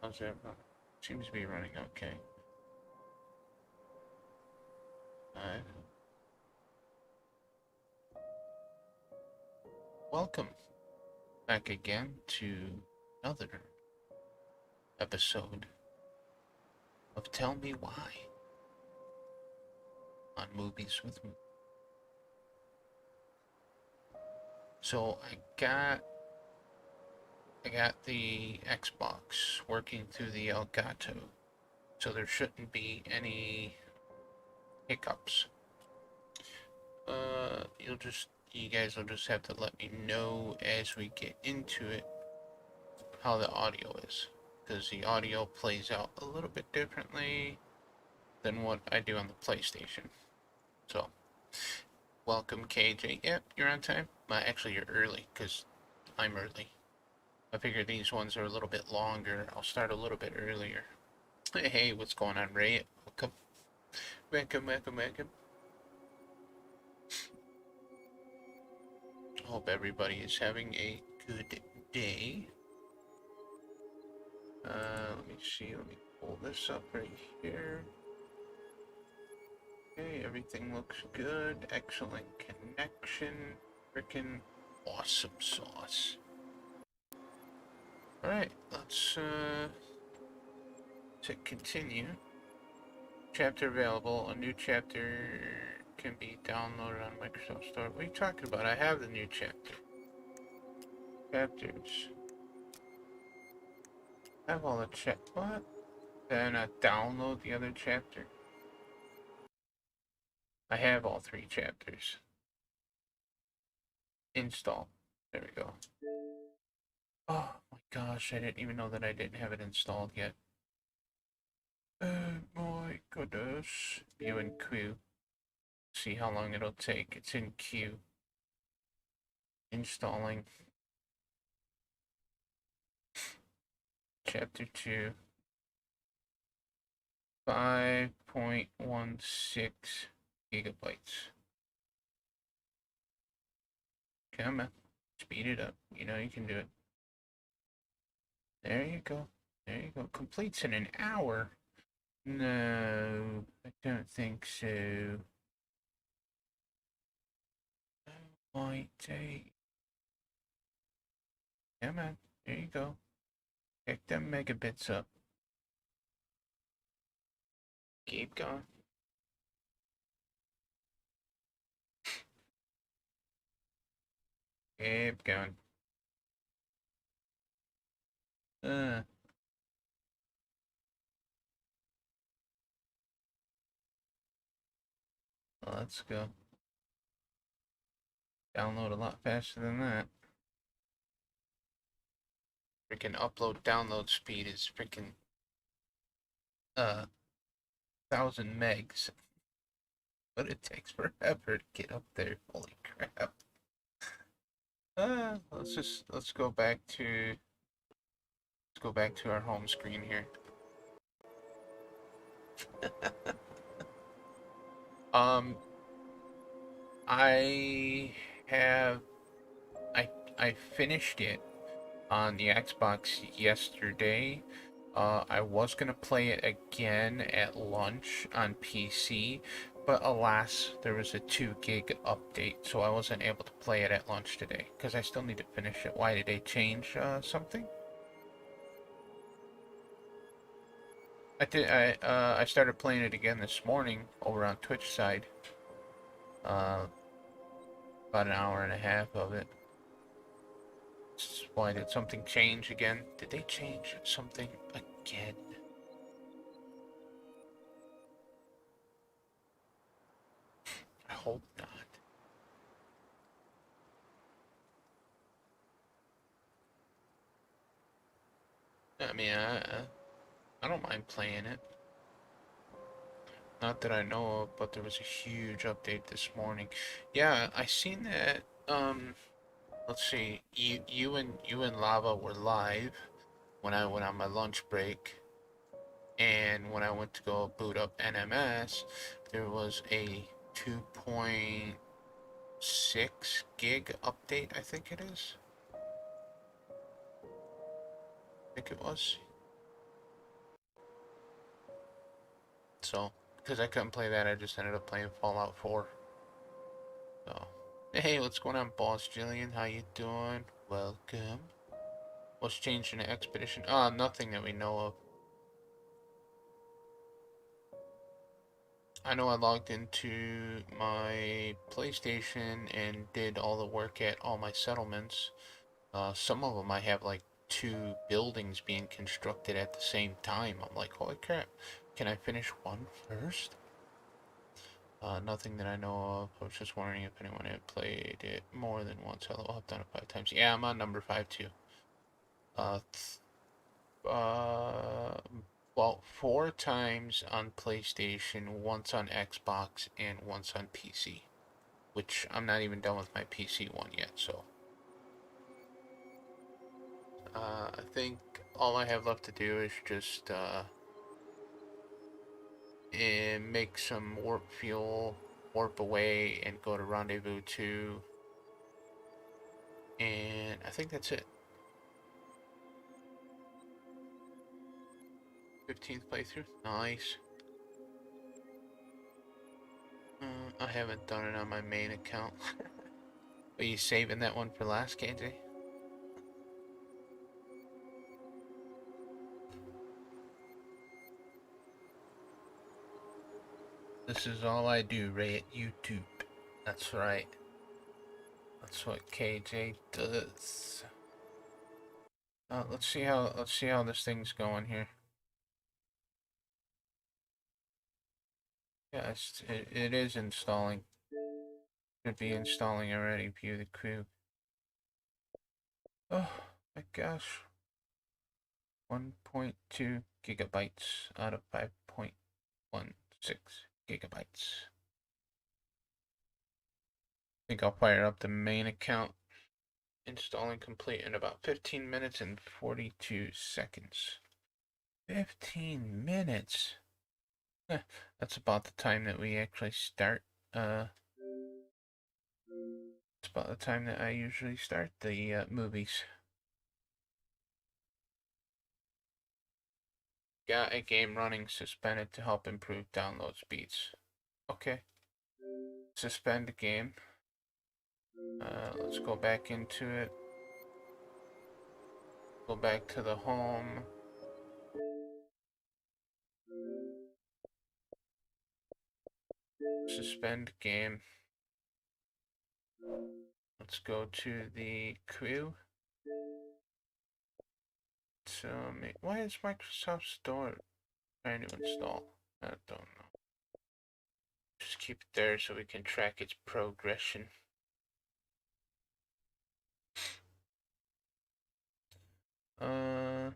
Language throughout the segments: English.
How's that? Seems to be running okay. Alright. Welcome back again to another episode of Tell Me Why on Movies with Me. So I got the Xbox working through the Elgato, so there shouldn't be any hiccups. You guys will just have to let me know as we get into it how the audio is, because the audio plays out a little bit differently than what I do on the PlayStation. So, welcome KJ. Yep, you're on time. Well, actually, you're early, because I'm early. I figure these ones are a little bit longer. I'll start a little bit earlier. Hey, what's going on, Ray? Welcome. Welcome. Hope everybody is having a good day. Let me see. Let me pull this up right here. Okay, everything looks good. Excellent connection. Freaking awesome sauce. Alright, let's continue. Chapter available. A new chapter can be downloaded on Microsoft Store. What are you talking about? I have the new chapter. Chapters. I have all the what? Then I download the other chapter. I have all 3 chapters. Install. There we go. Oh my gosh, I didn't even know that I didn't have it installed yet. Oh my goodness. View in queue. See how long it'll take. It's in queue. Installing. Chapter 2. 5.16 gigabytes. Come on. Speed it up. You know you can do it. There you go. There you go. Completes in an hour. No, I don't think so. Might take. Come on. There you go. Pick them megabits up. Keep going. Keep going. Uh, let's go. Download a lot faster than that. Freaking upload download speed is freaking 1,000 megs. But it takes forever to get up there. Holy crap. Let's go back to our home screen here. I have I finished it on the Xbox yesterday. I was gonna play it again at lunch on PC, but alas, there was a 2 gig update, so I wasn't able to play it at lunch today, because I still need to finish it. Why did they change something? I started playing it again this morning over on Twitch side. About an hour and a half of it. Why did something change again? Did they change something again? I hope not. I mean, I don't mind playing it. Not that I know of, but there was a huge update this morning. Yeah, I seen that. Let's see. You and Lava were live when I went on my lunch break, and when I went to go boot up NMS, there was a 2.6 gig update. I think it is. think it was. So, because I couldn't play that, I just ended up playing Fallout 4. So, hey, what's going on, Boss Jillian? How you doing? Welcome. What's changed in the expedition? Nothing that we know of. I know I logged into my PlayStation and did all the work at all my settlements. Some of them I have like two buildings being constructed at the same time. I'm like, holy crap, can I finish one first? Nothing that I know of. I was just wondering if anyone had played it more than once. Hello, I've done it 5 times. Yeah, I'm on number 5 too. Uh, uh, well, 4 times on PlayStation, once on Xbox, and once on PC. Which I'm not even done with my PC one yet, so. I think all I have left to do is just, make some warp fuel, warp away, and go to Rendezvous 2. And I think that's it. 15th playthrough. Nice. I haven't done it on my main account. Are you saving that one for last, KJ? This is all I do, Ray, at YouTube. That's right. That's what KJ does. Let's see how this thing's going here. Yeah, it is installing. Should be installing already. View the crew. Oh my gosh. 1.2 gigabytes out of 5.16 gigabytes. I think I'll fire up the main account. Installing complete in about 15 minutes and 42 seconds. 15 minutes? That's about the time that we actually start. It's about the time that I usually start the movies. Got a game running suspended to help improve download speeds. Okay. Suspend the game. Let's go back into it. Go back to the home. Suspend game. Let's go to the crew. So, why is Microsoft Store trying to install? I don't know. Just keep it there so we can track its progression. I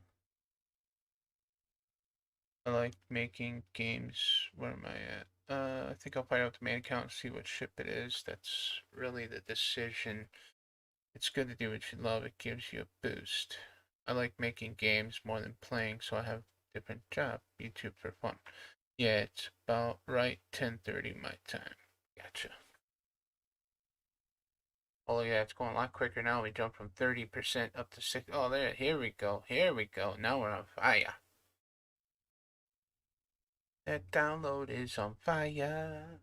like making games. Where am I at? I think I'll fire out the main account and see what ship it is. That's really the decision. It's good to do what you love. It gives you a boost. I like making games more than playing, so I have a different job. YouTube for fun. Yeah, it's about right 10:30 my time. Gotcha. Oh yeah, it's going a lot quicker now. We jumped from 30% up to 6. Oh, there. Here we go. Here we go. Now we're on fire. That download is on fire.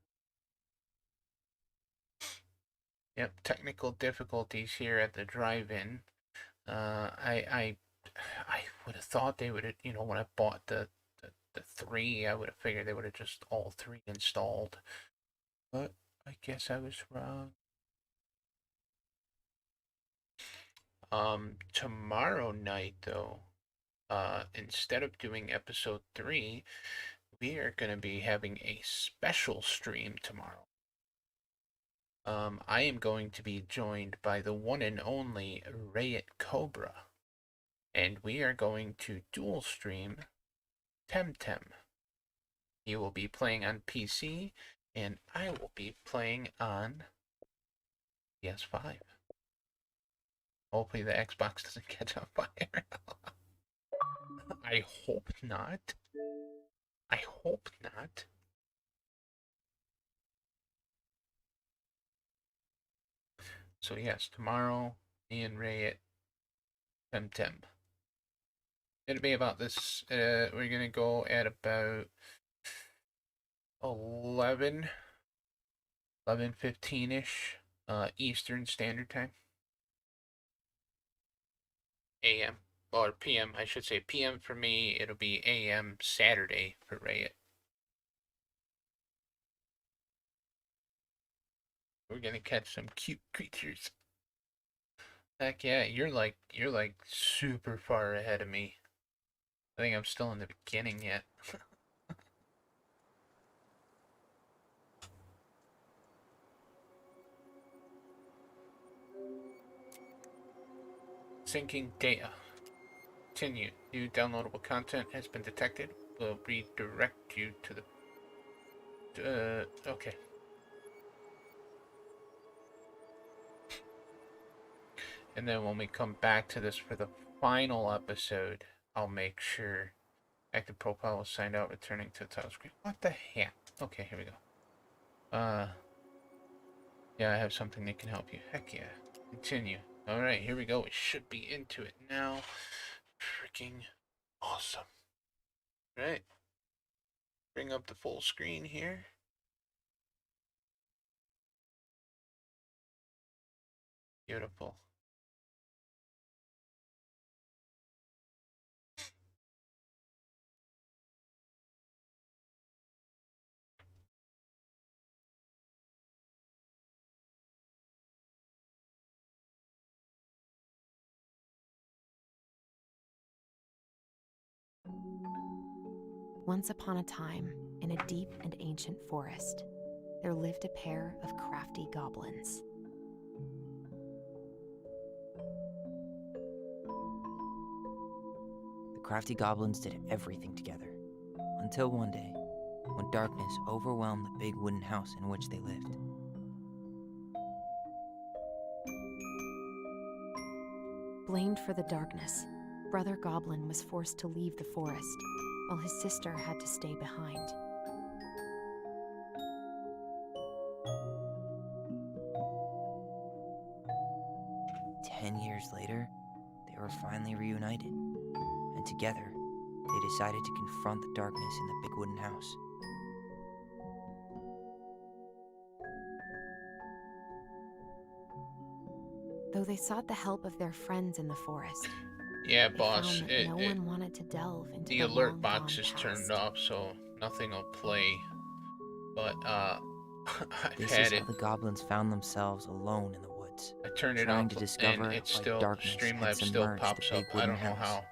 Yep, technical difficulties here at the drive-in. I would have thought they would have, when I bought the three, I would have figured they would have just all three installed. But I guess I was wrong. Tomorrow night though, instead of doing episode 3, we are gonna be having a special stream tomorrow. I am going to be joined by the one and only Rayet Cobra, and we are going to dual stream Temtem. He will be playing on PC, and I will be playing on PS5. Hopefully the Xbox doesn't catch on fire. I hope not. I hope not. So yes, tomorrow, me and Ray at Temtem. It'll be about this. We're gonna go at about 11, 11:15-ish, Eastern Standard Time. AM. Or PM, I should say PM for me. It'll be AM Saturday for Riot. We're gonna catch some cute creatures. Heck yeah, you're like super far ahead of me. I think I'm still in the beginning yet. Syncing data. Continue. New downloadable content has been detected. Will redirect you to the... okay. And then when we come back to this for the final episode, I'll make sure active profile was signed out, returning to the title screen. What the heck? Okay, here we go. Yeah, I have something that can help you. Heck yeah. Continue. Alright, here we go. We should be into it now. Freaking awesome. Right. Bring up the full screen here. Beautiful. Once upon a time, in a deep and ancient forest, there lived a pair of crafty goblins. The crafty goblins did everything together, until one day, when darkness overwhelmed the big wooden house in which they lived. Blamed for the darkness, Brother Goblin was forced to leave the forest, while his sister had to stay behind. Ten years later, they were finally reunited, and together, they decided to confront the darkness in the big wooden house. Though they sought the help of their friends in the forest, Yeah, they boss. found that no one wanted to delve into The the alert box long-gone is turned past. off, so nothing will play. But I've This had is it. how the goblins found themselves alone in the woods, I turned it trying off, to discover and it's why still darkness had Streamlabs still submerged pops the up. big I wooden don't know house. how.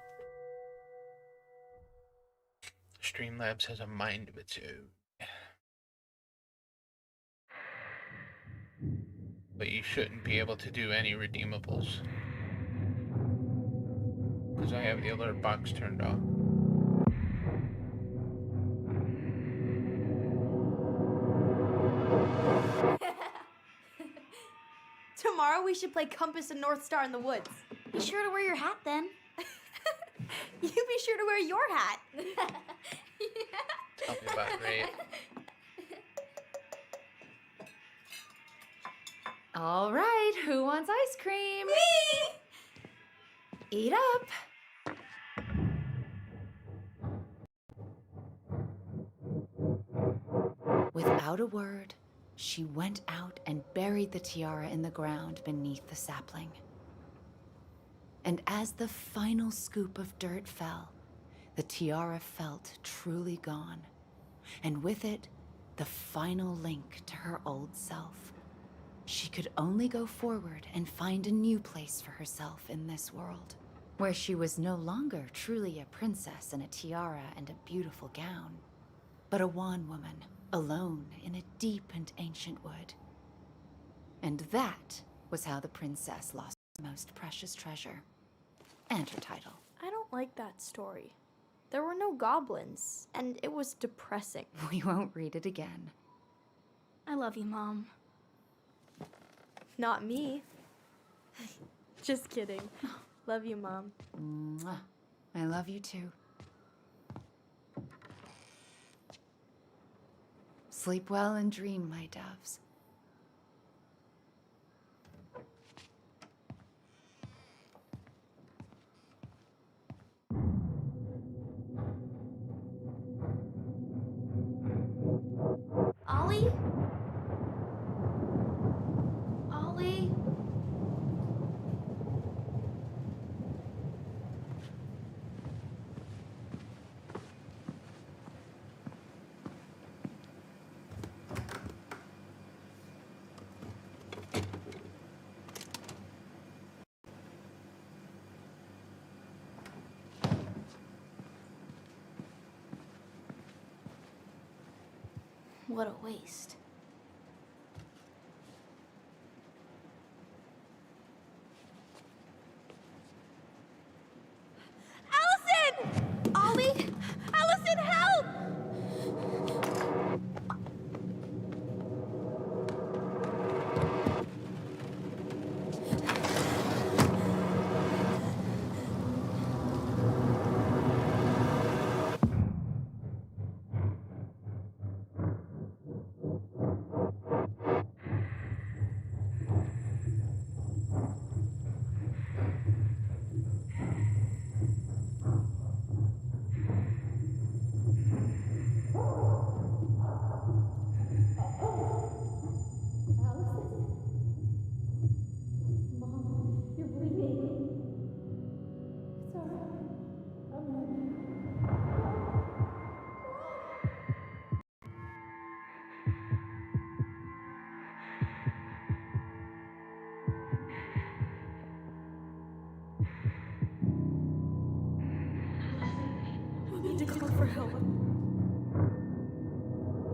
Streamlabs has a mind of its own. But you shouldn't be able to do any redeemables. Because I have the alert box turned off. Tomorrow we should play Compass and North Star in the woods. Be sure to wear your hat then. You be sure to wear your hat. Tell me about it, Ray. All right, who wants ice cream? Me! Eat up. Without a word, she went out and buried the tiara in the ground beneath the sapling. And as the final scoop of dirt fell, the tiara felt truly gone, and with it, the final link to her old self. She could only go forward and find a new place for herself in this world, where she was no longer truly a princess in a tiara and a beautiful gown, but a wan woman, alone in a deep and ancient wood. And that was how the princess lost her most precious treasure, and her title. I don't like that story. There were no goblins, and it was depressing. We won't read it again. I love you, Mom. Not me. Just kidding. Love you, Mom. Mwah. I love you too. Sleep well and dream, my doves. Ollie? Ollie? What a waste. Allison! Ollie? Allison, help! We need to call for help.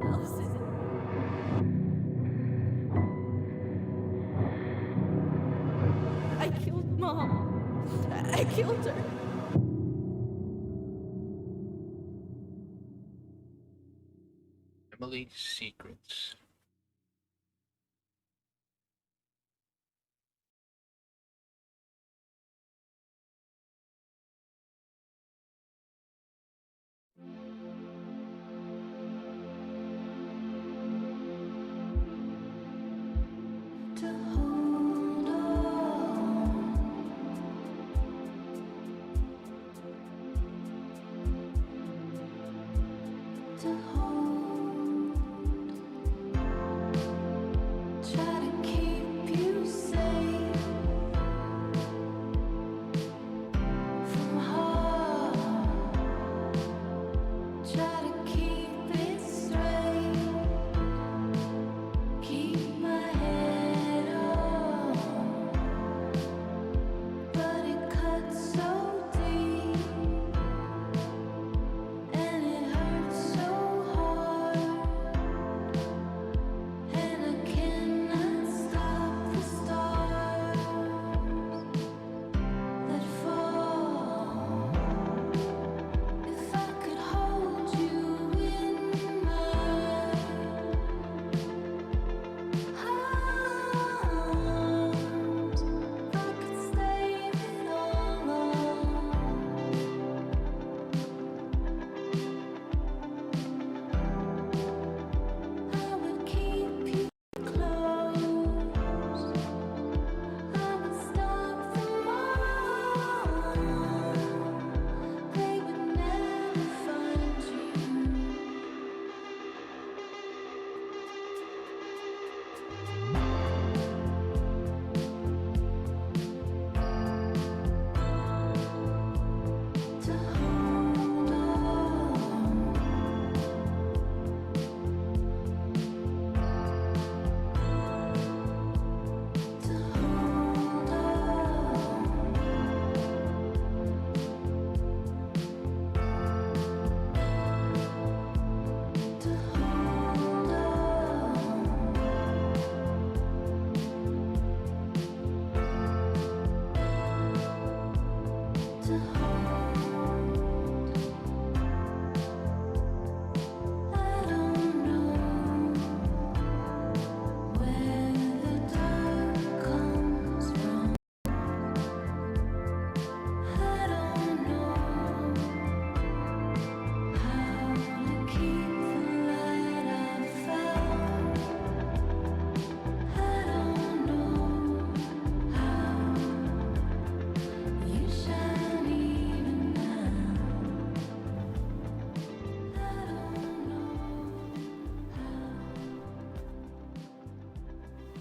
Allison. I killed Mom. I killed her. Emily's Secrets.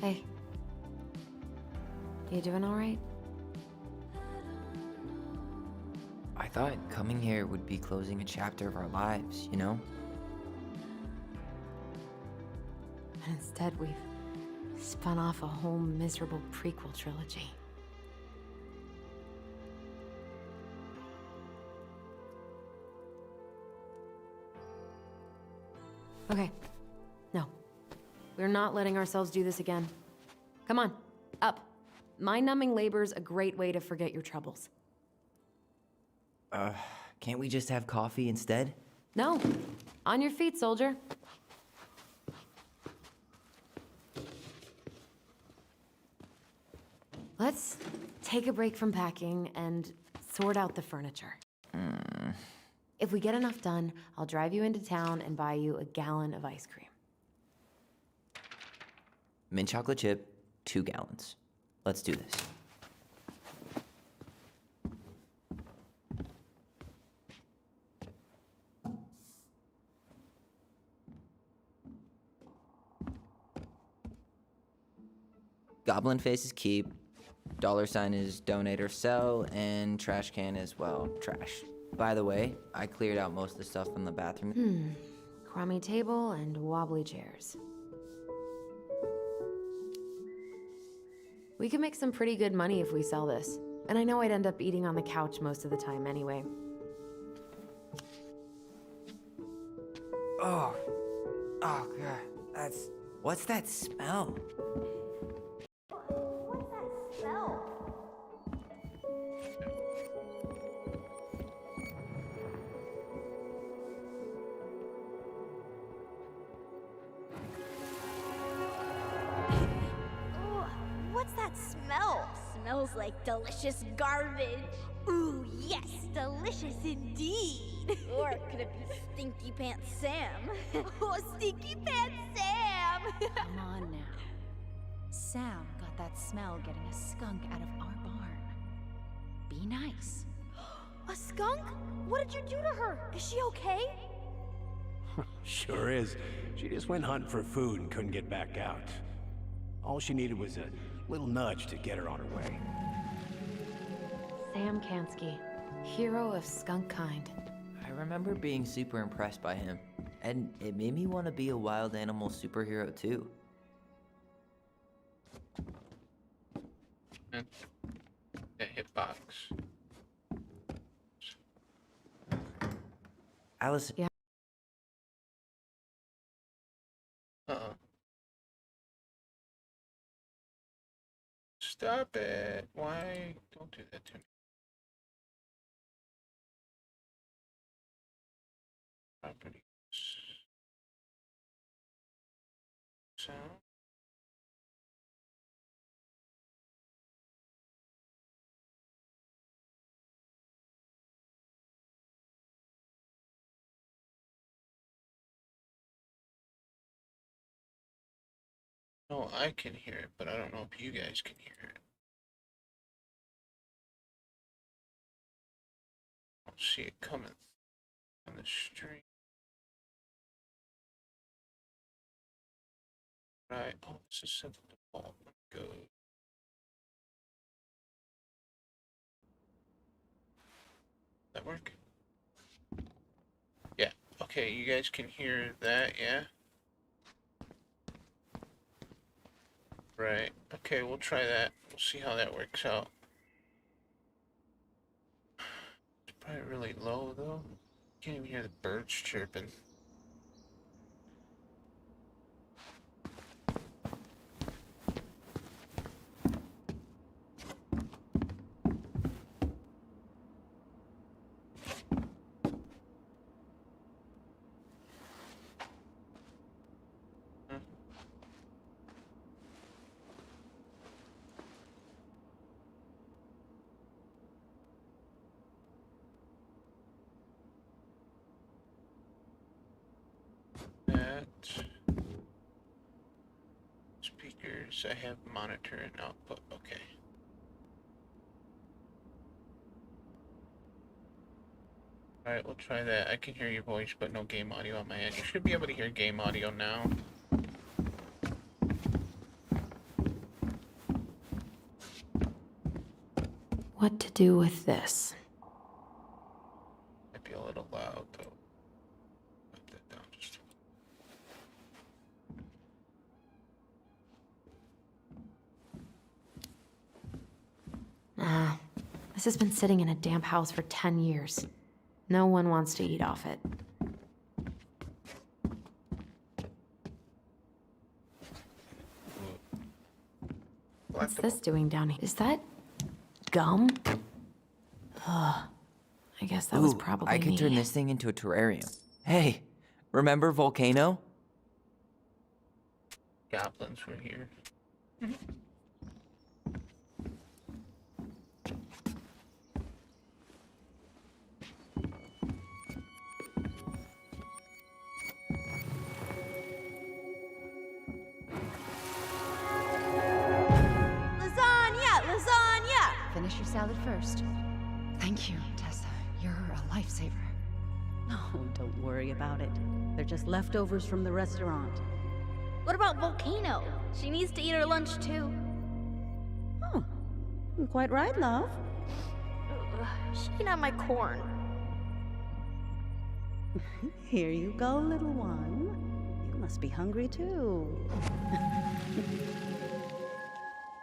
Hey. You doing alright? I thought coming here would be closing a chapter of our lives, you know? And instead, we've spun off a whole miserable prequel trilogy. Okay. No. We're not letting ourselves do this again. Come on, up. Mind-numbing labor's a great way to forget your troubles. Can't we just have coffee instead? No. On your feet, soldier. Let's take a break from packing and sort out the furniture. If we get enough done, I'll drive you into town and buy you a gallon of ice cream. Mint chocolate chip, 2 gallons. Let's do this. Goblin face is keep, $sign is donate or sell, and trash can is, well, trash. By the way, I cleared out most of the stuff from the bathroom. Crummy table and wobbly chairs. We could make some pretty good money if we sell this. And I know I'd end up eating on the couch most of the time anyway. Oh God, what's that smell? What's that smell? Ugh, what's that smell? Smells like delicious garbage. Ooh, yes, delicious indeed. Or could it be Stinky Pants Sam? Oh, Stinky Pants Sam! Come on now. Sam got that smell getting a skunk out of our barn. Be nice. A skunk? What did you do to her? Is she okay? Sure is. She just went hunting for food and couldn't get back out. All she needed was a little nudge to get her on her way. Sam Kansky, hero of skunk kind. I remember being super impressed by him, and it made me want to be a wild animal superhero too. And the hitbox. Allison. Yeah. Uh-oh. Stop it. Why? Don't do that to me. Properties. Sound. No, I can hear it, but I don't know if you guys can hear it. I don't see it coming on the stream. Right. Oh, this is set to default. Go. That work? Yeah. Okay, you guys can hear that, yeah? Right. Okay, we'll try that. We'll see how that works out. It's probably really low, though. Can't even hear the birds chirping. That. Speakers, I have monitor and output, okay. Alright, we'll try that. I can hear your voice, but no game audio on my end. You should be able to hear game audio now. what to do with this. Might be a little loud though. Put that down just This has been sitting in a damp house for 10 years. No one wants to eat off it. What's this doing down here? Is that gum? Ugh. I guess that was probably I could me. turn this thing into a terrarium. Hey, remember Volcano? goblins were here. Lasagna! Lasagna! Finish your salad first. Thank you, Tessa. You're a lifesaver. Oh, don't worry about it. They're just leftovers from the restaurant. What about Volcano? She needs to eat her lunch too. Oh, quite right, love. She can have my corn. Here you go, little one. You must be hungry too.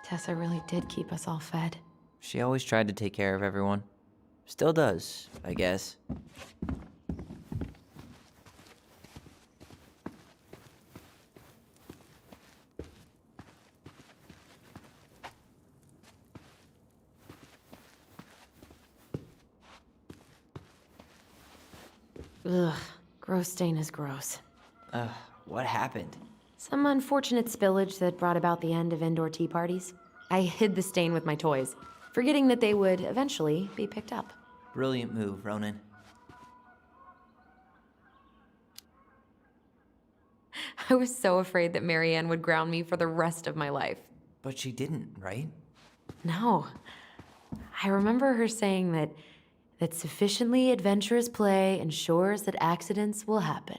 Tessa really did keep us all fed. She always tried to take care of everyone. Still does, I guess. Ugh, gross stain is gross. What happened? Some unfortunate spillage that brought about the end of indoor tea parties. I hid the stain with my toys, forgetting that they would eventually be picked up. Brilliant move, Ronan. I was so afraid that Marianne would ground me for the rest of my life. But she didn't, right? No. I remember her saying that sufficiently adventurous play ensures that accidents will happen,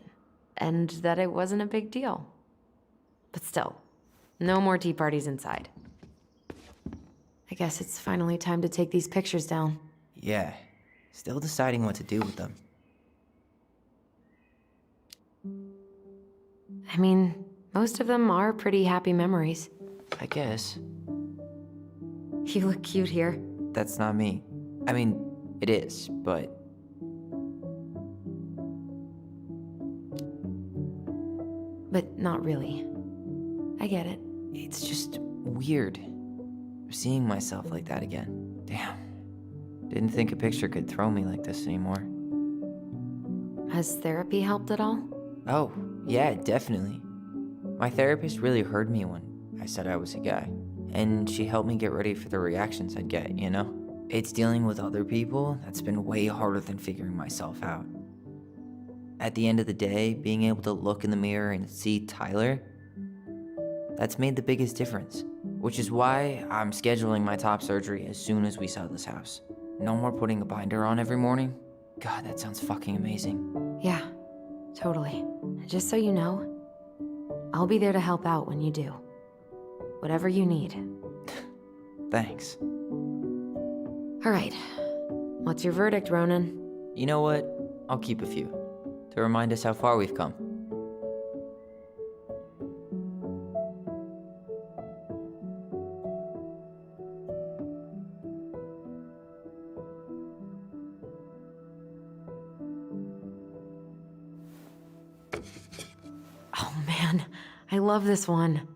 and that it wasn't a big deal. But still, no more tea parties inside. I guess it's finally time to take these pictures down. Yeah. Still deciding what to do with them. I mean, most of them are pretty happy memories. I guess. You look cute here. That's not me. I mean, it is, but... But not really. I get it. It's just weird. Seeing myself like that again. Damn. Didn't think a picture could throw me like this anymore. Has therapy helped at all? Oh, yeah, definitely. My therapist really heard me when I said I was a guy. And she helped me get ready for the reactions I'd get, you know? It's dealing with other people that's been way harder than figuring myself out. At the end of the day, being able to look in the mirror and see Tyler, that's made the biggest difference. Which is why I'm scheduling my top surgery as soon as we sell this house. No more putting a binder on every morning. God, that sounds fucking amazing. Yeah, totally. Just so you know, I'll be there to help out when you do. Whatever you need. Thanks. All right. What's your verdict, Ronan? You know what? I'll keep a few. To remind us how far we've come. Oh man, I love this one.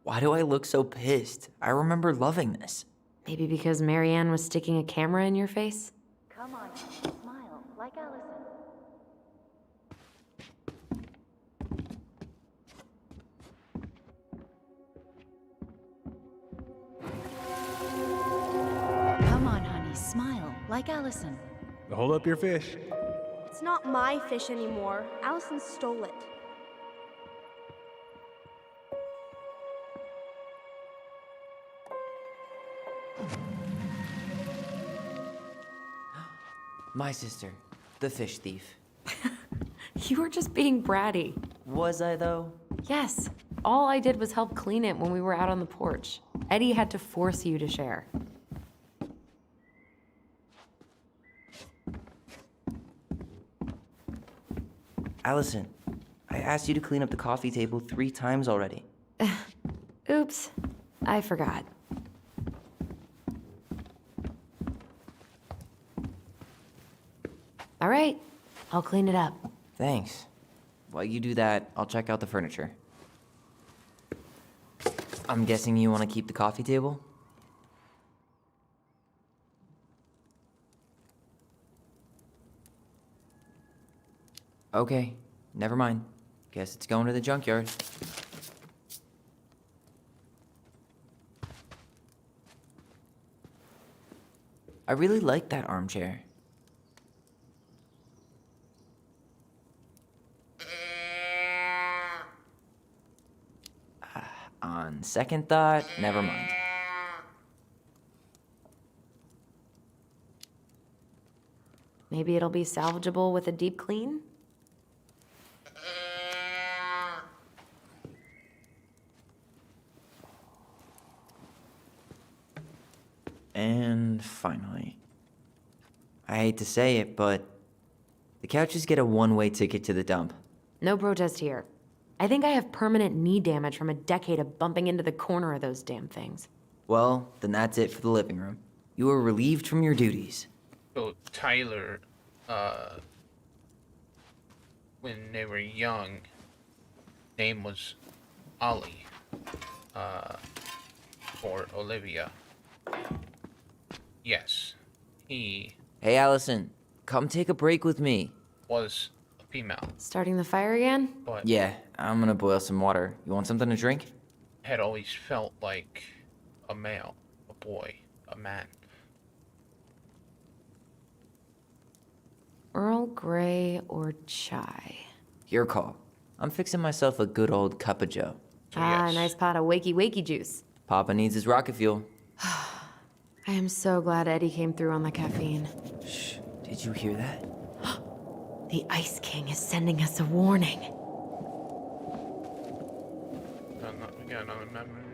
Why do I look so pissed? I remember loving this. Maybe because Marianne was sticking a camera in your face? Come on, smile like Allison. Come on, honey, smile like Allison. Hold up your fish. It's not my fish anymore. Allison stole it. My sister, the fish thief. You were just being bratty. Was I, though? Yes, all I did was help clean it when we were out on the porch. Eddie had to force you to share. Allison, I asked you to clean up the coffee table 3 times already. Oops, I forgot. All right, I'll clean it up. Thanks. While you do that, I'll check out the furniture. I'm guessing you want to keep the coffee table? Okay, never mind. Guess it's going to the junkyard. I really like that armchair. On second thought, never mind. Maybe it'll be salvageable with a deep clean? And finally, I hate to say it, but the couches get a one-way ticket to the dump. No protest here. I think I have permanent knee damage from a decade of bumping into the corner of those damn things. Well, then that's it for the living room. You are relieved from your duties. So Tyler, when they were young, name was Ollie, for Olivia. Yes, he Hey, Allison, come take a break with me. was a female, Starting the fire again? but Yeah, I'm gonna boil some water. You want something to drink? had always felt like a male, a boy, a man. Earl Grey or chai? Your call. I'm fixing myself a good old cup of joe. So Ah, yes, nice pot of wakey juice. Papa needs his rocket fuel. I am so glad Eddie came through on the caffeine. Shh, did you hear that? The Ice King is sending us a warning. we got another memory.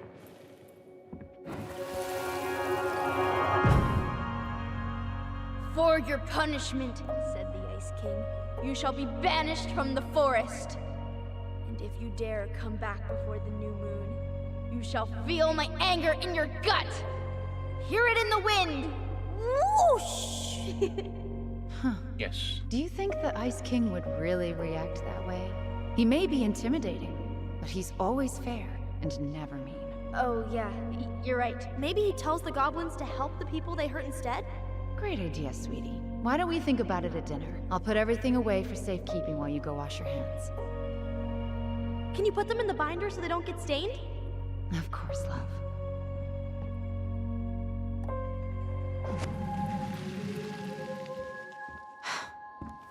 For your punishment, said the Ice King, you shall be banished from the forest. And if you dare come back before the new moon, you shall feel my anger in your gut. Hear it in the wind. Whoosh! Yes. Do you think the Ice King would really react that way? He may be intimidating, but he's always fair and never mean. Oh, yeah, you're right. Maybe he tells the goblins to help the people they hurt instead? Great idea, sweetie. Why don't we think about it at dinner? I'll put everything away for safekeeping while you go wash your hands. Can you put them in the binder so they don't get stained? Of course, love.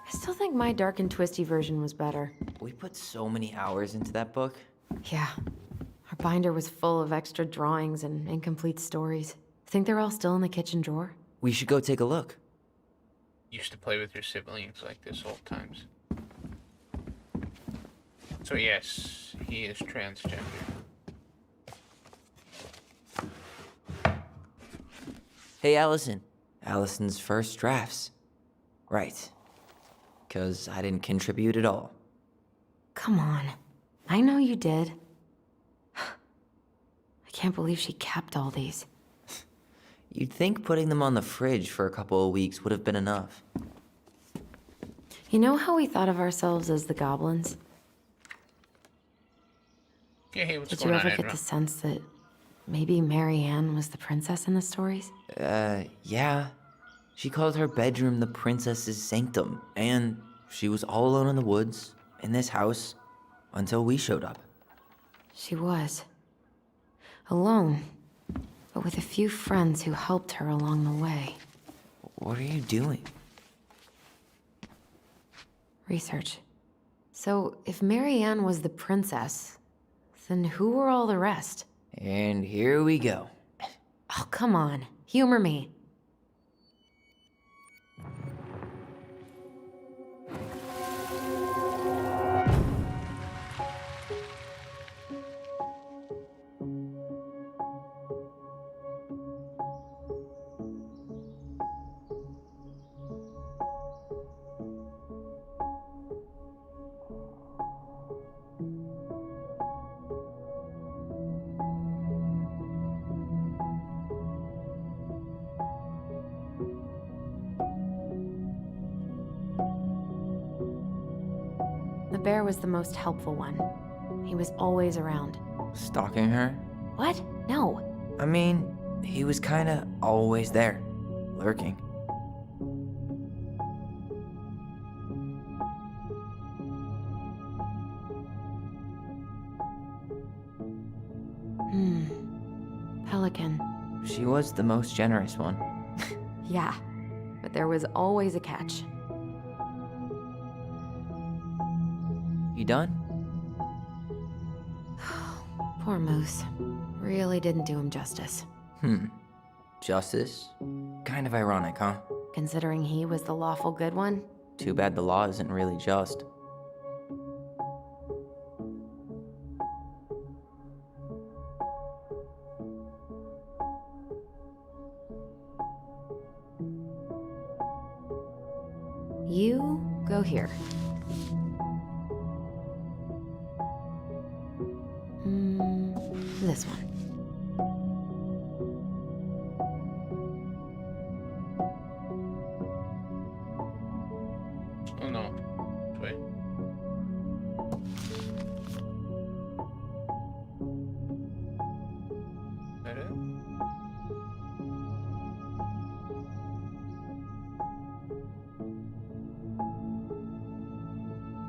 I still think my dark and twisty version was better. We put so many hours into that book. Yeah. Our binder was full of extra drawings and incomplete stories. Think they're all still in the kitchen drawer? We should go take a look. Used to play with your siblings like this old times. So yes, he is transgender. Hey, Allison. Allison's first drafts. Right. 'Cause I didn't contribute at all. Come on. I know you did. I can't believe she kept all these. You'd think putting them on the fridge for a couple of weeks would have been enough. You know how we thought of ourselves as the goblins? Yeah, hey, what's Did you going on, ever get Edra? the sense that maybe Mary Ann was the princess in the stories? Yeah. She called her bedroom the princess's sanctum, and she was all alone in the woods, in this house, until we showed up. She was. Alone, but with a few friends who helped her along the way. What are you doing? Research. So, if Mary Ann was the princess, then who were all the rest? And here we go. Oh, come on. Humor me. Bear was the most helpful one. He was always around. Stalking her? What? No. I mean, he was kinda always there, lurking. Pelican. She was the most generous one. Yeah, but there was always a catch. You done? Poor Moose. Really didn't do him justice. Justice? Kind of ironic, huh? Considering he was the lawful good one. Too bad the law isn't really just. You go here. This one. Oh no. Wait. Is that it?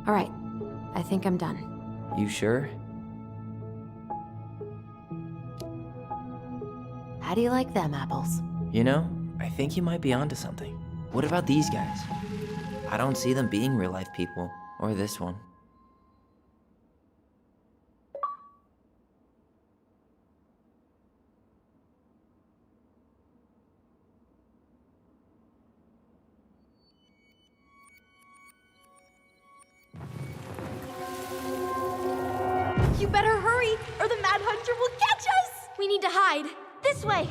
All right, I think I'm done. You sure? How do you like them apples? You know, I think you might be onto something. What about these guys? I don't see them being real-life people, or this one. You better hurry, or the Mad Hunter will catch us! We need to hide. This way!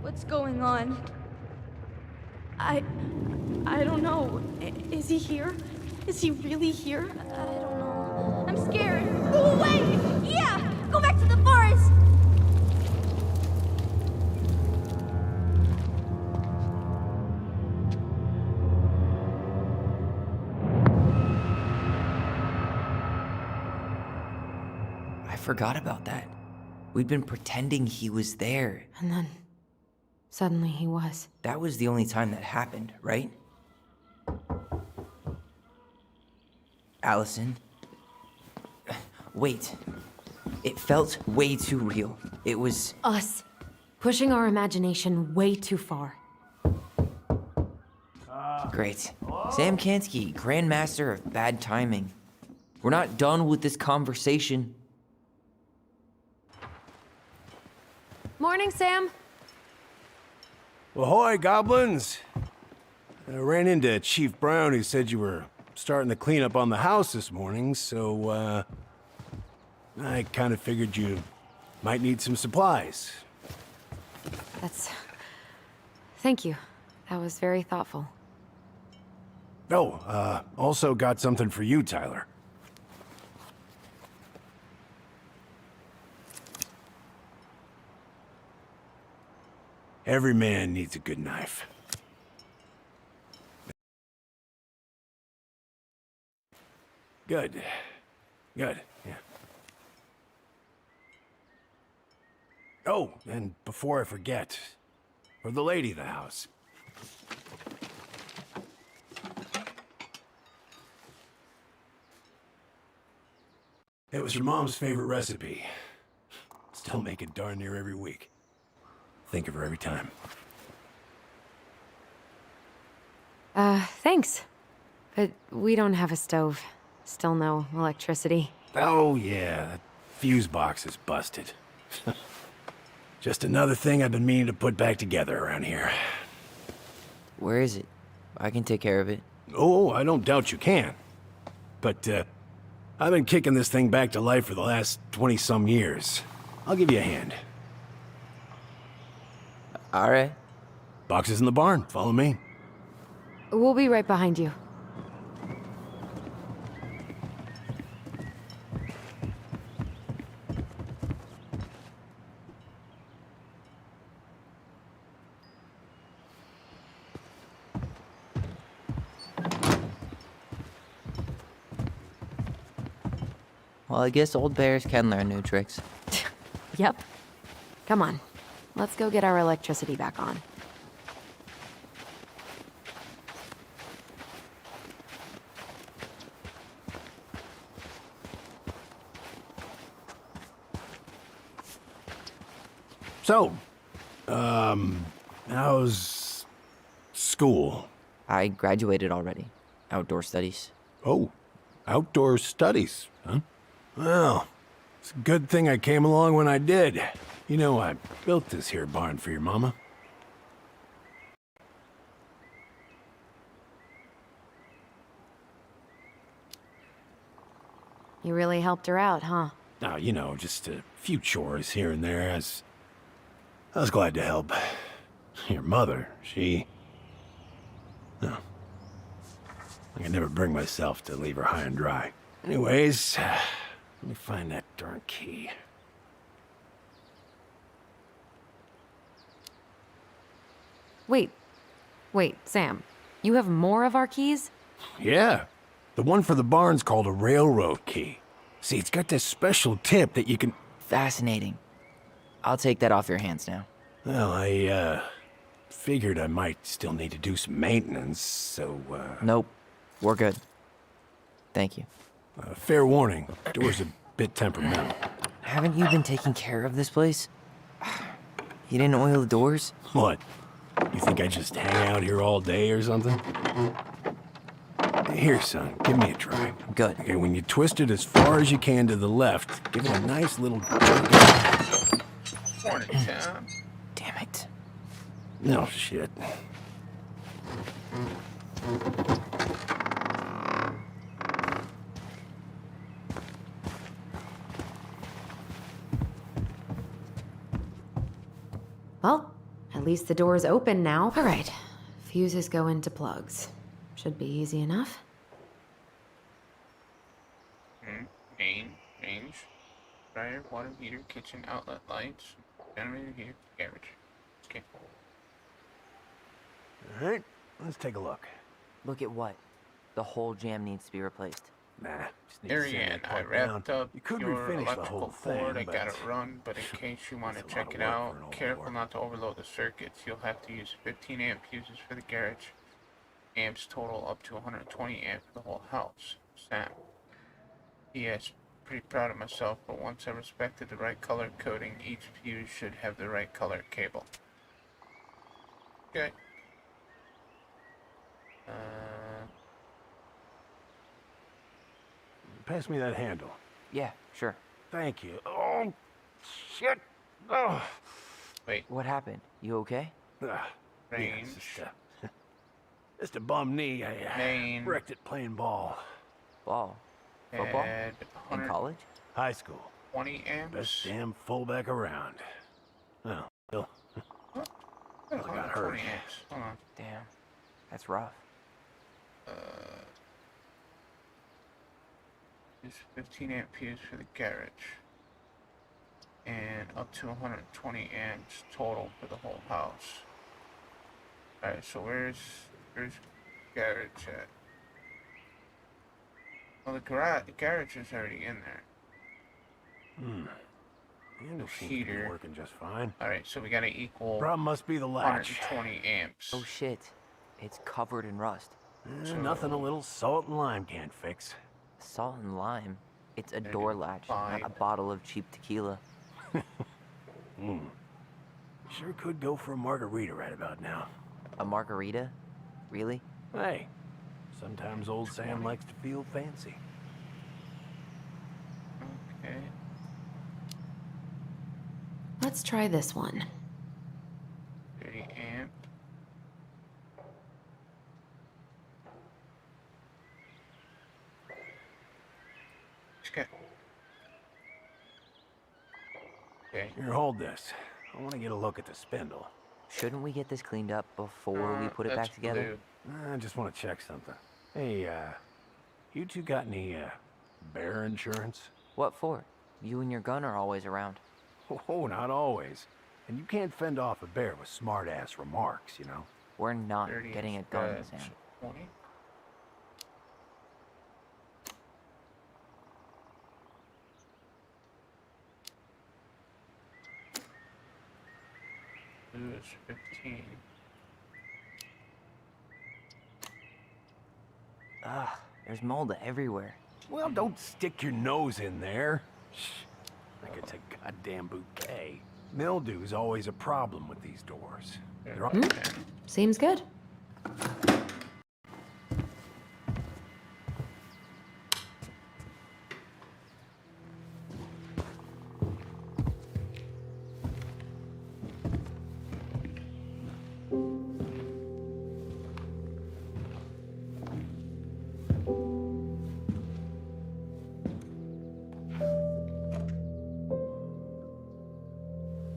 What's going on? I don't know. Is he here? Is he really here? I don't know. I'm scared. Go away! Yeah! Go back to the forest! I forgot about that. We'd been pretending he was there. And then, suddenly he was. That was the only time that happened, right? Allison? Wait. It felt way too real. It was... Us. Pushing our imagination way too far. Great. Sam Kansky, Grandmaster of Bad Timing. We're not done with this conversation. Morning, Sam. Ahoy, goblins! I ran into Chief Brown, who said you were starting the cleanup on the house this morning, so, I kind of figured you might need some supplies. Thank you. That was very thoughtful. Oh, also got something for you, Tyler. Every man needs a good knife. Good. Good, yeah. Oh, and before I forget, for the lady of the house. It was her mom's favorite recipe. Still make it darn near every week. Think of her every time. Thanks. But we don't have a stove. Still no electricity. Oh, yeah, that fuse box is busted. Just another thing I've been meaning to put back together around here. Where is it? I can take care of it. Oh, I don't doubt you can. But, I've been kicking this thing back to life for the last 20-some years. I'll give you a hand. All right. Box is in the barn. Follow me. We'll be right behind you. Well, I guess old bears can learn new tricks. Yep. Come on. Let's go get our electricity back on. So, how's school? I graduated already. Outdoor studies. Oh, outdoor studies, huh? Well, it's a good thing I came along when I did. You know, I built this here barn for your mama. You really helped her out, huh? Now, you know, just a few chores here and there. I was glad to help. Your mother, she... No. I could never bring myself to leave her high and dry. Anyways, let me find that darn key. Wait, Sam. You have more of our keys? Yeah. The one for the barn's called a railroad key. See, it's got this special tip that you can... Fascinating. I'll take that off your hands now. Well, I, figured I might still need to do some maintenance, so, Nope. We're good. Thank you. fair warning, door's a bit temperamental. Haven't you been taking care of this place? You didn't oil the doors? What? You think I just hang out here all day or something? Here, son, give me a try. Good. Okay, when you twist it as far as you can to the left, give it a nice little jerk. Morning, Sam. Damn it. No shit. Well, at least the door's open now. All right. Fuses go into plugs. Should be easy enough. Main, range, dryer, water heater, kitchen outlet lights, generator heater, garage. Okay. All right, let's take a look. Look at what? The whole jam needs to be replaced. Nah, just need to sand Ariane, that I part wrapped down. up You could your refinish the electrical whole cord. I thing, got but it run, but in case you want to it's a lot check of it work out, for an old careful board. not to overload the circuits. You'll have to use 15 amp fuses for the garage. Amps total up to 120 amp for the whole house. Sam. Yes, pretty proud of myself, but once I respected the right color coding, each fuse should have the right color cable. Okay. Pass me that handle. Yeah, sure. Thank you. Oh, shit. Oh. Wait, What happened? You okay? Yeah, range, just a bum knee. I main, wrecked it playing ball. Ball. Football? and In college? High school. 120 amps. Best damn fullback around. Well, still, Oh, I got hurt. 120 amps. Hold on. Damn. That's rough. Use 15 amp fuse for the garage. And up to 120 amps total for the whole house. Alright, so where's garage at? Well, the garage is already in there. And it seems to be Heater. working just fine. Alright, so we gotta equal Problem must be the latch. 120 amps. Oh shit. It's covered in rust. Nothing a little salt and lime can't fix. Salt and lime. It's a door latch, not a Fine. bottle of cheap tequila. Sure could go for a margarita right about now. A margarita? Really? Hey, sometimes old Sam likes to feel fancy. Okay. Let's try this one. 30 amp. Okay. Okay. Here, hold this. I want to get a look at the spindle. Shouldn't we get this cleaned up before we put it That's back together? blue. I just want to check something. Hey, you two got any, bear insurance? What for? You and your gun are always around. Oh, not always. And you can't fend off a bear with smart-ass remarks, you know? We're not 30 getting a inch gun, badge, Sam. 20. is 15. Ugh, there's mold everywhere. Well, don't stick your nose in there. Shh, like it's a goddamn bouquet. Mildew's always a problem with these doors. They're all... Seems good.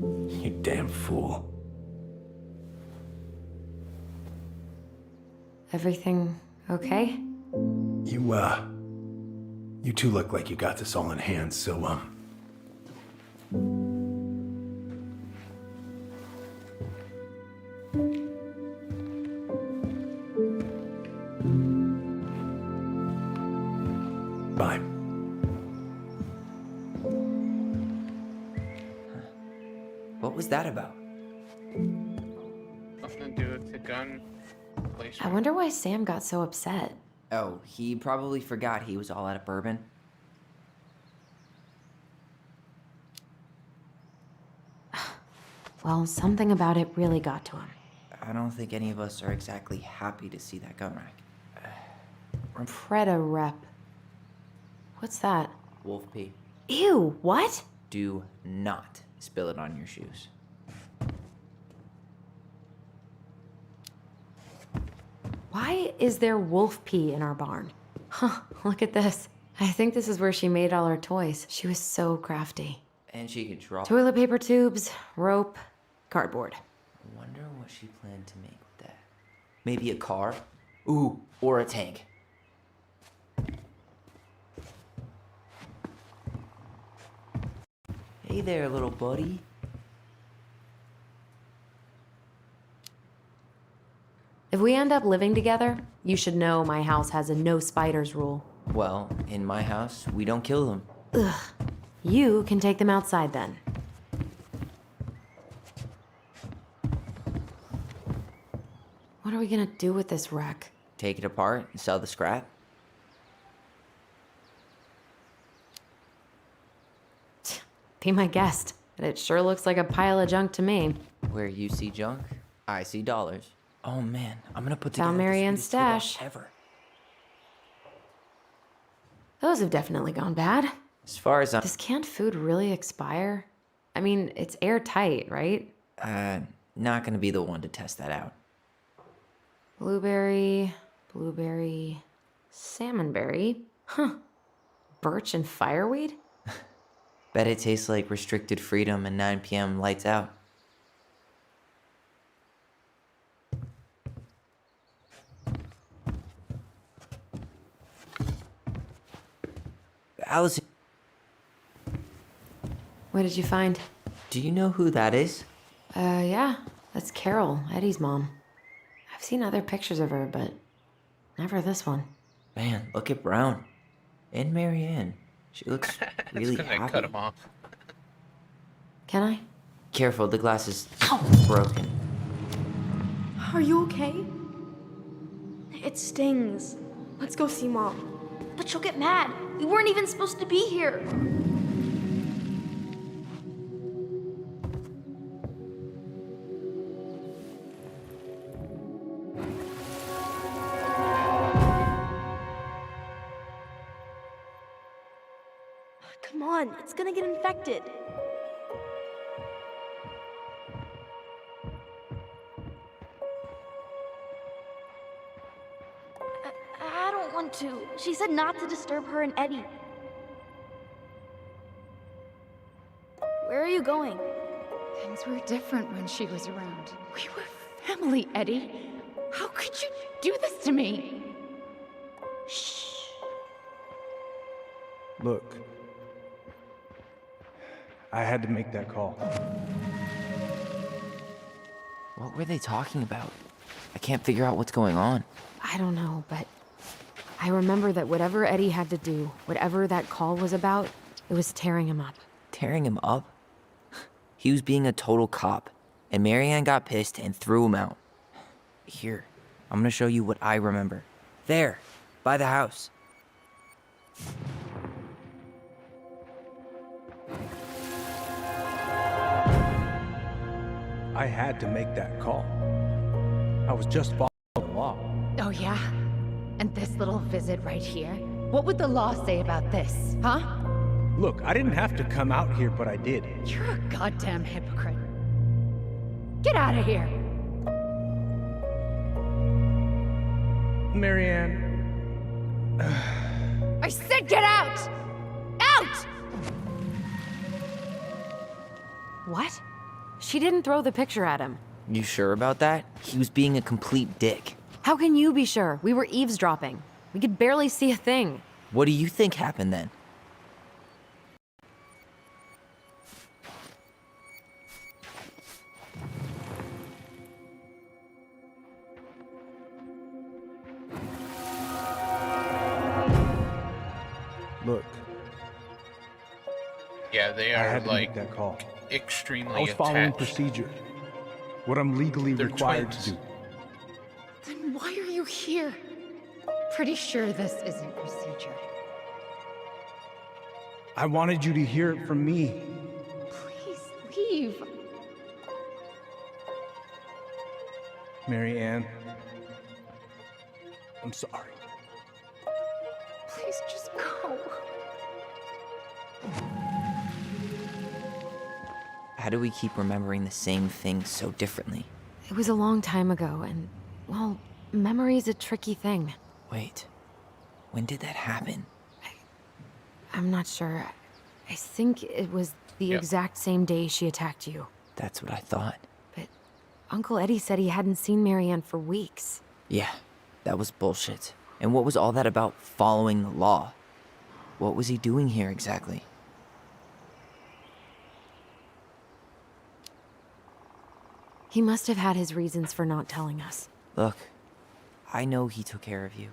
You damn fool. Everything okay? You two look like you got this all in hand, so, bye. What was that about? Nothing to do with the gun I placement. wonder why Sam got so upset. Oh, he probably forgot he was all out of bourbon. Well, something about it really got to him. I don't think any of us are exactly happy to see that gun rack. Preda rep. What's that? Wolf pee. Ew, what? Do not spill it on your shoes. Why is there wolf pee in our barn? Huh, look at this. I think this is where she made all her toys. She was so crafty. And she could draw. Toilet paper tubes, rope, cardboard. I wonder what she planned to make with that. Maybe a car? Ooh, or a tank. Hey there, little buddy. If we end up living together, you should know my house has a no spiders rule. Well, in my house, we don't kill them. Ugh. You can take them outside then. What are we gonna do with this wreck? Take it apart and sell the scrap. Be my guest. But it sure looks like a pile of junk to me. Where you see junk, I see dollars. Oh man, I'm gonna put Found together the Marianne's sweetest toy box stash. ever. Those have definitely gone bad. As far as I'm, Does canned food really expire? I mean, it's airtight, right? not gonna be the one to test that out. Blueberry, salmonberry. Huh. Birch and fireweed? Bet it tastes like restricted freedom and 9 p.m. lights out. Allison, What did you find? do you know who that is? Yeah, that's Carol, Eddie's mom. I've seen other pictures of her, but never this one. Man, look at Brown. And Marianne. She looks really That's 'cause I happy. cut him off. Can I? Careful, the glass is broken. Are you okay? It stings. Let's go see Mom. But she'll get mad. We weren't even supposed to be here. Come on, it's gonna get infected. I don't want to. She said not to disturb her and Eddie. Where are you going? Things were different when she was around. We were family, Eddie. How could you do this to me? Shh. Look, I had to make that call. What were they talking about? I can't figure out what's going on. I don't know, but I remember that whatever Eddie had to do, whatever that call was about, it was tearing him up. Tearing him up? He was being a total cop. And Marianne got pissed and threw him out. Here, I'm gonna show you what I remember. There, by the house. I had to make that call. I was just following the law. Oh, yeah? And this little visit right here? What would the law say about this, huh? Look, I didn't have to come out here, but I did. You're a goddamn hypocrite. Get out of here! Marianne, I said get out! Out! What? She didn't throw the picture at him. You sure about that? He was being a complete dick. How can you be sure? We were eavesdropping. We could barely see a thing. What do you think happened then? look, Yeah, they I are had to like make that call. extremely I was following attached. procedure. What I'm legally They're required twins. to do. Then why are you here? Pretty sure this isn't procedure. I wanted you to hear it from me. Please leave. Marianne, I'm sorry. Please just go. How do we keep remembering the same thing so differently? It was a long time ago, and, well, memory's a tricky thing. Wait, when did that happen? I'm not sure. I think it was the Yep. exact same day she attacked you. That's what I thought. But Uncle Eddie said he hadn't seen Marianne for weeks. Yeah, that was bullshit. And what was all that about following the law? What was he doing here exactly? He must have had his reasons for not telling us. Look, I know he took care of you,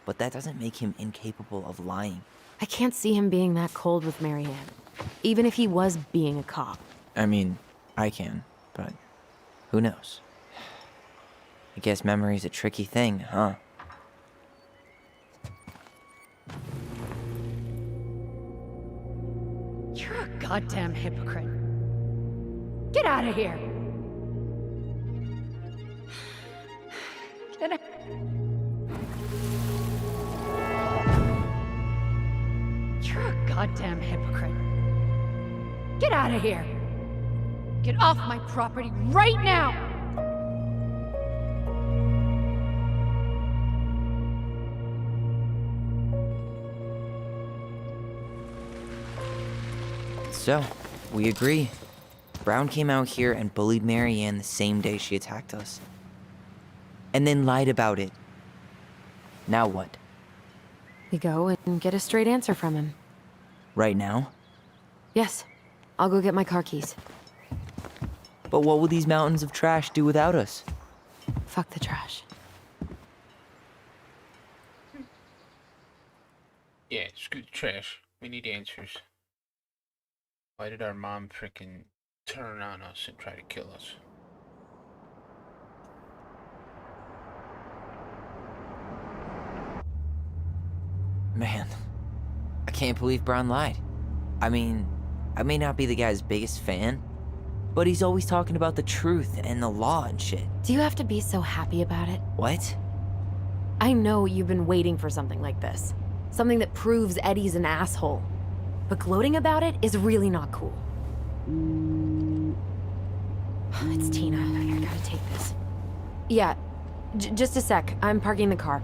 but that doesn't make him incapable of lying. I can't see him being that cold with Marianne, even if he was being a cop. I mean, I can, but who knows? I guess memory's a tricky thing, huh? You're a goddamn hypocrite. Get out of here. Get out. You're a goddamn hypocrite. Get out of here. Get off my property right now. So, we agree. Brown came out here and bullied Marianne the same day she attacked us. And then lied about it. Now what? We go and get a straight answer from him. Right now? Yes, I'll go get my car keys. But what will these mountains of trash do without us? Fuck the trash. Yeah, screw the trash. We need answers. Why did our mom frickin' turn on us and try to kill us? Man, I can't believe Brown lied. I mean, I may not be the guy's biggest fan, but he's always talking about the truth and the law and shit. Do you have to be so happy about it? What? I know you've been waiting for something like this. Something that proves Eddie's an asshole. But gloating about it is really not cool. It's Tina. I gotta take this. Yeah, just a sec. I'm parking the car.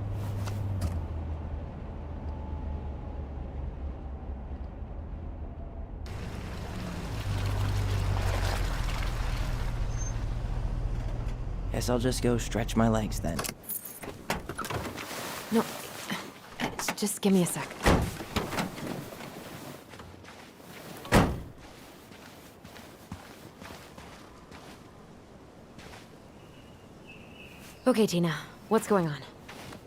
Guess I'll just go stretch my legs then. No, just give me a sec. Okay, Tina, what's going on?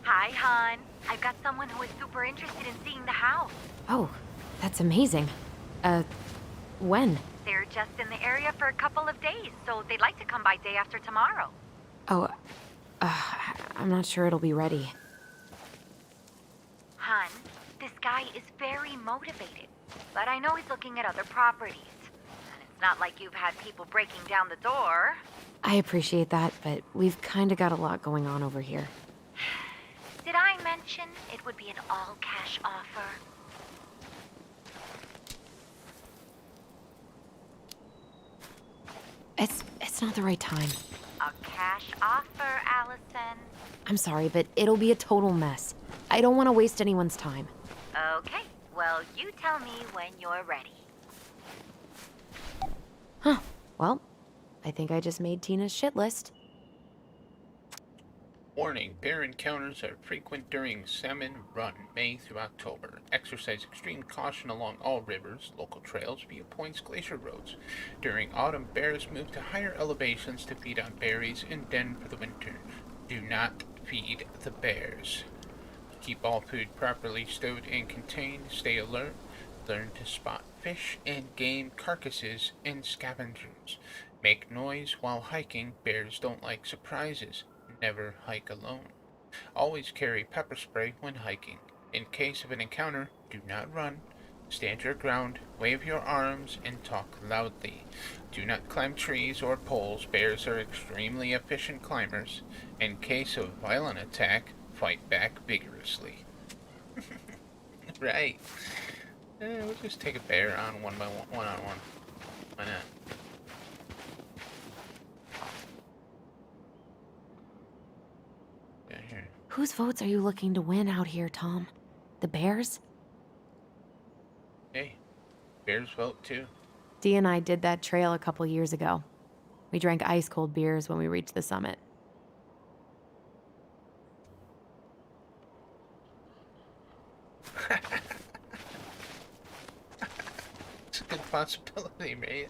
Hi, hon. I've got someone who is super interested in seeing the house. Oh, that's amazing. When? They're just in the area for a couple of days, so they'd like to come by day after tomorrow. Oh, I'm not sure it'll be ready. Hun, this guy is very motivated, but I know he's looking at other properties. And it's not like you've had people breaking down the door. I appreciate that, but we've kinda got a lot going on over here. Did I mention it would be an all-cash offer? It's not the right time. A cash offer, Allison. I'm sorry, but it'll be a total mess. I don't want to waste anyone's time. Okay, well, you tell me when you're ready. Huh. Well, I think I just made Tina's shit list. Warning, bear encounters are frequent during Salmon Run, May through October. Exercise extreme caution along all rivers, local trails, viewpoints, glacier roads. During autumn, bears move to higher elevations to feed on berries and den for the winter. Do not feed the bears. Keep all food properly stowed and contained. Stay alert. Learn to spot fish and game carcasses and scavengers. Make noise while hiking. Bears don't like surprises. Never hike alone. Always carry pepper spray when hiking. In case of an encounter, do not run. Stand your ground, wave your arms, and talk loudly. Do not climb trees or poles. Bears are extremely efficient climbers. In case of violent attack, fight back vigorously. Right. We'll just take a bear on one on one. Why not? Here. Whose votes are you looking to win out here, Tom? The Bears? Hey, bears vote too. Dee and I did that trail a couple years ago. We drank ice-cold beers when we reached the summit. It's a good possibility, right?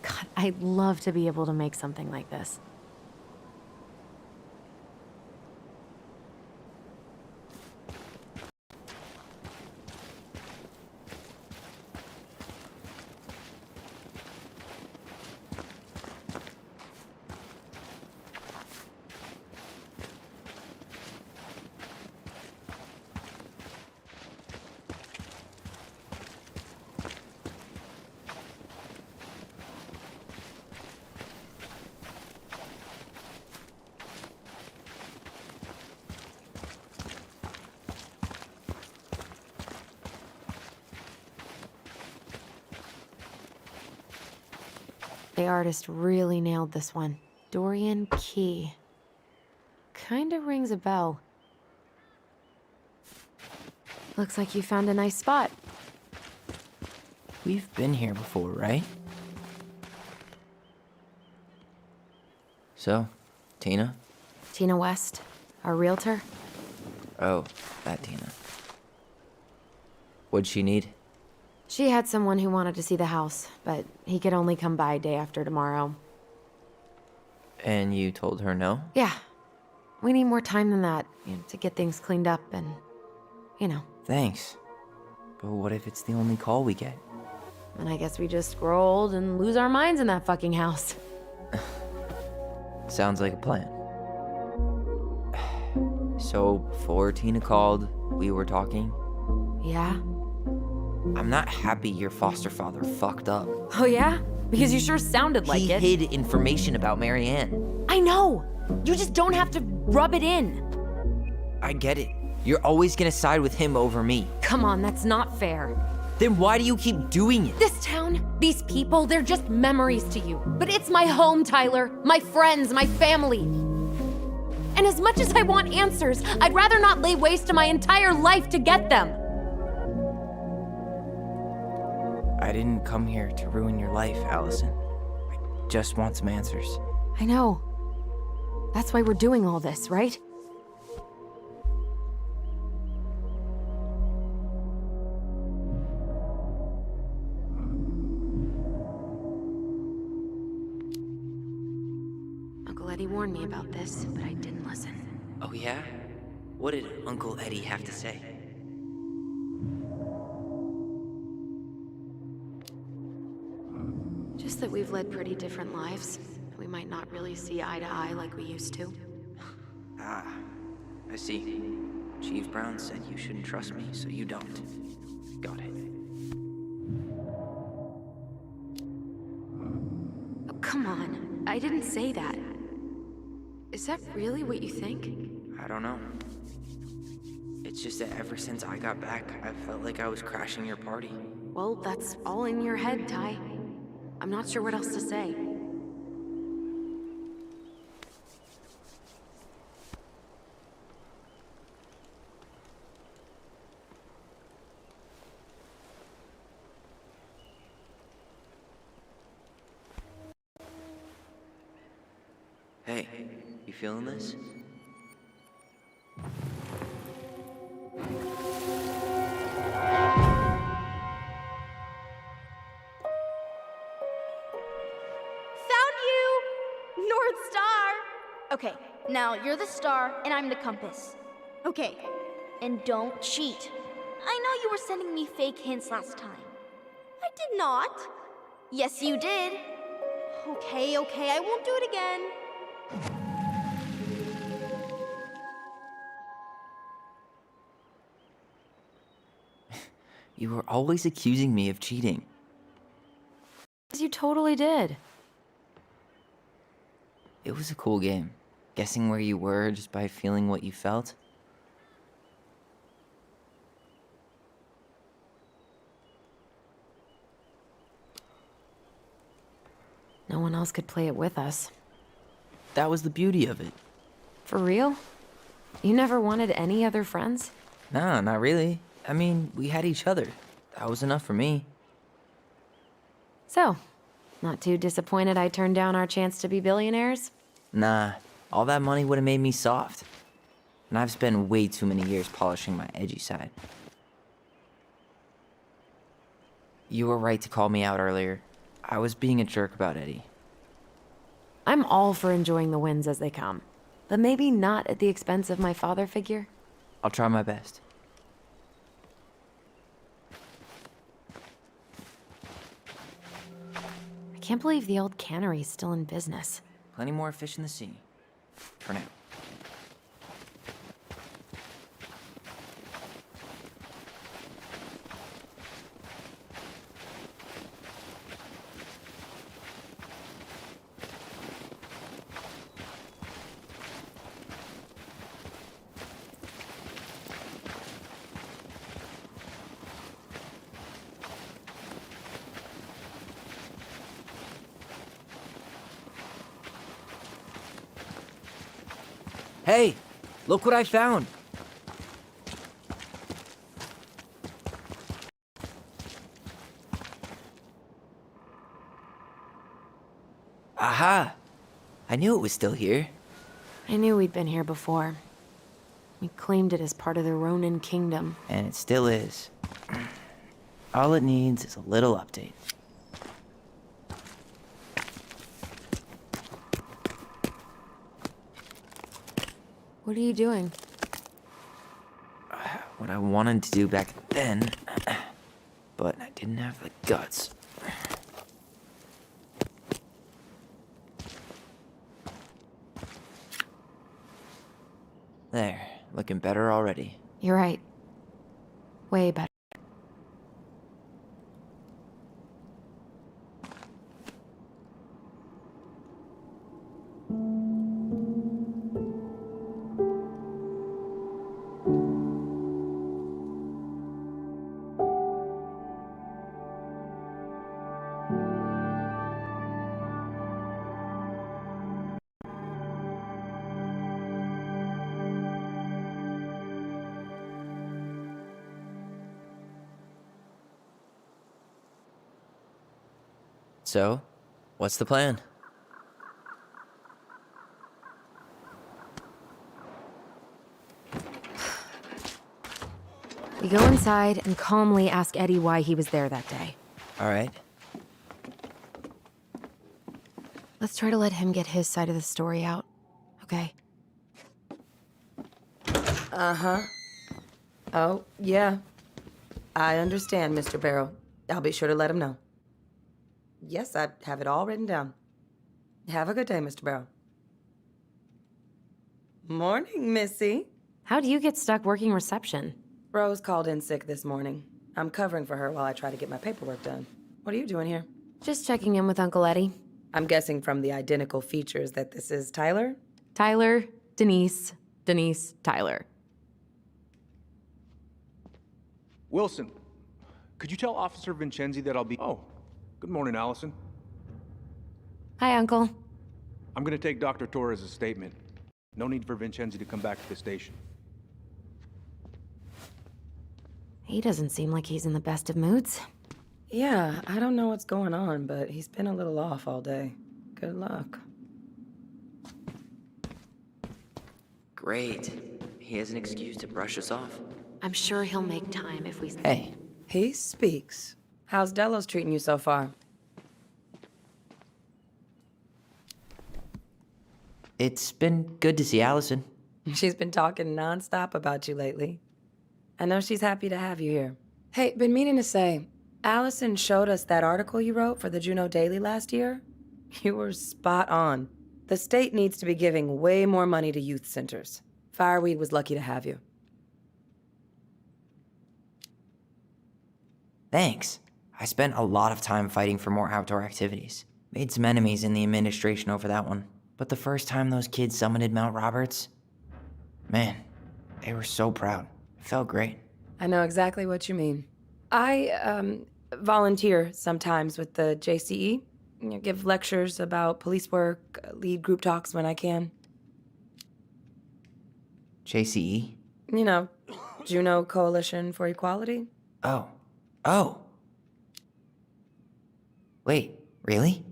God, I'd love to be able to make something like this. The artist really nailed this one. Dorian Key. Kinda rings a bell. Looks like you found a nice spot. We've been here before, right? So, Tina? Tina West, our realtor. Oh, that Tina. What'd she need? She had someone who wanted to see the house, but he could only come by day after tomorrow. And you told her no? Yeah. We need more time than that, to get things cleaned up and, Thanks. But what if it's the only call we get? And I guess we just grow old and lose our minds in that fucking house. Sounds like a plan. So, before Tina called, we were talking. Yeah? I'm not happy your foster father fucked up. Oh yeah? Because you sure sounded like it. He hid information about Marianne. I know! You just don't have to rub it in. I get it. You're always gonna side with him over me. Come on, that's not fair. Then why do you keep doing it? This town, these people, they're just memories to you. But it's my home, Tyler. My friends, my family. And as much as I want answers, I'd rather not lay waste to my entire life to get them. I didn't come here to ruin your life, Allison. I just want some answers. I know. That's why we're doing all this, right? Uncle Eddie warned me about this, but I didn't listen. Oh, yeah? What did Uncle Eddie have to say? Just that we've led pretty different lives. We might not really see eye to eye like we used to. Ah, I see. Chief Brown said you shouldn't trust me, so you don't. Got it. Oh, come on. I didn't say that. Is that really what you think? I don't know. It's just that ever since I got back, I felt like I was crashing your party. Well, that's all in your head, Ty. I'm not sure what else to say. Hey, you feeling this? Found you! North Star! Okay, now you're the star and I'm the compass. Okay, and don't cheat. I know you were sending me fake hints last time. I did not. Yes, you did. Okay, I won't do it again. You were always accusing me of cheating. You totally did. It was a cool game. Guessing where you were just by feeling what you felt. No one else could play it with us. That was the beauty of it. For real? You never wanted any other friends? Nah, not really. I mean, we had each other. That was enough for me. So, not too disappointed I turned down our chance to be billionaires? Nah, all that money would have made me soft. And I've spent way too many years polishing my edgy side. You were right to call me out earlier. I was being a jerk about Eddie. I'm all for enjoying the wins as they come, but maybe not at the expense of my father figure. I'll try my best. I can't believe the old cannery's still in business. Plenty more fish in the sea. For now. Hey, look what I found. Aha! I knew it was still here. I knew we'd been here before. We claimed it as part of the Ronin kingdom. And it still is. All it needs is a little update. What are you doing? What I wanted to do back then, but I didn't have the guts. There, looking better already. You're right. Way better. So, what's the plan? We go inside and calmly ask Eddie why he was there that day. All right. Let's try to let him get his side of the story out, okay? Uh-huh. Oh, yeah. I understand, Mr. Barrow. I'll be sure to let him know. Yes, I have it all written down. Have a good day, Mr. Barrow. Morning, Missy. How do you get stuck working reception? Rose called in sick this morning. I'm covering for her while I try to get my paperwork done. What are you doing here? Just checking in with Uncle Eddie. I'm guessing from the identical features that this is Tyler? Tyler, Denise, Tyler. Wilson, could you tell Officer Vincenzi that I'll be... Oh, good morning, Allison. Hi, Uncle. I'm gonna take Dr. Torres' statement. No need for Vincenzi to come back to the station. He doesn't seem like he's in the best of moods. Yeah, I don't know what's going on, but he's been a little off all day. Good luck. Great. He has an excuse to brush us off. I'm sure he'll make time if we... Hey, He speaks. How's Delos treating you so far? it's been good to see Allison. She's been talking nonstop about you lately. I know she's happy to have you here. Hey, been meaning to say, Allison showed us that article you wrote for the Juneau Daily last year. You were spot on. The state needs to be giving way more money to youth centers. Fireweed was lucky to have you. Thanks. I spent a lot of time fighting for more outdoor activities. Made some enemies in the administration over that one. But the first time those kids summited Mount Roberts, man, they were so proud. It felt great. I know exactly what you mean. I, volunteer sometimes with the JCE. Give lectures about police work, lead group talks when I can. JCE? You know, Juneau Coalition for Equality. Oh. Wait, really?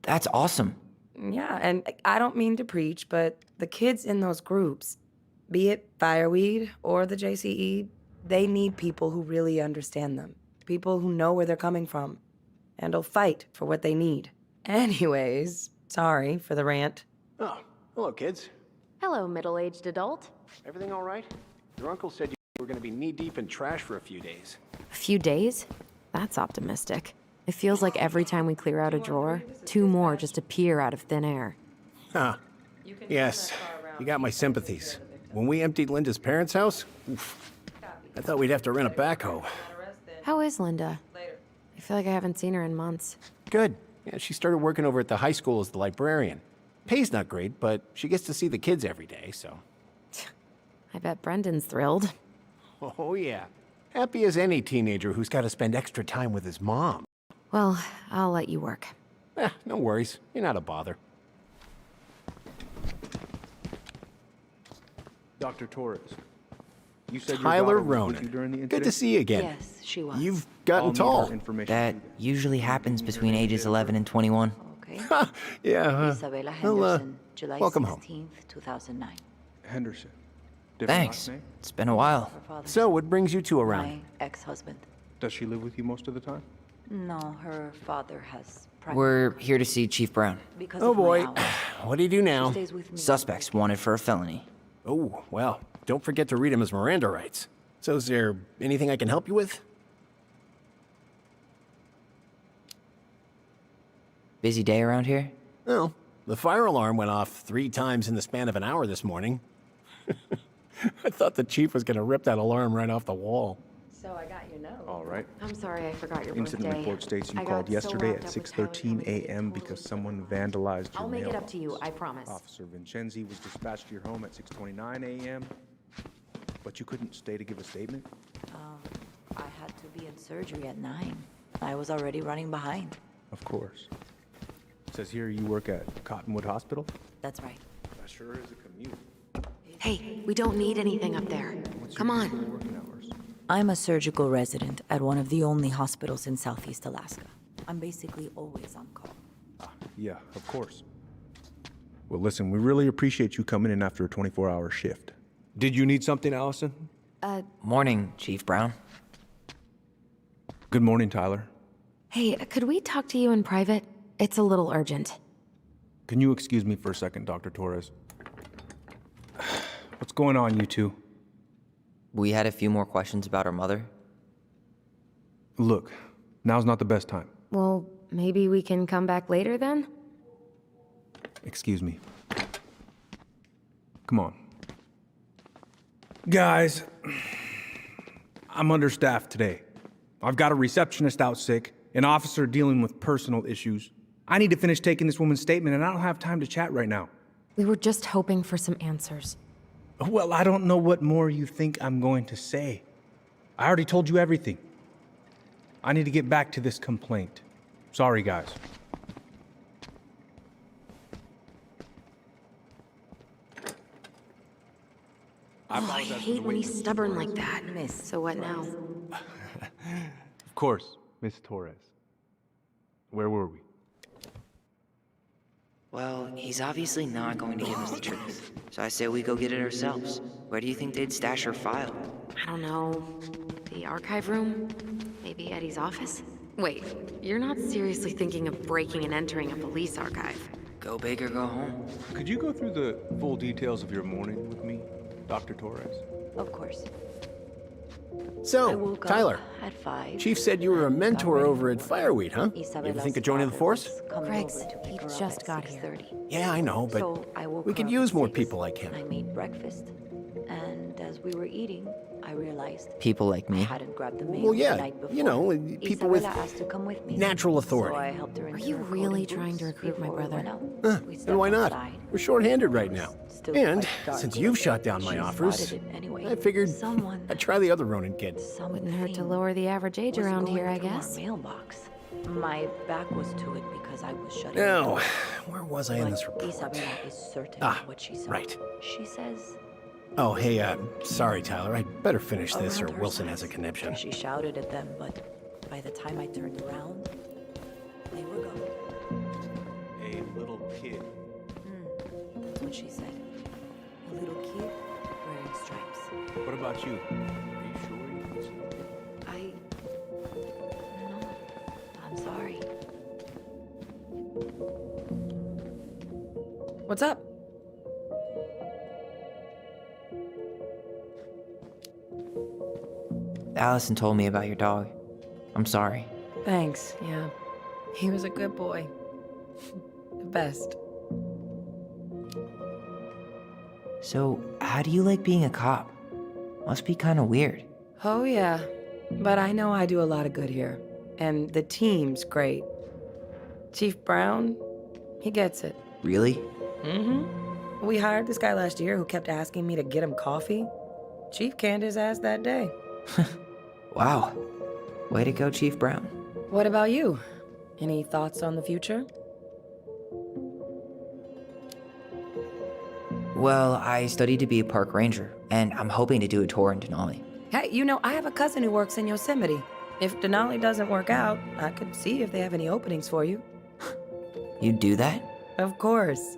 That's awesome. Yeah, and I don't mean to preach, but the kids in those groups, be it Fireweed or the JCE, they need people who really understand them. People who know where they're coming from and will fight for what they need. Anyways, sorry for the rant. Oh, hello, kids. Hello, middle-aged adult. Everything all right? Your uncle said you were going to be knee-deep in trash for a few days. A few days? That's optimistic. It feels like every time we clear out a drawer, 2 more just appear out of thin air. Huh. Yes, you got my sympathies. When we emptied Linda's parents' house, oof, I thought we'd have to rent a backhoe. How is Linda? I feel like I haven't seen her in months. Good. Yeah, she started working over at the high school as the librarian. Pay's not great, but she gets to see the kids every day, so... I bet Brendan's thrilled. Oh, yeah. Happy as any teenager who's got to spend extra time with his mom. Well, I'll let you work. No worries. You're not a bother. Dr. Torres, you said Tyler your daughter was with you Ronan. during the Good incident? to see you again. Yes, she was. You've I'll gotten need tall. her information That through that. usually happens between ages 11 and 21. Okay. Yeah, Isabella well, Henderson, July welcome home. 16th, 2009. Henderson. Different Thanks. last name? It's been a while. Her father's So, what brings you two my around? ex-husband. Does she live with you most of the time? No, her father has primary We're here to see Chief Brown. because Oh of my boy, hours. what do you do She now? stays with me. Suspects wanted for a felony. Oh, well, don't forget to read him his Miranda rights. So is there anything I can help you with? Busy day around here? Well, the fire alarm went off 3 times in the span of an hour this morning. I thought the chief was gonna rip that alarm right off the wall. So I got your note. All right. I'm sorry I forgot your Incident birthday. report states you I called got so yesterday wrapped at up with Tyler 6:13 telling me it a.m. totally because was someone vandalized your I'll make it up mailbox. to you, I promise. Officer Vincenzi was dispatched to your home at 6:29 a.m. But you couldn't stay to give a statement? I had to be in surgery at 9. I was already running behind. Of course. It says here you work at Cottonwood Hospital? That's right. That sure is a commute. Hey, we don't need anything up there. Come on. Working hours. I'm a surgical resident at one of the only hospitals in Southeast Alaska. I'm basically always on call. Yeah, of course. Well, listen, we really appreciate you coming in after a 24-hour shift. Did you need something, Allison? Morning, Chief Brown. Good morning, Tyler. Hey, could we talk to you in private? It's a little urgent. Can you excuse me for a second, Dr. Torres? What's going on, you two? We had a few more questions about our mother. Look, now's not the best time. Well, maybe we can come back later then? Excuse me. Come on. Guys, I'm understaffed today. I've got a receptionist out sick, an officer dealing with personal issues. I need to finish taking this woman's statement, and I don't have time to chat right now. We were just hoping for some answers. Well, I don't know what more you think I'm going to say. I already told you everything. I need to get back to this complaint. Sorry, guys. I hate when he's stubborn like that. So what now? Of course, Miss Torres. Where were we? Well, he's obviously not going to give us the truth. So I say we go get it ourselves. Where do you think they'd stash her file? I don't know. The archive room? Maybe Eddie's office? Wait, you're not seriously thinking of breaking and entering a police archive? Go big or go home. Could you go through the full details of your morning with me, Dr. Torres? Of course. I So, woke Tyler, up at 5. Chief said you were a and got mentor ready over at for work. Fireweed, huh? You ever Isabella's think of joining the father force? was coming Greg's, over to pick he her up just at got here. 6:30. Yeah, I know, but So I woke we her could up use at more 6. people like him. I made breakfast, and as we were eating, I realized People like I me. hadn't grabbed the mail Well, the yeah, night before. you know, people with Isabella asked to come with me. natural So authority. I helped her Are into you her coat really and trying to boots recruit my before we brother? went out. We And stepped why not? outside. We're short-handed right now. Still And quite dark since a you've little shot bit. down my She offers, spotted it anyway. I figured Someone I'd try the other Ronin kid. Wouldn't hurt to Something lower the average age was around going here, I through our guess. mailbox. My back was to it because I was shutting it Now, down. where was I in But this report? Isabella is certain Ah, of what she saw. right. She says Oh, hey, sorry, Tyler. I'd better finish this or around her Wilson has a size. conniption. She shouted at them, but by the time I turned around, they were gone. A little kid. That's what she said. A little kid wearing stripes. What about you? Are you sure you didn't see it? No, I'm sorry. What's up? Allison told me about your dog. I'm sorry. Thanks, yeah. He was a good boy. The best. So, how do you like being a cop? Must be kind of weird. Oh, yeah. But I know I do a lot of good here. And the team's great. Chief Brown, he gets it. Really? Mm-hmm. We hired this guy last year who kept asking me to get him coffee. Chief canned his ass that day. Wow. Way to go, Chief Brown. What about you? Any thoughts on the future? Well, I studied to be a park ranger, and I'm hoping to do a tour in Denali. Hey, you know, I have a cousin who works in Yosemite. If Denali doesn't work out, I could see if they have any openings for you. You'd do that? Of course.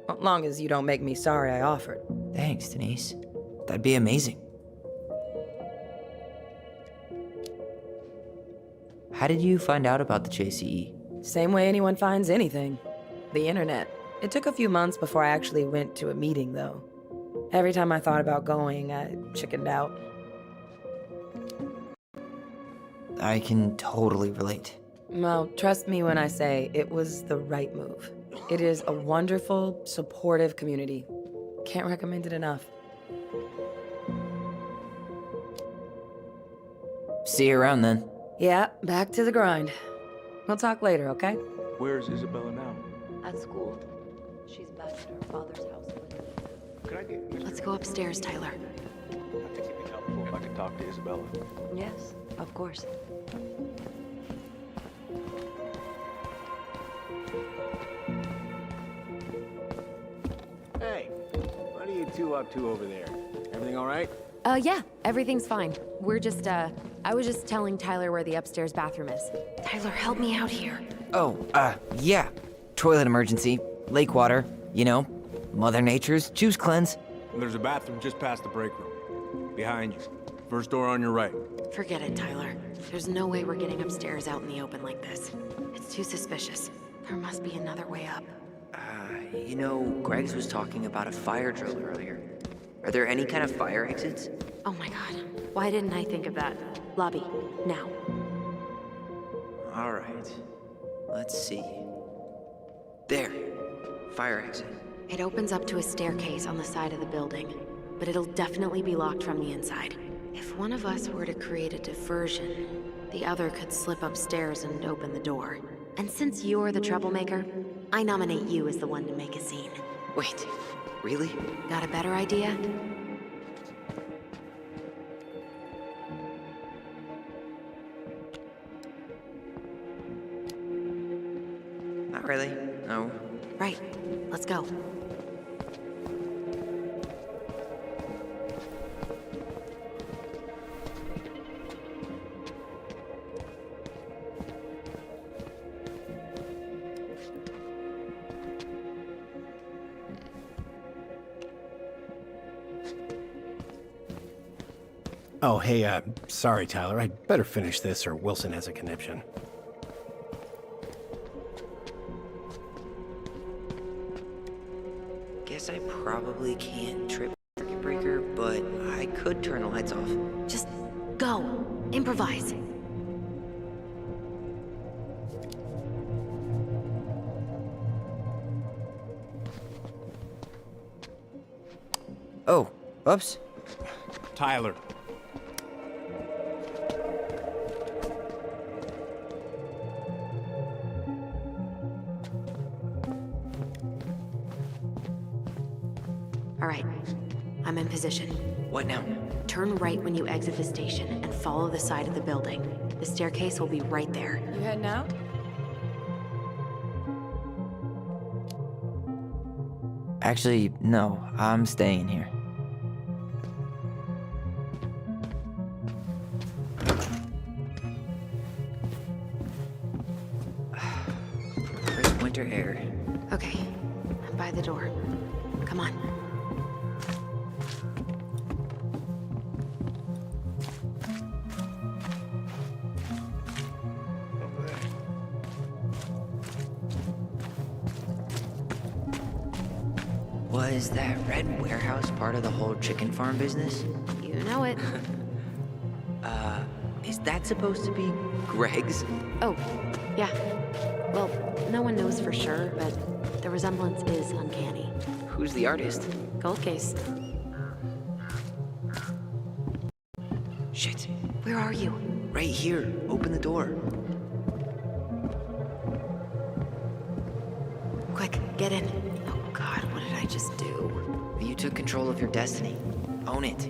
As long as you don't make me sorry I offered. Thanks, Denise. That'd be amazing. How did you find out about the JCE? Same way anyone finds anything. The internet. It took a few months before I actually went to a meeting, though. Every time I thought about going, I chickened out. I can totally relate. Well, trust me when I say it was the right move. It is a wonderful, supportive community. Can't recommend it enough. See you around then. Yeah, back to the grind. We'll talk later, okay? Where's Isabella now? At school, she's back at her father's house. Could I get Mr. Let's go upstairs, Tyler. I think it'd be helpful if I could talk to Isabella. Yes, of course. Hey, what are you two up to over there? Everything all right? Yeah, everything's fine. We're just, I was just telling Tyler where the upstairs bathroom is. Tyler, help me out here. Oh, yeah. Toilet emergency, lake water, you know, Mother Nature's juice cleanse. There's a bathroom just past the break room. Behind you. First door on your right. Forget it, Tyler. There's no way we're getting upstairs out in the open like this. It's too suspicious. There must be another way up. You know, Greg's was talking about a fire drill earlier. Are there any kind of fire exits? Oh my god. Why didn't I think of that? Lobby, now. All right. Let's see. There. Fire exit. It opens up to a staircase on the side of the building, but it'll definitely be locked from the inside. If one of us were to create a diversion, the other could slip upstairs and open the door. And since you're the troublemaker, I nominate you as the one to make a scene. Wait, really? Got a better idea? Not really, no. Right. Let's go. Oh, hey, sorry, Tyler. I'd better finish this or Wilson has a conniption. Guess I probably can't trip circuit breaker, but I could turn the lights off. Just go. Improvise. Oh, oops. Tyler. All right. I'm in position. What now? Turn right when you exit the station and follow the side of the building. The staircase will be right there. You heading out? Actually, no. I'm staying here. Crisp winter air. Okay. I'm by the door. Come on. Was that red warehouse part of the whole chicken farm business? You know it. Is that supposed to be Greg's? Oh, yeah. Well, no one knows for sure, but the resemblance is uncanny. Who's the artist? Gold case. Shit. Where are you? Right here. Open the door. Quick, get in. Oh god, what did I just do? You took control of your destiny. Own it.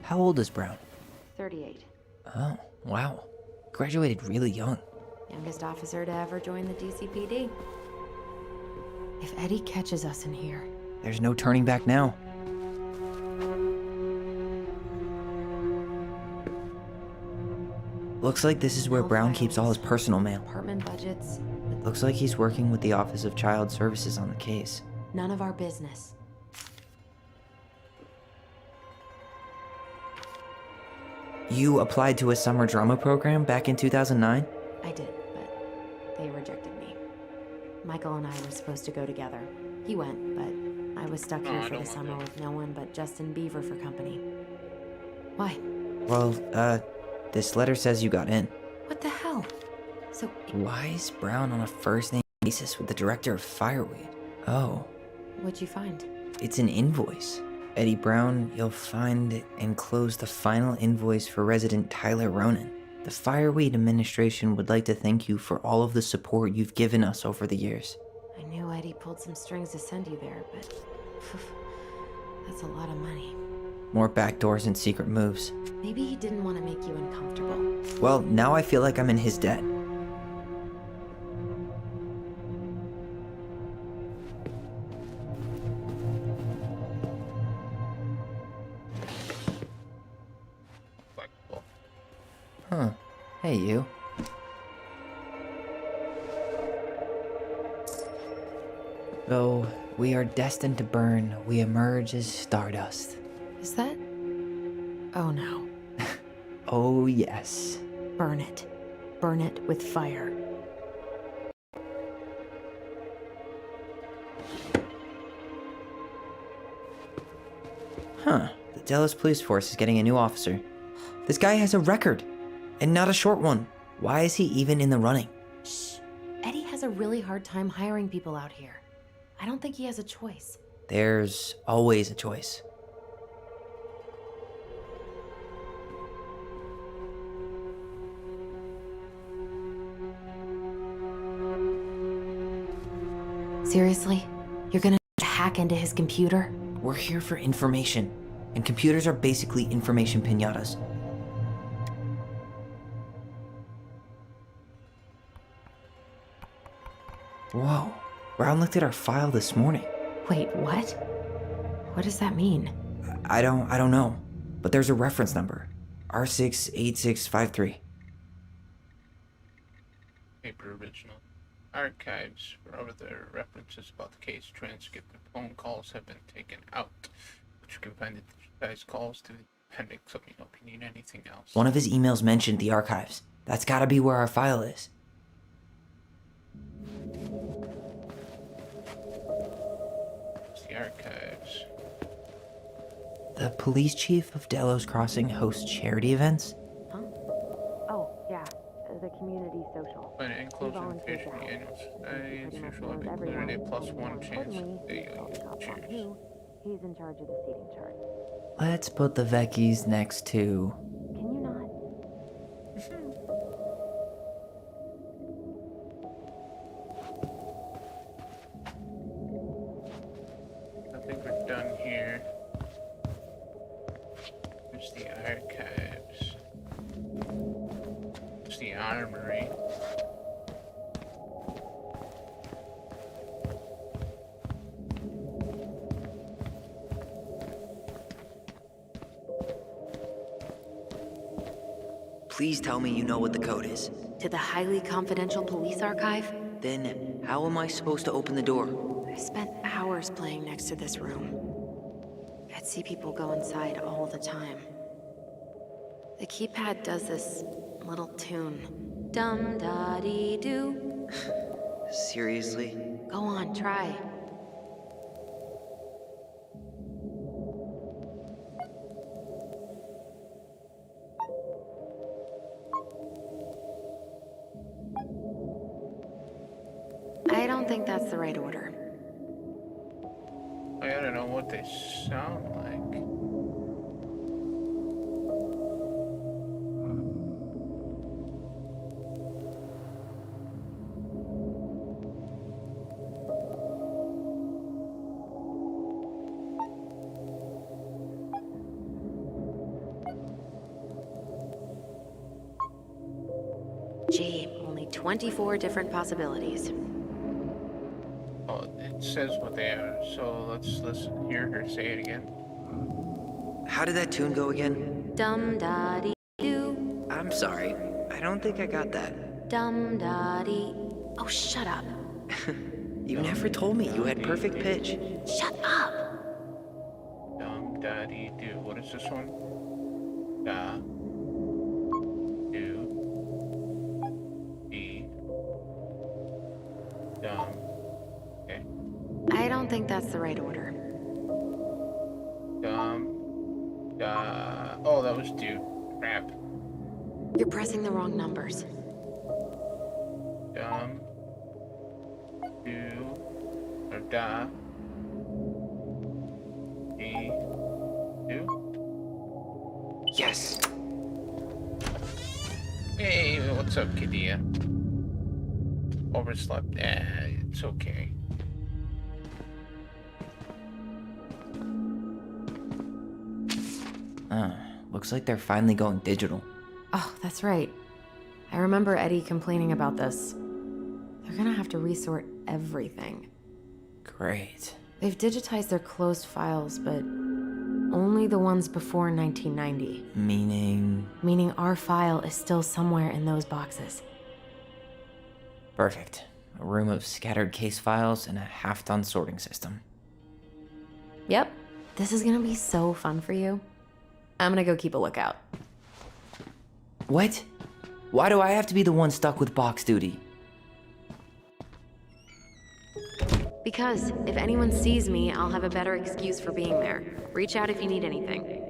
How old is Brown? 38. Oh, wow. Graduated really young. Youngest officer to ever join the DCPD. If Eddie catches us in here... There's no turning back now. Looks like this is where Brown keeps all his personal mail. Apartment budgets... Looks like he's working with the Office of Child Services on the case. None of our business. You applied to a summer drama program back in 2009? I did, but they rejected me. Michael and I were supposed to go together. He went, but I was stuck here for the summer with no one but Justin Beaver for company. Why? Well, this letter says you got in. What the hell? So... Why is Brown on a first-name basis with the director of Fireweed? Oh. What'd you find? It's an invoice. Eddie Brown, you'll find enclosed the final invoice for resident Tyler Ronan. The Fireweed administration would like to thank you for all of the support you've given us over the years. I knew Eddie pulled some strings to send you there, but... that's a lot of money. More backdoors and secret moves. Maybe he didn't want to make you uncomfortable. Well, now I feel like I'm in his debt. Huh. Hey, you. Though we are destined to burn, we emerge as stardust. Is that? Oh no. Oh, yes. Burn it. Burn it with fire. Huh. The Dallas Police Force is getting a new officer. This guy has a record, and not a short one. Why is he even in the running? Shh. Eddie has a really hard time hiring people out here. I don't think he has a choice. There's always a choice. Seriously? You're gonna hack into his computer? We're here for information, and computers are basically information piñatas. Whoa, Brown looked at our file this morning. Wait, what? What does that mean? I don't know, but there's a reference number. R68653. Paper original. Archives. For other references about the case, transcript and phone calls have been taken out, but you can find the digitized calls to the appendix. Let me know if you need anything else. One of his emails mentioned the archives. That's gotta be where our file is. It's the archives. The police chief of Delos Crossing hosts charity events? Huh? Oh, yeah. The community social. When enclosing fish in the annual society and social have included a +1 chance that you'll choose. He's in charge of the seating chart. Let's put the Vecchies next to... Can you not? I think we're done here. There's the archives. There's the armory. Please tell me you know what the code is. To the highly confidential police archive? Then how am I supposed to open the door? I spent hours playing next to this room. I'd see people go inside all the time. The keypad does this little tune. Dum-da-dee-doo. Seriously? Go on, try. I don't think that's the right order. I don't know what they sound like. Gee, only 24 different possibilities. Oh, it says what they are, so let's hear her say it again. How did that tune go again? Dum-da-dee-doo. I'm sorry. I don't think I got that. Dum-da-dee. Oh, shut up. You never told me you had perfect pitch. Shut up! Dum-da-dee-doo. What is this one? Da. Do. Dee. Dum. Okay. I don't think that's the right order. Dum. Da. Oh, that was do. Crap. You're pressing the wrong numbers. Dum. Do. Or da. Dee. Do. Yes. Hey, what's up, Kadia? Overslept. It's okay. Looks like they're finally going digital. Oh, that's right. I remember Eddie complaining about this. They're gonna have to resort everything. Great. They've digitized their closed files, but only the ones before 1990. Meaning Our file is still somewhere in those boxes. perfect. a room of scattered case files, and a half-done sorting system. Yep, this is gonna be so fun for you. I'm gonna go keep a lookout. What? Why do I have to be the one stuck with box duty? Because if anyone sees me, I'll have a better excuse for being there. Reach out if you need anything.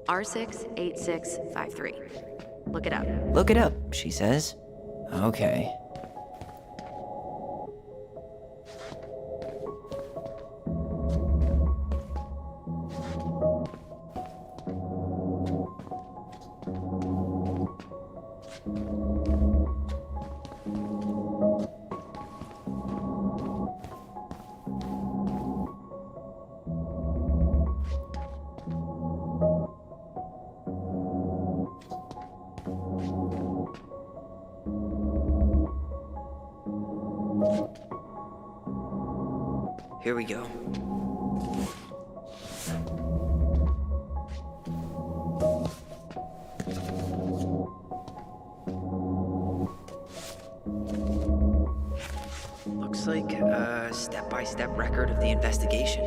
R68653. Look it up. Look it up, she says. Okay. Here we go. Looks like a step-by-step record of the investigation.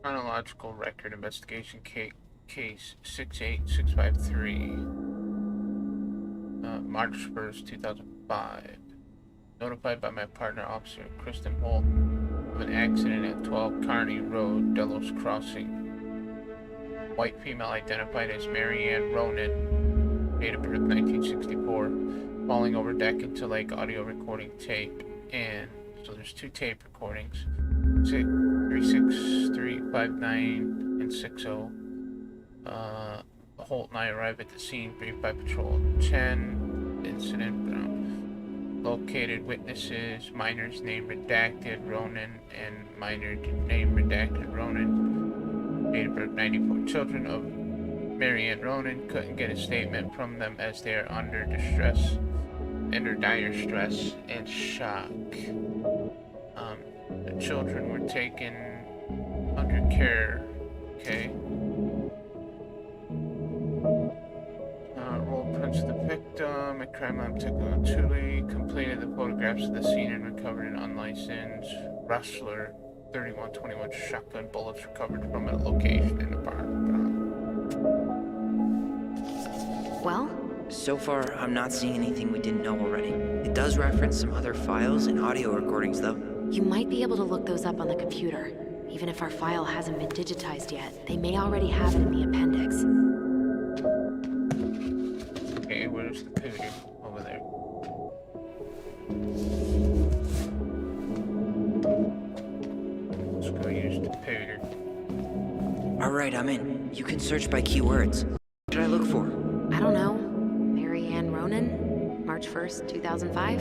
Chronological record investigation case 68653. March 1st, 2005. Notified by my partner, Officer Kristen Holt, of an accident at 12 Kearney Road, Delos Crossing. White female identified as Mary Ann Ronan, date of birth 1964, falling over deck into lake, audio recording tape. And so there's 2 tape recordings, 36359 and 60. Holt and I arrive at the scene, briefed by Patrol 10. Incident. Located witnesses, minor's name redacted, Ronan, and minor name redacted, Ronan. Date of birth 94. Children of Mary Ann Ronan couldn't get a statement from them as they are under dire stress and shock. The children were taken under care. Okay. Roll prints of the victim, a crime lab technical Tuli, completed the photographs of the scene and recovered an unlicensed Rustler 3121 shotgun bullets recovered from a location in the park. Well? So far, I'm not seeing anything we didn't know already. It does reference some other files and audio recordings, though. You might be able to look those up on the computer. Even if our file hasn't been digitized yet, they may already have it in the appendix. Okay, where's the computer? Over there. Let's go use the computer. Alright, I'm in. You can search by keywords. What should I look for? I don't know. Mary Ann Ronan? March 1st, 2005?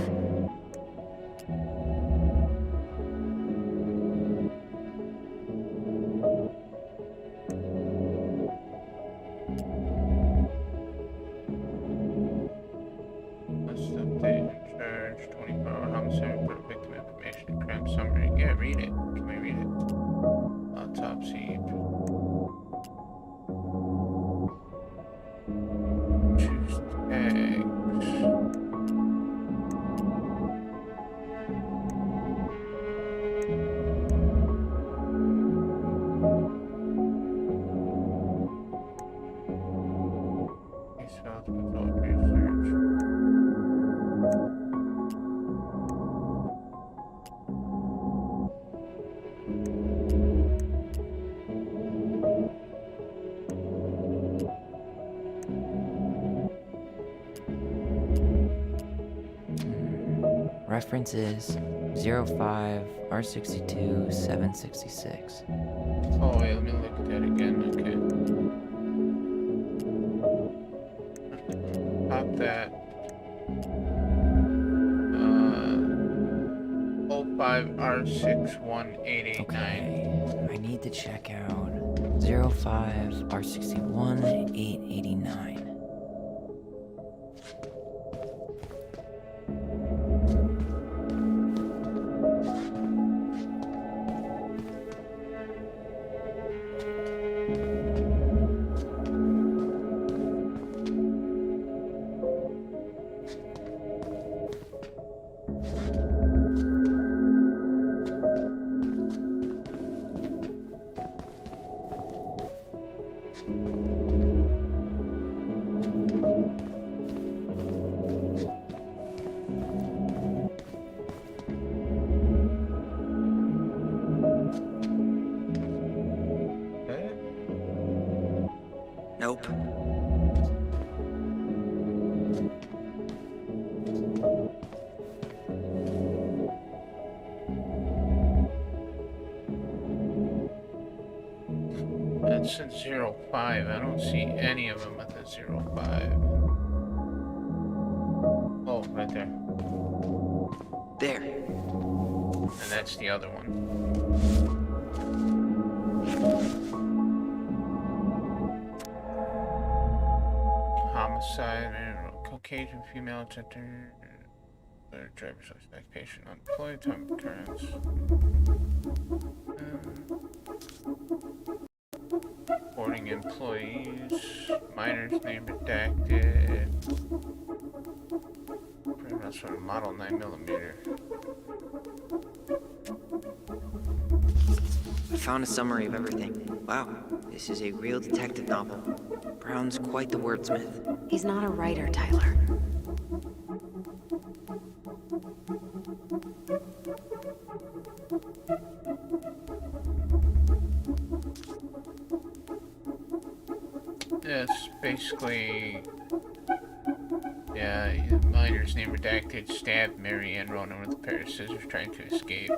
References 05 R62 766. Oh wait, let me look at that again. Okay. Pop that. 05 R61889. Okay. I need to check out 05 R61 889. Nope. It's at 05. I don't see any of them at the 05. Oh, right there. There. And that's the other one. Homicide, Caucasian female attempted driver's license patient unemployed, time of occurrence. Boarding employees, minors name redacted. That's from model 9mm. I found a summary of everything. Wow, this is a real detective novel. Brown's quite the wordsmith. He's not a writer, Tyler. It's basically, yeah, minor's name redacted, stabbed Mary Ann Ronan with a pair of scissors trying to escape.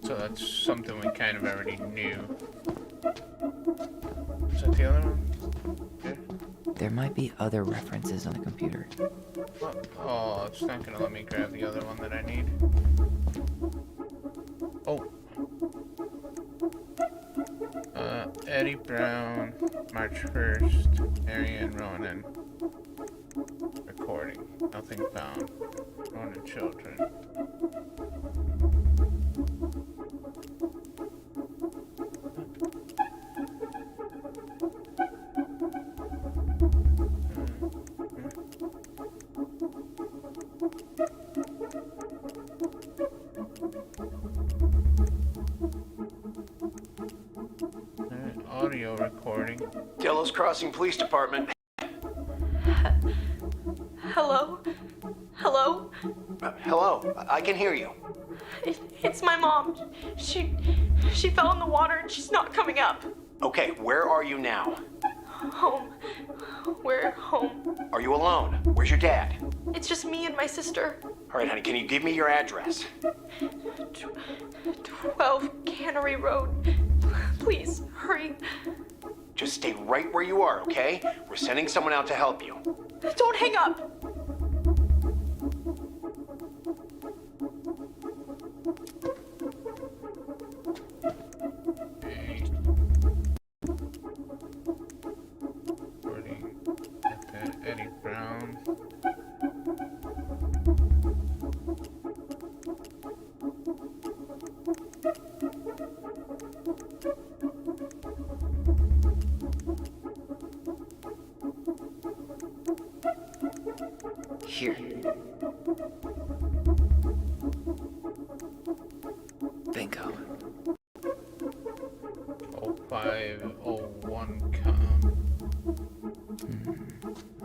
So that's something we kind of already knew. Is that the other one? Okay. There might be other references on the computer. Oh, it's not gonna let me grab the other one that I need. Oh. Eddie Brown, March 1st, Mary Ann Ronan. Recording. Nothing found. Ronan children. Audio recording. Delos Crossing Police Department. Hello? Hello? Hello, I can hear you. It's my mom. She fell in the water and she's not coming up. Okay, where are you now? Home. We're home. Are you alone? Where's your dad? It's just me and my sister. All right, honey, can you give me your address? 12 Cannery Road. Please, hurry. Just stay right where you are, okay? We're sending someone out to help you. Don't hang up. Okay. Recording at the Eddie Brown. Here. Bingo. 0501 com.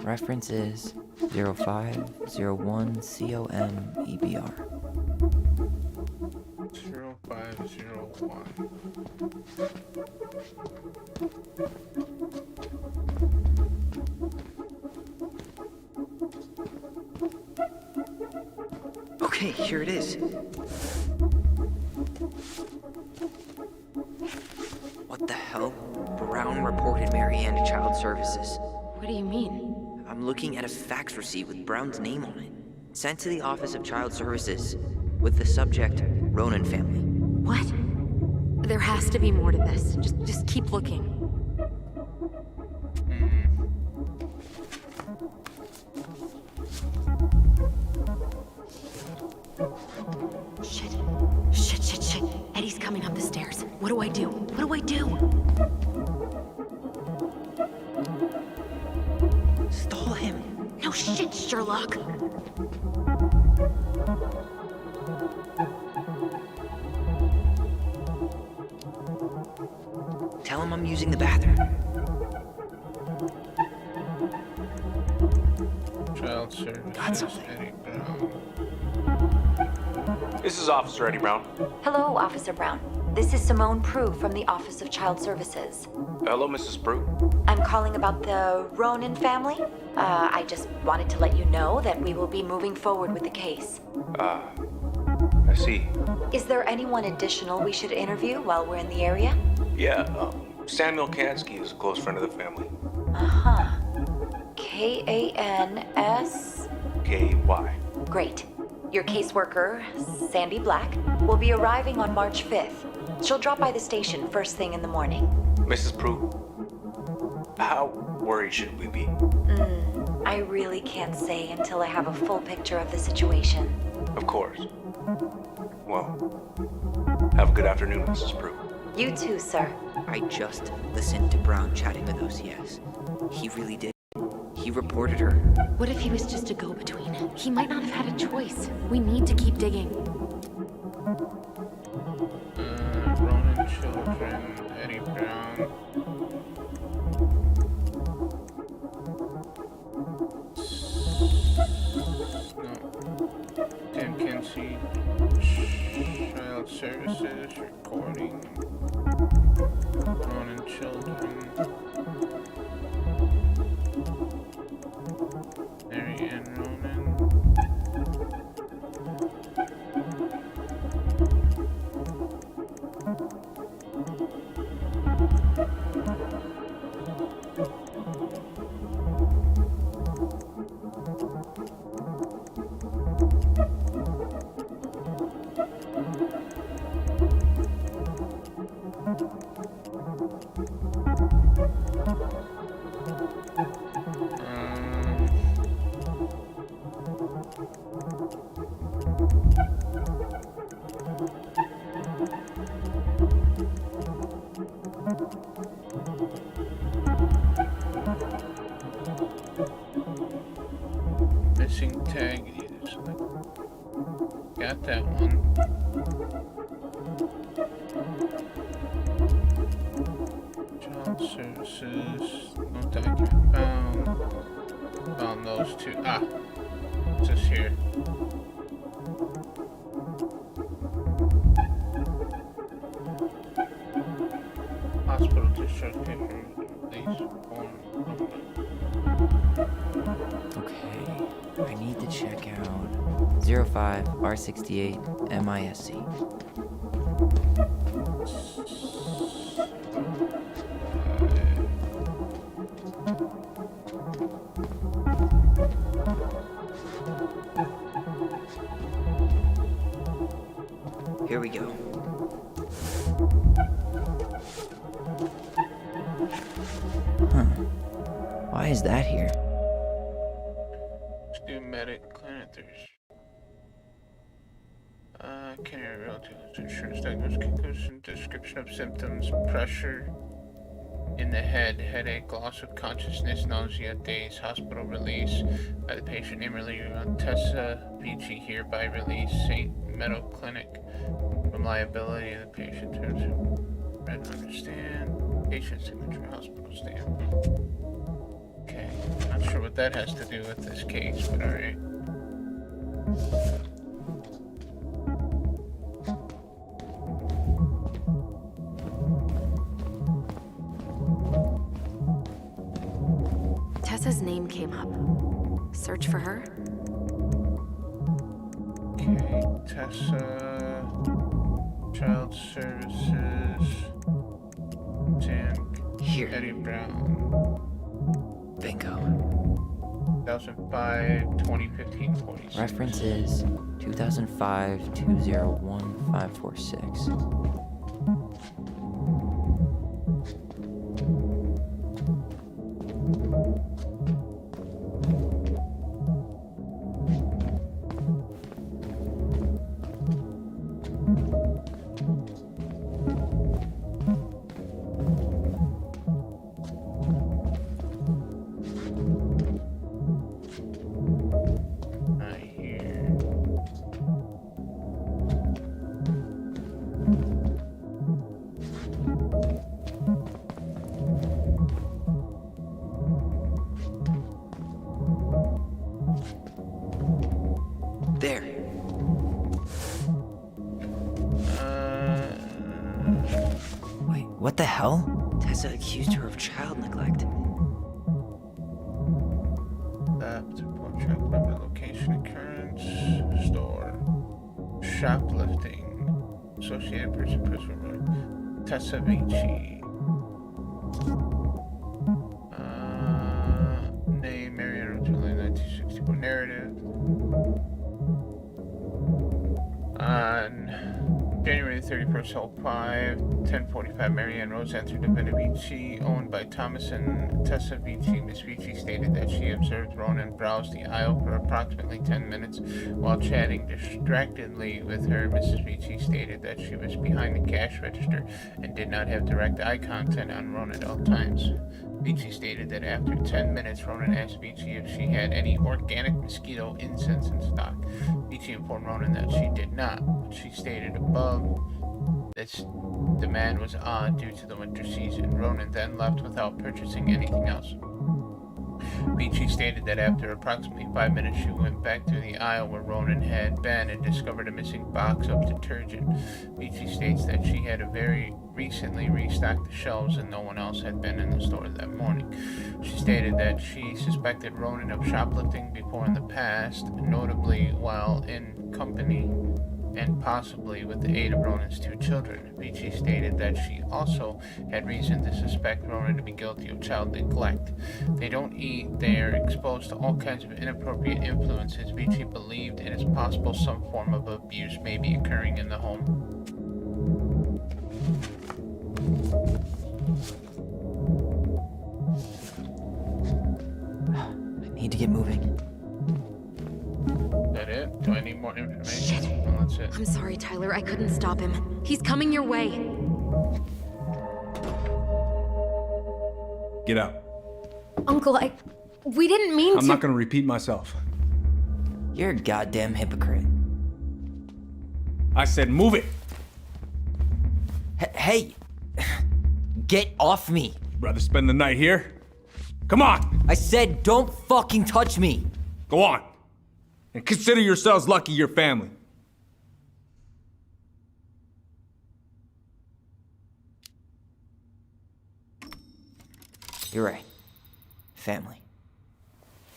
Reference is 0501 COMEBR. 0501. Okay, here it is. What the hell? Brown reported Mary Ann to Child Services. What do you mean? I'm looking at a fax receipt with Brown's name on it. Sent to the Office of Child Services. With the subject, Ronan family. What? There has to be more to this. Just keep looking. Shit. Eddie's coming up the stairs. What do I do? Stall him. No shit, Sherlock. I'm using the bathroom. Child Services, Eddie Brown. This is Officer Eddie Brown. Hello, Officer Brown. This is Simone Prue from the Office of Child Services. Hello, Mrs. Prue. I'm calling about the Ronan family. I just wanted to let you know that we will be moving forward with the case. I see. Is there anyone additional we should interview while we're in the area? Yeah, Samuel Kansky is a close friend of the family. Uh-huh. K-A-N-S... K-Y. Great. Your caseworker, Sandy Black, will be arriving on March 5th. She'll drop by the station first thing in the morning. Mrs. Prue, how worried should we be? I really can't say until I have a full picture of the situation. Of course. Well, have a good afternoon, Mrs. Prue. You too, sir. I just listened to Brown chatting with OCS. He really did. He reported her. What if he was just a go-between? He might not have had a choice. We need to keep digging. Ronan Children, Eddie Brown. No. Tim Kinsey, Child Services, recording. Ronan Children. Mary Ann Ronan. Missing tag is got that one. Child Services, no document found. Found those two. Ah, it's just here. Hospital discharge paper, please form. Okay, I need to check out 05 R68 MISC. Here we go. Huh. Why is that here? Student medic clinicians. Canary relatives insurance diagnosis conclusion description of symptoms: pressure in the head, headache, loss of consciousness, nausea, daze, hospital release by the patient, name relieving on Tessa Beachy, hereby release St. Meadow Clinic from liability of the patient to read and understand. Patient signature, hospital stamp. Okay, not sure what that has to do with this case, but alright. Tessa's name came up. Search for her? Okay, Tessa, Child Services, Sam, Here. Eddie Brown, Bingo. 2005, 2015, 46. Reference is 2005 201546. Right here. What the hell? Tessa accused her of child neglect. Theft, report check, number, location, occurrence, store, shoplifting, associated person, Tessa Vici. Name, Mariana, July 1964, narrative. On January 31st, 10:45, Marianne Rose entered the Benevici, owned by Thomas and Tessa Vici. Miss Vici stated that she observed Ronan browse the aisle for approximately 10 minutes while chatting distractedly with her. Mrs. Vici stated that she was behind the cash register and did not have direct eye contact on Ronan at all times. Vici stated that after 10 minutes, Ronan asked Vici if she had any organic mosquito incense in stock. Vici informed Ronan that she did not. She stated above this demand was odd due to the winter season. Ronan then left without purchasing anything else. Vici stated that after approximately 5 minutes, she went back to the aisle where Ronan had been and discovered a missing box of detergent. Vici states that she had very recently restocked the shelves and no one else had been in the store that morning. She stated that she suspected Ronan of shoplifting before in the past, notably while in company and possibly with the aid of Ronan's 2 children. Vici stated that she also had reason to suspect Ronan to be guilty of child neglect. They don't eat, they are exposed to all kinds of inappropriate influences. Vici believed it is possible some form of abuse may be occurring in the home. I need to get moving. Is that it? Do I need more information? Shit. Well, that's it. I'm sorry, Tyler. I couldn't stop him. He's coming your way. Get out. Uncle, we didn't mean to. I'm not gonna repeat myself. You're a goddamn hypocrite. I said move it. Hey! Get off me! Rather spend the night here? Come on! I said don't fucking touch me! Go on. And consider yourselves lucky you're family. You're right. Family.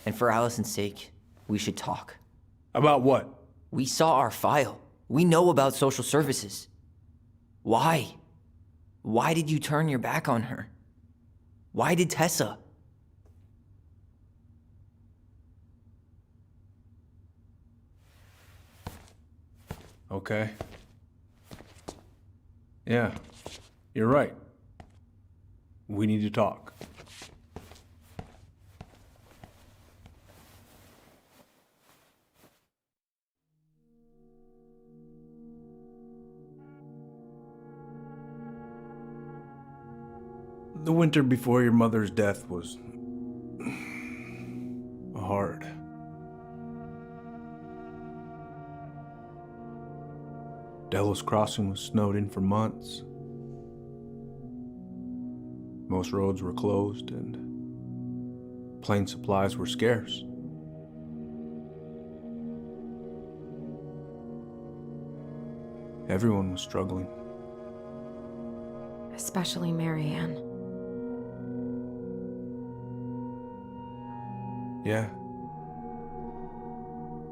And for Allison's sake, we should talk. About what? We saw our file. We know about social services. Why? Why did you turn your back on her? Why did Tessa? Okay. Yeah, you're right. We need to talk. The winter before your mother's death was hard. Delos Crossing was snowed in for months. Most roads were closed and plane supplies were scarce. Everyone was struggling. Especially Marianne. Yeah.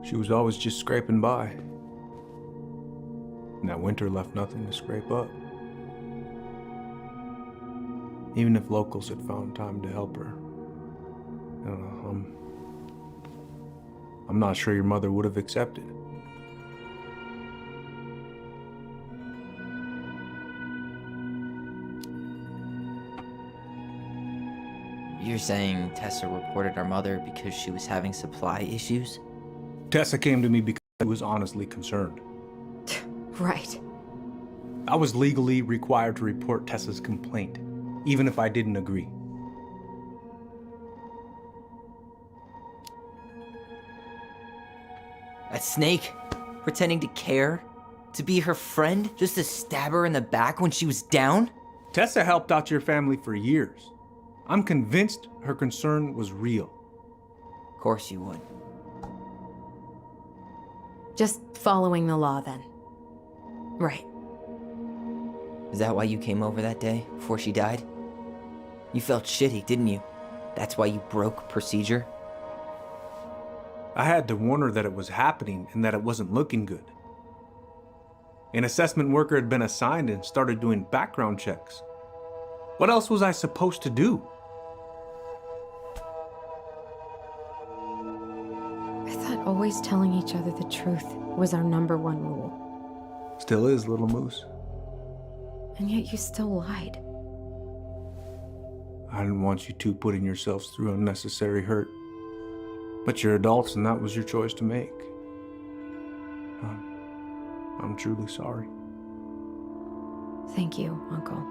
She was always just scraping by. And that winter left nothing to scrape up. Even if locals had found time to help her. I don't know, I'm not sure your mother would have accepted. You're saying Tessa reported our mother because she was having supply issues? Tessa came to me because she was honestly concerned. Right. I was legally required to report Tessa's complaint, even if I didn't agree. That snake? Pretending to care? To be her friend? Just to stab her in the back when she was down? Tessa helped out your family for years. I'm convinced her concern was real. Of course you would. Just following the law, then. Right. Is that why you came over that day, before she died? You felt shitty, didn't you? That's why you broke procedure? I had to warn her that it was happening and that it wasn't looking good. An assessment worker had been assigned and started doing background checks. What else was I supposed to do? I thought always telling each other the truth was our number one rule. Still is, little moose. And yet you still lied. I didn't want you two putting yourselves through unnecessary hurt. But you're adults and that was your choice to make. I'm truly sorry. Thank you, Uncle.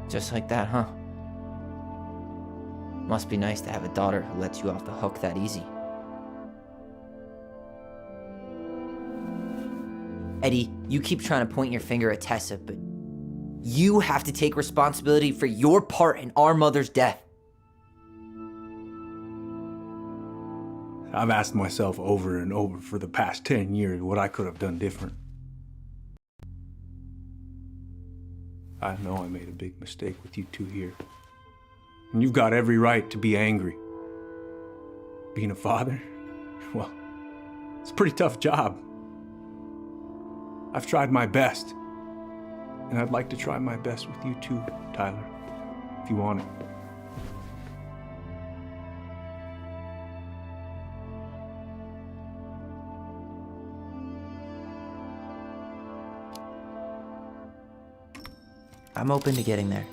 Just like that, huh? Must be nice to have a daughter who lets you off the hook that easy. Eddie, you keep trying to point your finger at Tessa, but you have to take responsibility for your part in our mother's death. I've asked myself over and over for the past 10 years what I could have done different. I know I made a big mistake with you two here. And you've got every right to be angry. Being a father, well, it's a pretty tough job. I've tried my best. And I'd like to try my best with you too, Tyler, if you want it. I'm open to getting there.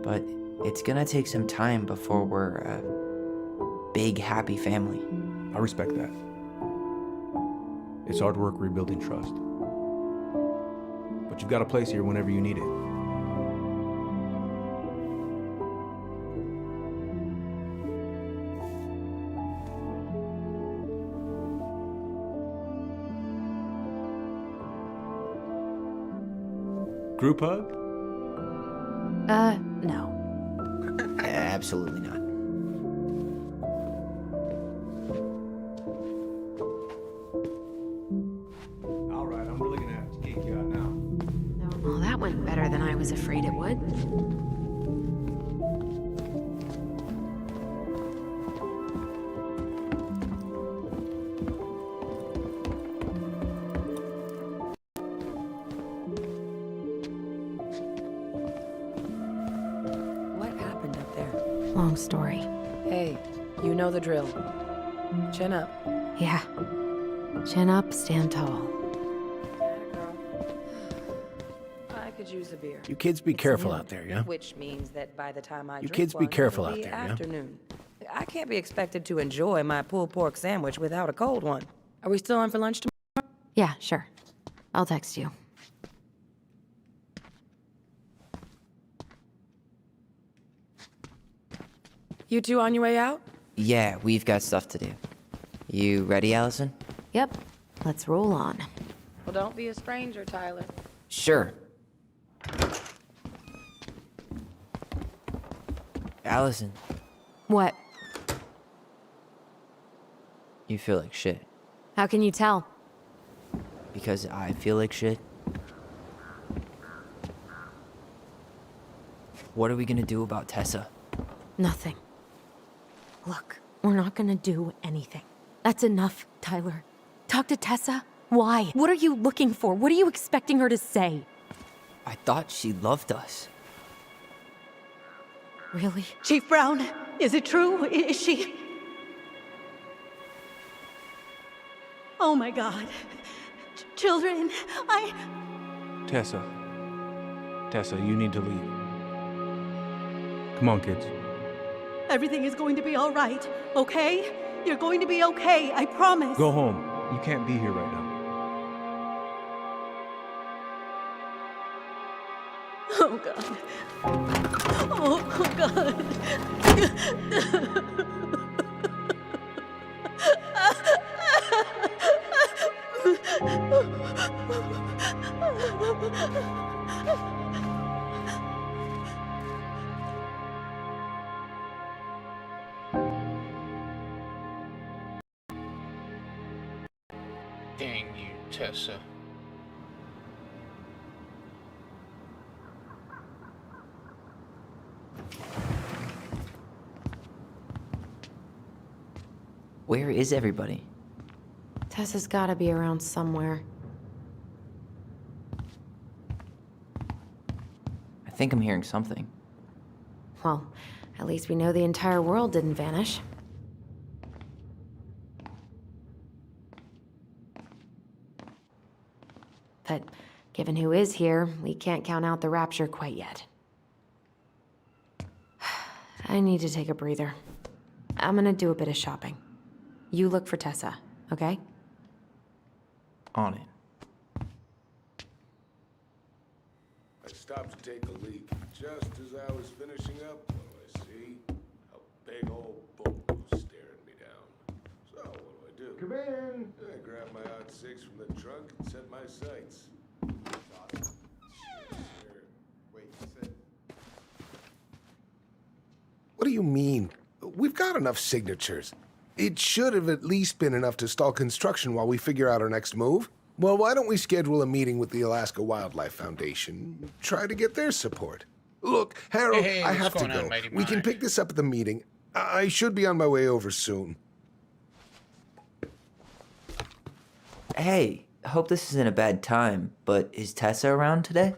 But it's gonna take some time before we're a big, happy family. I respect that. It's hard work rebuilding trust. But you've got a place here whenever you need it. Group hug? No. Absolutely not. All right, I'm really gonna have to kick you out now. Well, that went better than I was afraid it would. What happened up there? Long story. Hey, you know the drill. Chin up. Yeah. Chin up, stand tall. I could use a beer. You kids be It's careful noon, out there, yeah? Which means that by the time I You drink kids be one, careful it'll out be there, yeah? afternoon. I can't be expected to enjoy my pulled pork sandwich without a cold one. Are we still on for lunch tomorrow? Yeah, sure. I'll text you. You two on your way out? Yeah, we've got stuff to do. You ready, Allison? Yep. Let's roll on. Well, don't be a stranger, Tyler. Sure. Allison, What? you feel like shit. How can you tell? Because I feel like shit. What are we gonna do about Tessa? Nothing. Look, we're not gonna do anything. That's enough, Tyler. Talk to Tessa? Why? What are you looking for? What are you expecting her to say? I thought she loved us. Really? Chief Brown, is it true? Is she... Oh my God. Children, Tessa. Tessa, you need to leave. Come on, kids. Everything is going to be all right, okay? You're going to be okay, I promise. Go home. You can't be here right now. Oh God. Oh God. Dang you, Tessa. Where is everybody? Tessa's gotta be around somewhere. I think I'm hearing something. Well, at least we know the entire world didn't vanish. But given who is here, we can't count out the rapture quite yet. I need to take a breather. I'm gonna do a bit of shopping. You look for Tessa, okay? On it. I stopped to take a leak. Just as I was finishing up, what do I see? A big old boat staring me down. So, what do? Come in! I grab my odd six from the trunk and set my sights. Wait, you said... What do you mean? We've got enough signatures. It should have at least been enough to stall construction while we figure out our next move. Well, why don't we schedule a meeting with the Alaska Wildlife Foundation? Try to get their support. Look, Harold, Hey, I what's have to going on, go. Mighty We can Mike? pick this up at the meeting. I should be on my way over soon. Hey, hope this isn't a bad time, but is Tessa around today?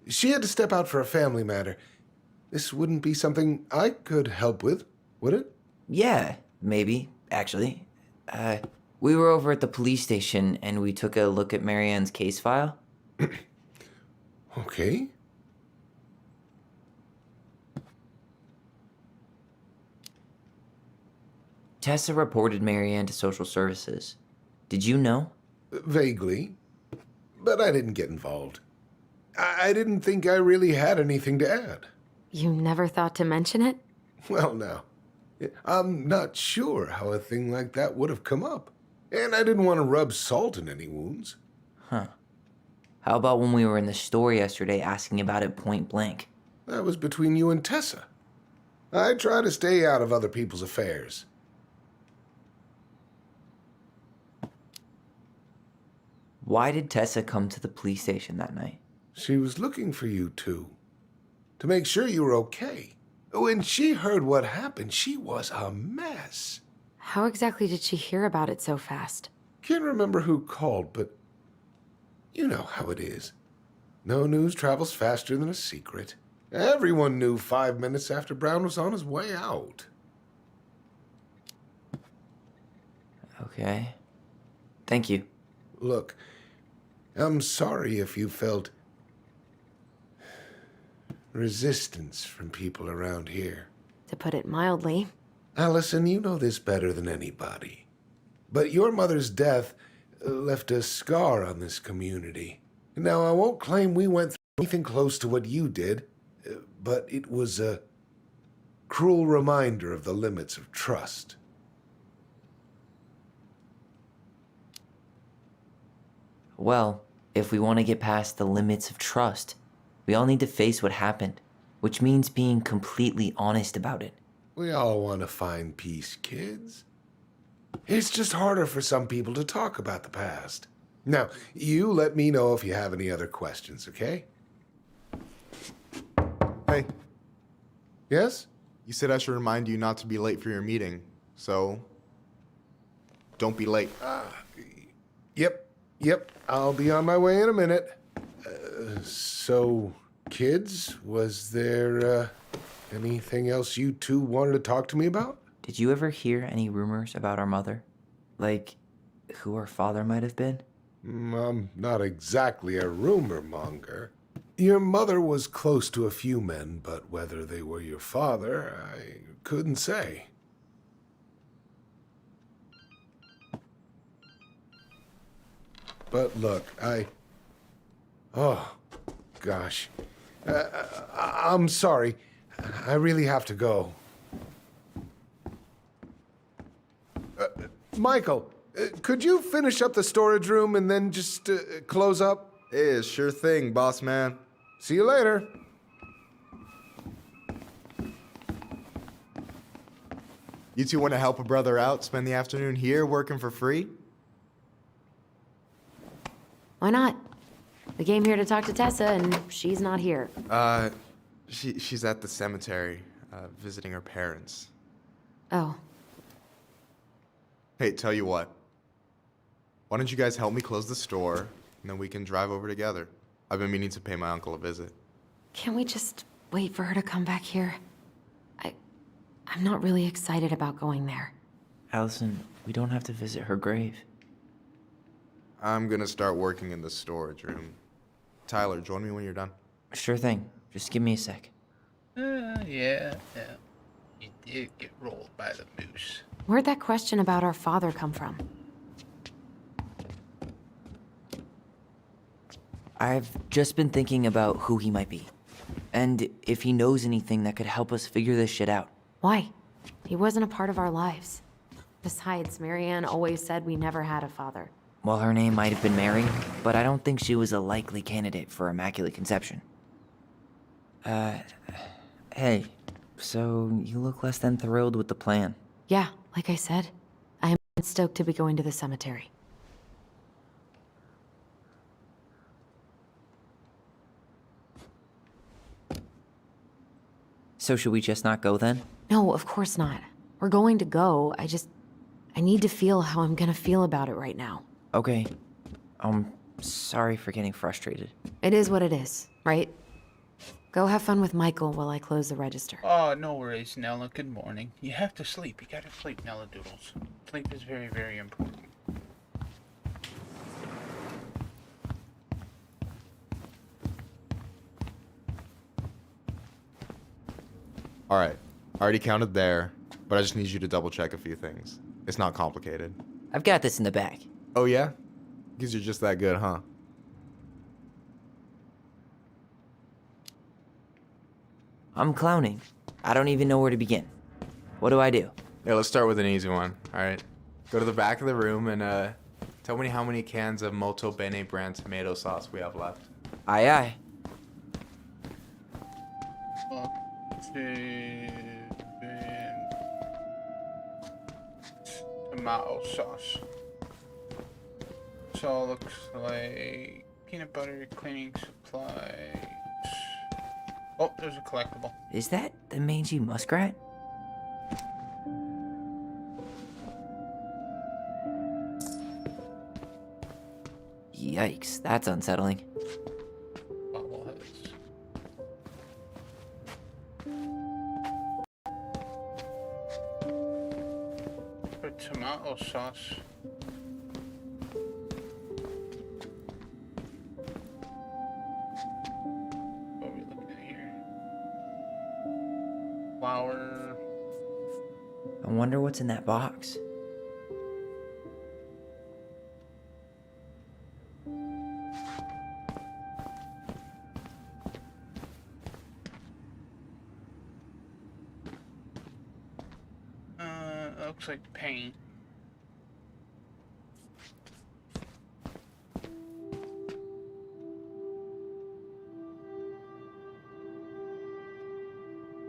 She had to step out for a family matter. This wouldn't be something I could help with, would it? Yeah, maybe, actually. We were over at the police station and we took a look at Marianne's case file. Okay. Tessa reported Marianne to social services. Did you know? Vaguely. But I didn't get involved. I didn't think I really had anything to add. You never thought to mention it? Well, now, I'm not sure how a thing like that would have come up. And I didn't want to rub salt in any wounds. Huh. How about when we were in the store yesterday asking about it point blank? That was between you and Tessa. I try to stay out of other people's affairs. Why did Tessa come to the police station that night? She was looking for you two. To make sure you were okay. When she heard what happened, she was a mess. How exactly did she hear about it so fast? Can't remember who called, but you know how it is. No news travels faster than a secret. Everyone knew 5 minutes after Brown was on his way out. Okay. Thank you. Look, I'm sorry if you felt resistance from people around here. To put it mildly. Allison, you know this better than anybody. But your mother's death left a scar on this community. Now, I won't claim we went through anything close to what you did, but it was a cruel reminder of the limits of trust. Well, if we want to get past the limits of trust, we all need to face what happened, which means being completely honest about it. We all want to find peace, kids. It's just harder for some people to talk about the past. Now, you let me know if you have any other questions, okay? Hey, Yes? you said I should remind you not to be late for your meeting, so don't be late. Yep. I'll be on my way in a minute. So, kids, was there anything else you two wanted to talk to me about? Did you ever hear any rumors about our mother? Like, who our father might have been? I'm not exactly a rumor monger. Your mother was close to a few men, but whether they were your father, I couldn't say. But look, oh, gosh. I'm sorry. I really have to go. Michael, could you finish up the storage room and then just close up? Yeah, sure thing, boss man. See you later. You two want to help a brother out, spend the afternoon here working for free? Why not? We came here to talk to Tessa, and she's not here. She's at the cemetery, visiting her parents. Oh. Hey, tell you what. Why don't you guys help me close the store, and then we can drive over together? I've been meaning to pay my uncle a visit. Can we just wait for her to come back here? I'm not really excited about going there. Allison, we don't have to visit her grave. I'm gonna start working in the storage room. Tyler, join me when you're done. Sure thing. Just give me a sec. Yeah. You did get rolled by the moose. Where'd that question about our father come from? I've just been thinking about who he might be. And if he knows anything that could help us figure this shit out. Why? He wasn't a part of our lives. Besides, Marianne always said we never had a father. Well, her name might have been Mary, but I don't think she was a likely candidate for Immaculate Conception. Hey, so you look less than thrilled with the plan. Yeah, like I said, I am stoked to be going to the cemetery. So should we just not go then? No, of course not. We're going to go, I need to feel how I'm gonna feel about it right now. Okay. Sorry for getting frustrated. It is what it is, right? Go have fun with Michael while I close the register. Oh, no worries, Nella. Good morning. You have to sleep. You gotta sleep, Nella Doodles. Sleep is very, very important. Alright, I already counted there, but I just need you to double check a few things. It's not complicated. I've got this in the bag. Oh yeah? Because you're just that good, huh? I'm clowning. I don't even know where to begin. What do I do? Yeah, let's start with an easy one, alright? Go to the back of the room and tell me how many cans of Molto Bene brand tomato sauce we have left. Aye aye. Tomato sauce. So it looks like peanut butter, cleaning supplies. Oh, there's a collectible. Is that the mangy muskrat? Yikes, that's unsettling. Bobbleheads. For tomato sauce. What are we looking at here? Flour. I wonder what's in that box. Looks like paint.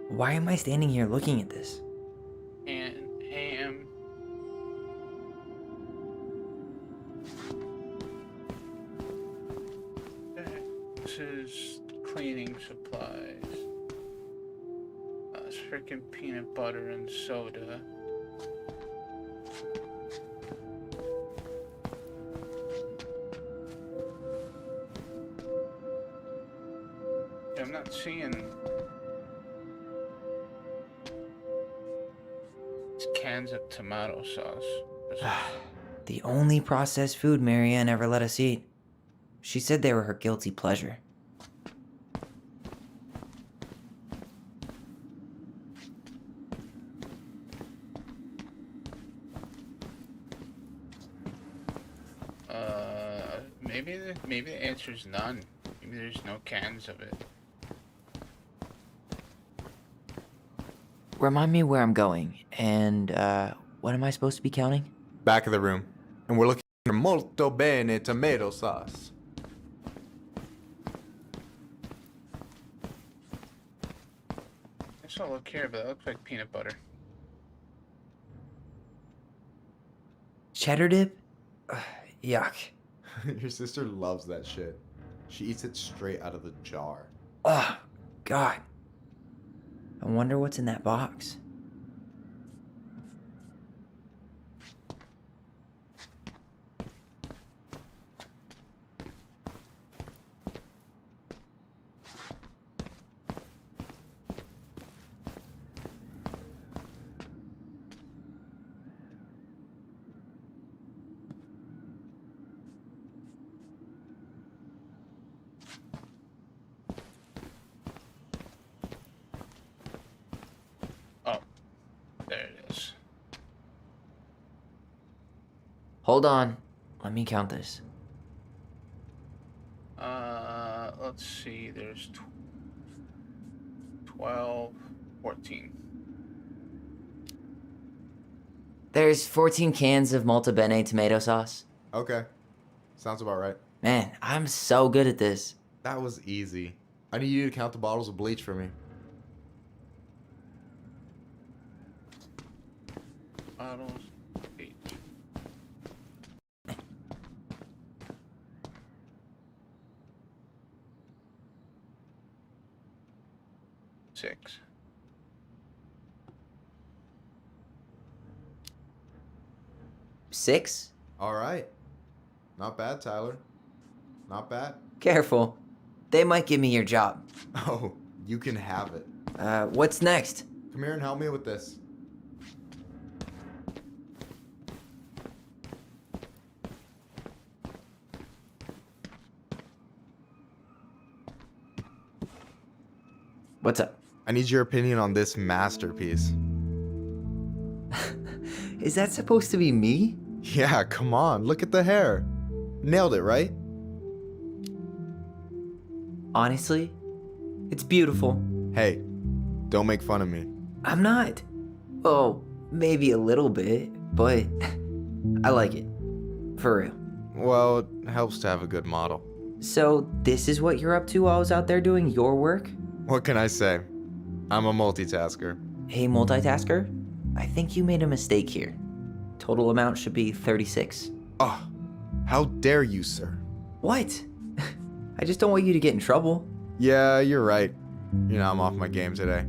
Why am I standing here looking at this? And ham. This is cleaning supplies. It's freaking peanut butter and soda. I'm not seeing cans of tomato sauce. The only processed food Marianne ever let us eat. She said they were her guilty pleasure. Maybe the answer is none. Maybe there's no cans of it. Remind me where I'm going, and what am I supposed to be counting? Back of the room. And we're looking for Molto Bene tomato sauce. Guess I'll look here, but it looks like peanut butter. Cheddar dip? Ugh, yuck. Your sister loves that shit. She eats it straight out of the jar. Oh, God. I wonder what's in that box. Oh, there it is. Hold on. Let me count this. Let's see. There's 12, 14. There's 14 cans of Malta Bene tomato sauce. Okay. Sounds about right. Man, I'm so good at this. That was easy. I need you to count the bottles of bleach for me. Bottles, 8. Six. Six? All right. Not bad, Tyler. Not bad. Careful. They might give me your job. Oh, you can have it. What's next? Come here and help me with this. What's up? I need your opinion on this masterpiece. Is that supposed to be me? Yeah, come on. Look at the hair. Nailed it, right? Honestly, it's beautiful. Hey, don't make fun of me. I'm not. Oh, maybe a little bit, but I like it. For real. Well, it helps to have a good model. So, this is what you're up to while I was out there doing your work? What can I say? I'm a multitasker. Hey, multitasker. I think you made a mistake here. Total amount should be 36. Oh, how dare you, sir? What? I just don't want you to get in trouble. Yeah, you're right. You know, I'm off my game today.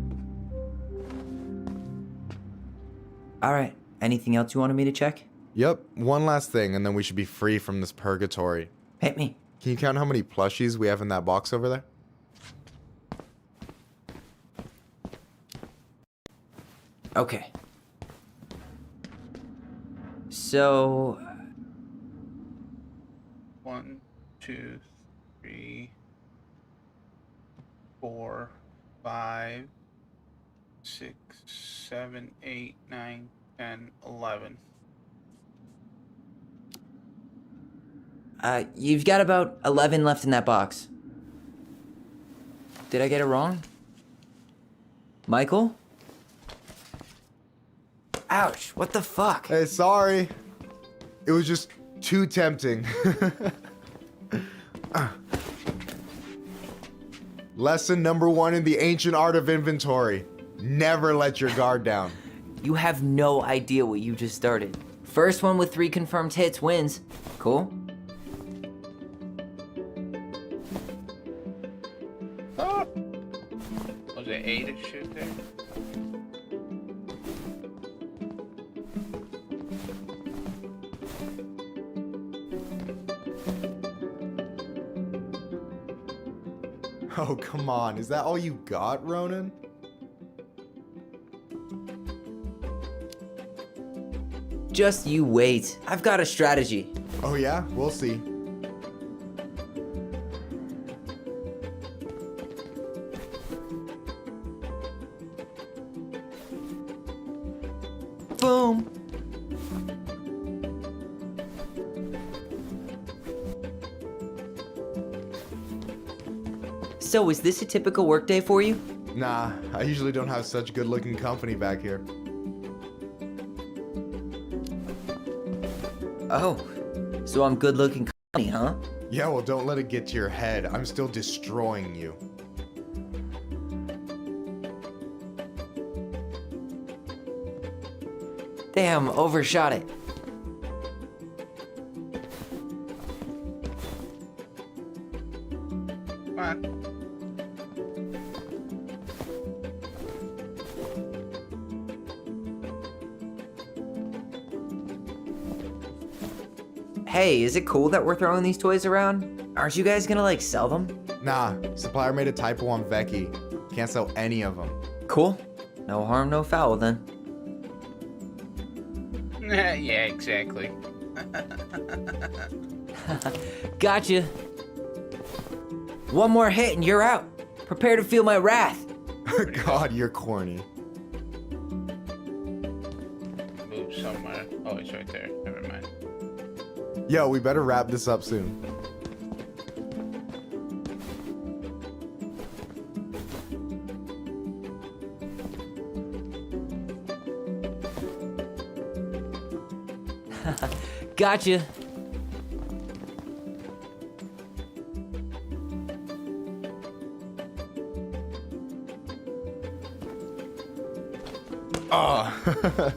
Alright, anything else you wanted me to check? Yep, one last thing, and then we should be free from this purgatory. Hit me. Can you count how many plushies we have in that box over there? Okay. So... 1, 2, 3, 4, 5, 6, 7, 8, 9, 10, 11. You've got about 11 left in that box. Did I get it wrong? Michael? Ouch, what the fuck? Hey, sorry. It was just too tempting. Lesson number 1 in the ancient art of inventory. Never let your guard down. You have no idea what you just started. First one with 3 confirmed hits wins. Cool? Oh! Was it 8 to shoot there? Oh, come on. Is that all you got, Ronan? Just you wait. I've got a strategy. Oh yeah? We'll see. Boom. So, is this a typical workday for you? Nah, I usually don't have such good-looking company back here. Oh, so I'm good-looking company, huh? Yeah, well, don't let it get to your head. I'm still destroying you. Damn, overshot it. Hey, is it cool that we're throwing these toys around? Aren't you guys gonna, like, sell them? Nah, supplier made a typo on Vecchi. Can't sell any of them. Cool. No harm, no foul then. Yeah, exactly. Gotcha. One more hit and you're out. Prepare to feel my wrath. God, you're corny. Move somewhere. Oh, it's right there. Never mind. Yo, we better wrap this up soon. Gotcha. Oh,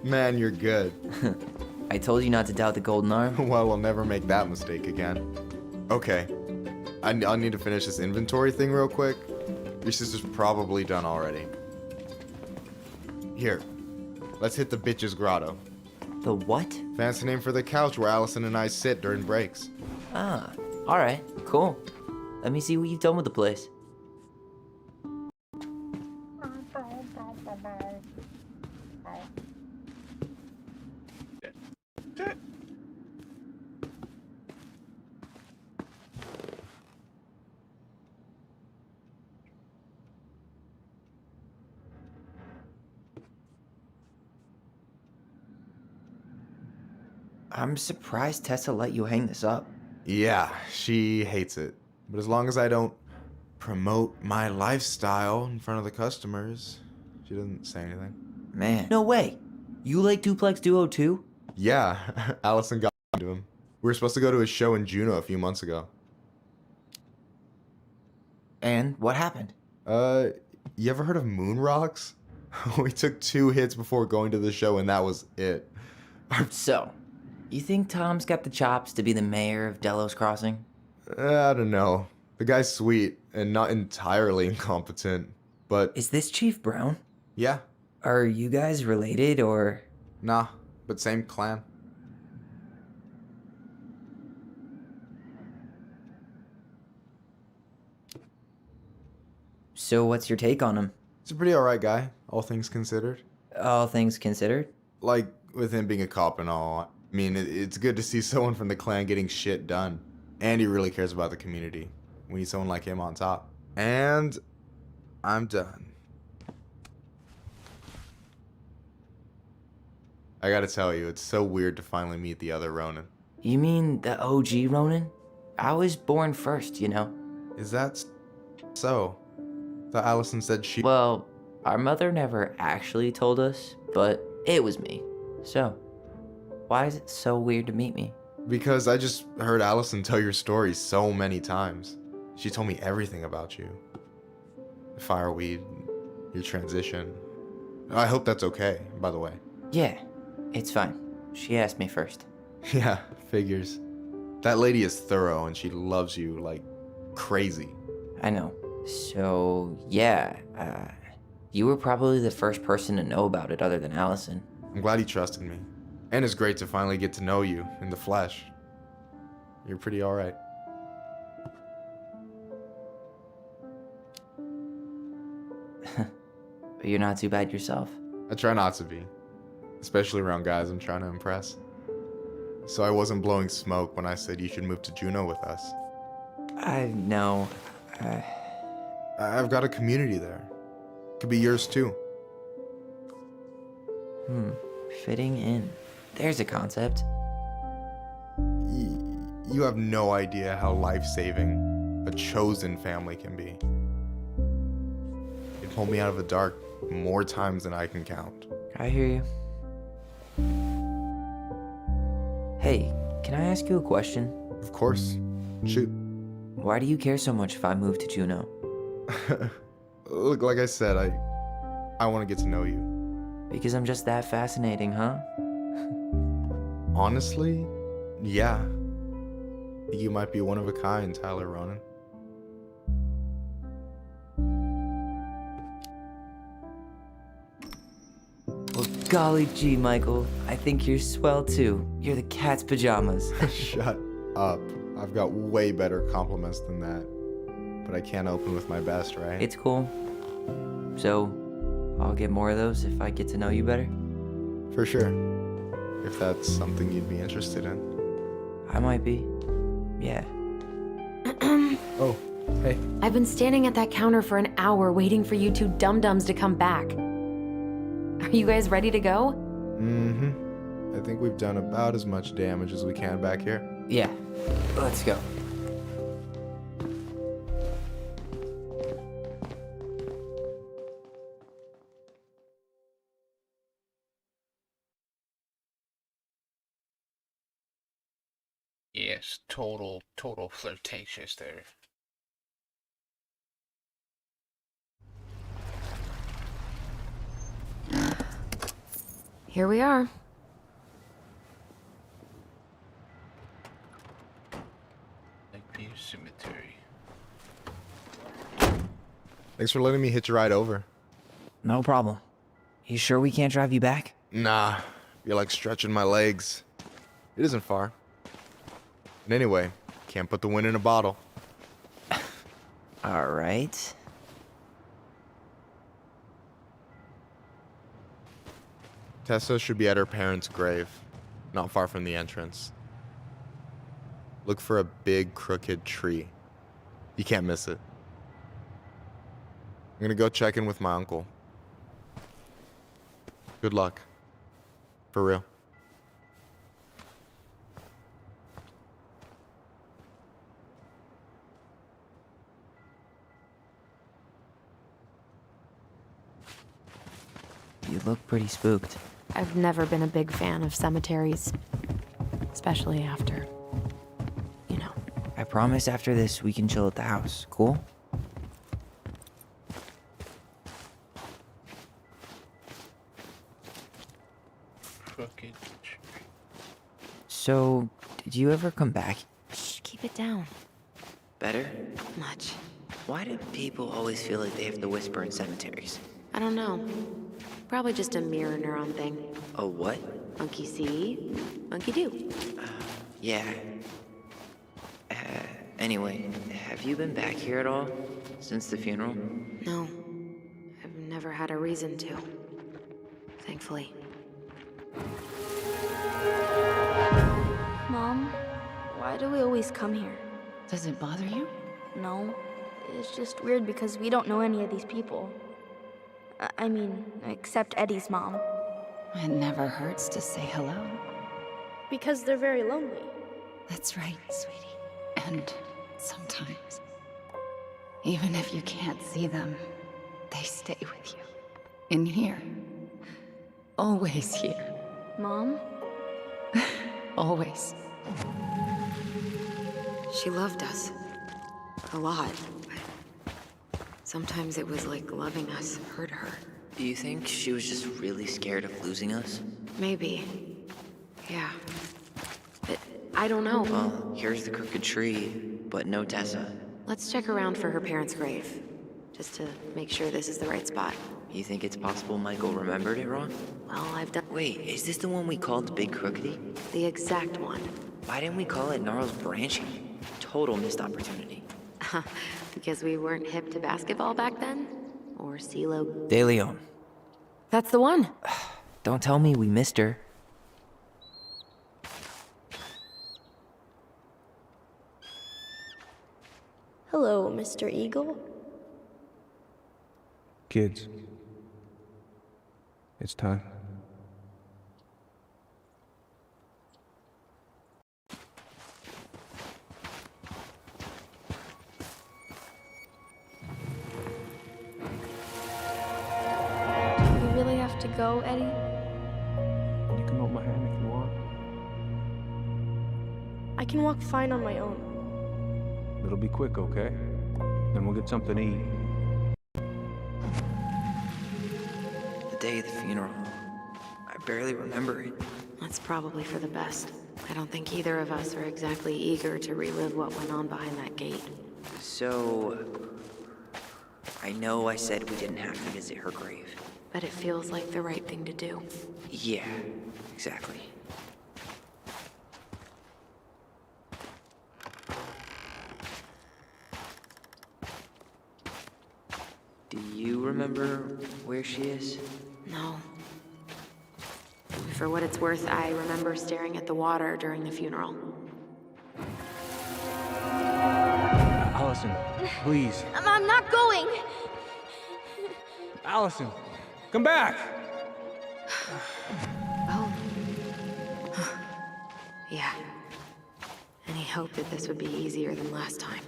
man, you're good. I told you not to doubt the golden arm. Well, we'll never make that mistake again. Okay, I'll need to finish this inventory thing real quick. Your sister's probably done already. Here, let's hit the bitch's grotto. The what? Fancy name for the couch where Allison and I sit during breaks. Ah, alright, cool. Let me see what you've done with the place. I'm surprised Tessa let you hang this up. Yeah, she hates it. But as long as I don't promote my lifestyle in front of the customers, she doesn't say anything. Man, no way. You like Duplex Duo too? Yeah, Allison got into him. We were supposed to go to a show in Juneau a few months ago. And what happened? You ever heard of Moon Rocks? We took 2 hits before going to the show and that was it. So, you think Tom's got the chops to be the mayor of Delos Crossing? I don't know. The guy's sweet and not entirely incompetent, but... Is this Chief Brown? Yeah. Are you guys related, or...? Nah, but same clan. So what's your take on him? He's a pretty alright guy, all things considered. All things considered? Like, with him being a cop and all, I mean, it's good to see someone from the clan getting shit done. And he really cares about the community. We need someone like him on top. And I'm done. I gotta tell you, it's so weird to finally meet the other Ronin. You mean the OG Ronin? I was born first, you know. Is that so? Thought Allison said she... Well, our mother never actually told us, but it was me. So, why is it so weird to meet me? Because I just heard Allison tell your story so many times. She told me everything about you. The fireweed, your transition. I hope that's okay, by the way. Yeah, it's fine. She asked me first. Yeah, figures. That lady is thorough and she loves you like crazy. I know. So, yeah, you were probably the first person to know about it other than Allison. I'm glad he trusted me. And it's great to finally get to know you in the flesh. You're pretty alright. But you're not too bad yourself. I try not to be. Especially around guys I'm trying to impress. So I wasn't blowing smoke when I said you should move to Juneau with us. I know. I've got a community there. Could be yours too. Fitting in. There's a concept. You have no idea how life-saving a chosen family can be. It pulled me out of the dark more times than I can count. I hear you. Hey, can I ask you a question? Of course. Shoot. Why do you care so much if I move to Juneau? Look, like I said, I want to get to know you. Because I'm just that fascinating, huh? Honestly, yeah. You might be one of a kind, Tyler Ronan. Well, golly gee, Michael. I think you're swell too. You're the cat's pajamas. Shut up. I've got way better compliments than that. But I can't open with my best, right? It's cool. So, I'll get more of those if I get to know you better? For sure. If that's something you'd be interested in. I might be. Yeah. Oh, hey. I've been standing at that counter for an hour waiting for you two dum-dums to come back. Are you guys ready to go? Mm-hmm. I think we've done about as much damage as we can back here. Yeah. Let's go. Yes, total flirtatious there. Here we are. Lakeview Cemetery. Thanks for letting me hitch a ride over. No problem. You sure we can't drive you back? Nah, you're like stretching my legs. It isn't far. And anyway, can't put the wind in a bottle. All right. Tessa should be at her parents' grave, not far from the entrance. Look for a big crooked tree. You can't miss it. I'm gonna go check in with my uncle. Good luck. For real. You look pretty spooked. I've never been a big fan of cemeteries, especially after, you know. I promise after this we can chill at the house. Cool? Crooked. So, did you ever come back? Shh, keep it down. Better? Much. Why do people always feel like they have to whisper in cemeteries? I don't know. Probably just a mirror neuron thing. A what? Monkey see, monkey do. Yeah. Anyway, have you been back here at all? Since the funeral? No. I've never had a reason to. Thankfully. Mom, why do we always come here? Does it bother you? No. It's just weird because we don't know any of these people. I mean, except Eddie's mom. It never hurts to say hello. Because they're very lonely. That's right, sweetie. And sometimes, even if you can't see them, they stay with you. In here. Always here. Mom? Always. She loved us. A lot. But sometimes it was like loving us hurt her. Do you think she was just really scared of losing us? Maybe. Yeah. But I don't know. Well, here's the crooked tree, but no Tessa. Let's check around for her parents' grave. Just to make sure this is the right spot. You think it's possible Michael remembered it wrong? Well, I've done... Wait, is this the one we called the Big Crookedy? The exact one. Why didn't we call it Gnarls Branching? Total missed opportunity. Because we weren't hip to basketball back then? Or CeeLo? De Leon. That's the one. Don't tell me we missed her. Hello, Mr. Eagle. Kids. It's time. We really have to go, Eddie? You can hold my hand if you want. I can walk fine on my own. It'll be quick, okay? Then we'll get something to eat. The day of the funeral. I barely remember it. That's probably for the best. I don't think either of us are exactly eager to relive what went on behind that gate. So... I know I said we didn't have to visit her grave. But it feels like the right thing to do. Yeah, exactly. Do you remember where she is? No. For what it's worth, I remember staring at the water during the funeral. Allison, please. I'm not going. Allison, come back! Oh. Yeah. Any hope that this would be easier than last time?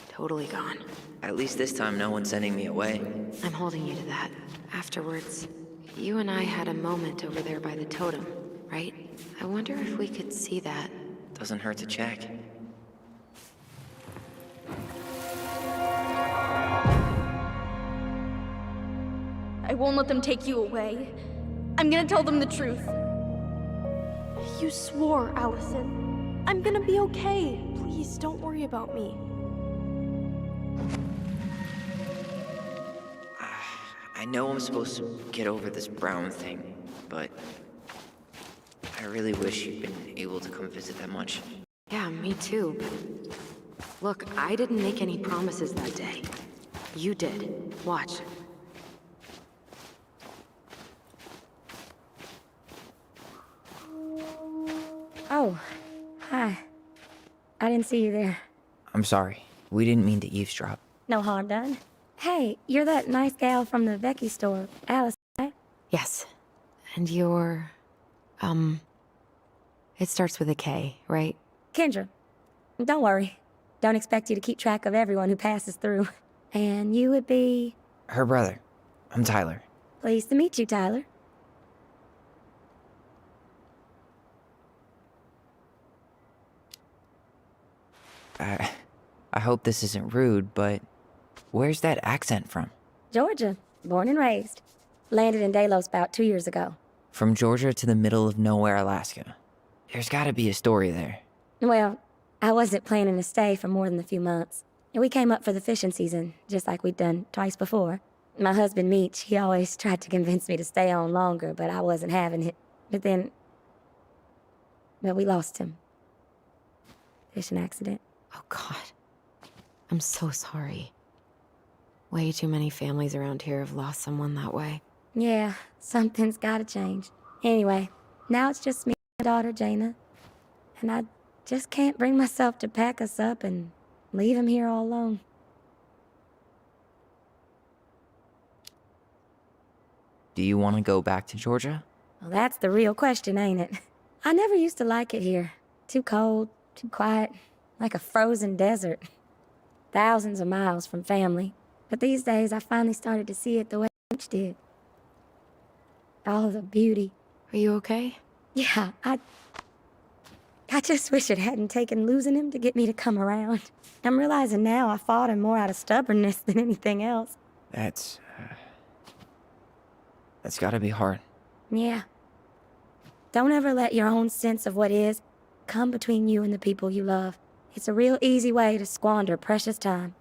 Totally gone. At least this time no one's sending me away. I'm holding you to that. Afterwards, you and I had a moment over there by the totem, right? I wonder if we could see that. Doesn't hurt to check. I won't let them take you away. I'm gonna tell them the truth. You swore, Allison. I'm gonna be okay. Please, don't worry about me. I know I'm supposed to get over this Brown thing, but I really wish you'd been able to come visit that much. Yeah, me too, but look, I didn't make any promises that day. You did. Watch. Oh, hi. I didn't see you there. I'm sorry. We didn't mean to eavesdrop. No harm done. Hey, you're that nice gal from the Vecchi store, Alice, right? Yes. And you're... It starts with a K, right? Kendra. Don't worry. Don't expect you to keep track of everyone who passes through. And you would be... Her brother. I'm Tyler. Pleased to meet you, Tyler. I hope this isn't rude, but where's that accent from? Georgia. Born and raised. Landed in Delos about 2 years ago. From Georgia to the middle of nowhere, Alaska. There's gotta be a story there. Well, I wasn't planning to stay for more than a few months. We came up for the fishing season, just like we'd done twice before. My husband, Meech, he always tried to convince me to stay on longer, but I wasn't having it. But then... Well, we lost him. Fishing accident. Oh, God. I'm so sorry. Way too many families around here have lost someone that way. Yeah, something's gotta change. Anyway, now it's just me and my daughter, Jaina. And I just can't bring myself to pack us up and leave him here all alone. Do you want to go back to Georgia? Well, that's the real question, ain't it? I never used to like it here. Too cold, too quiet, like a frozen desert. Thousands of miles from family. But these days, I finally started to see it the way Mitch did. All the beauty. Are you okay? Yeah, I just wish it hadn't taken losing him to get me to come around. I'm realizing now I fought him more out of stubbornness than anything else. That's gotta be hard. Yeah. Don't ever let your own sense of what is come between you and the people you love. It's a real easy way to squander precious time.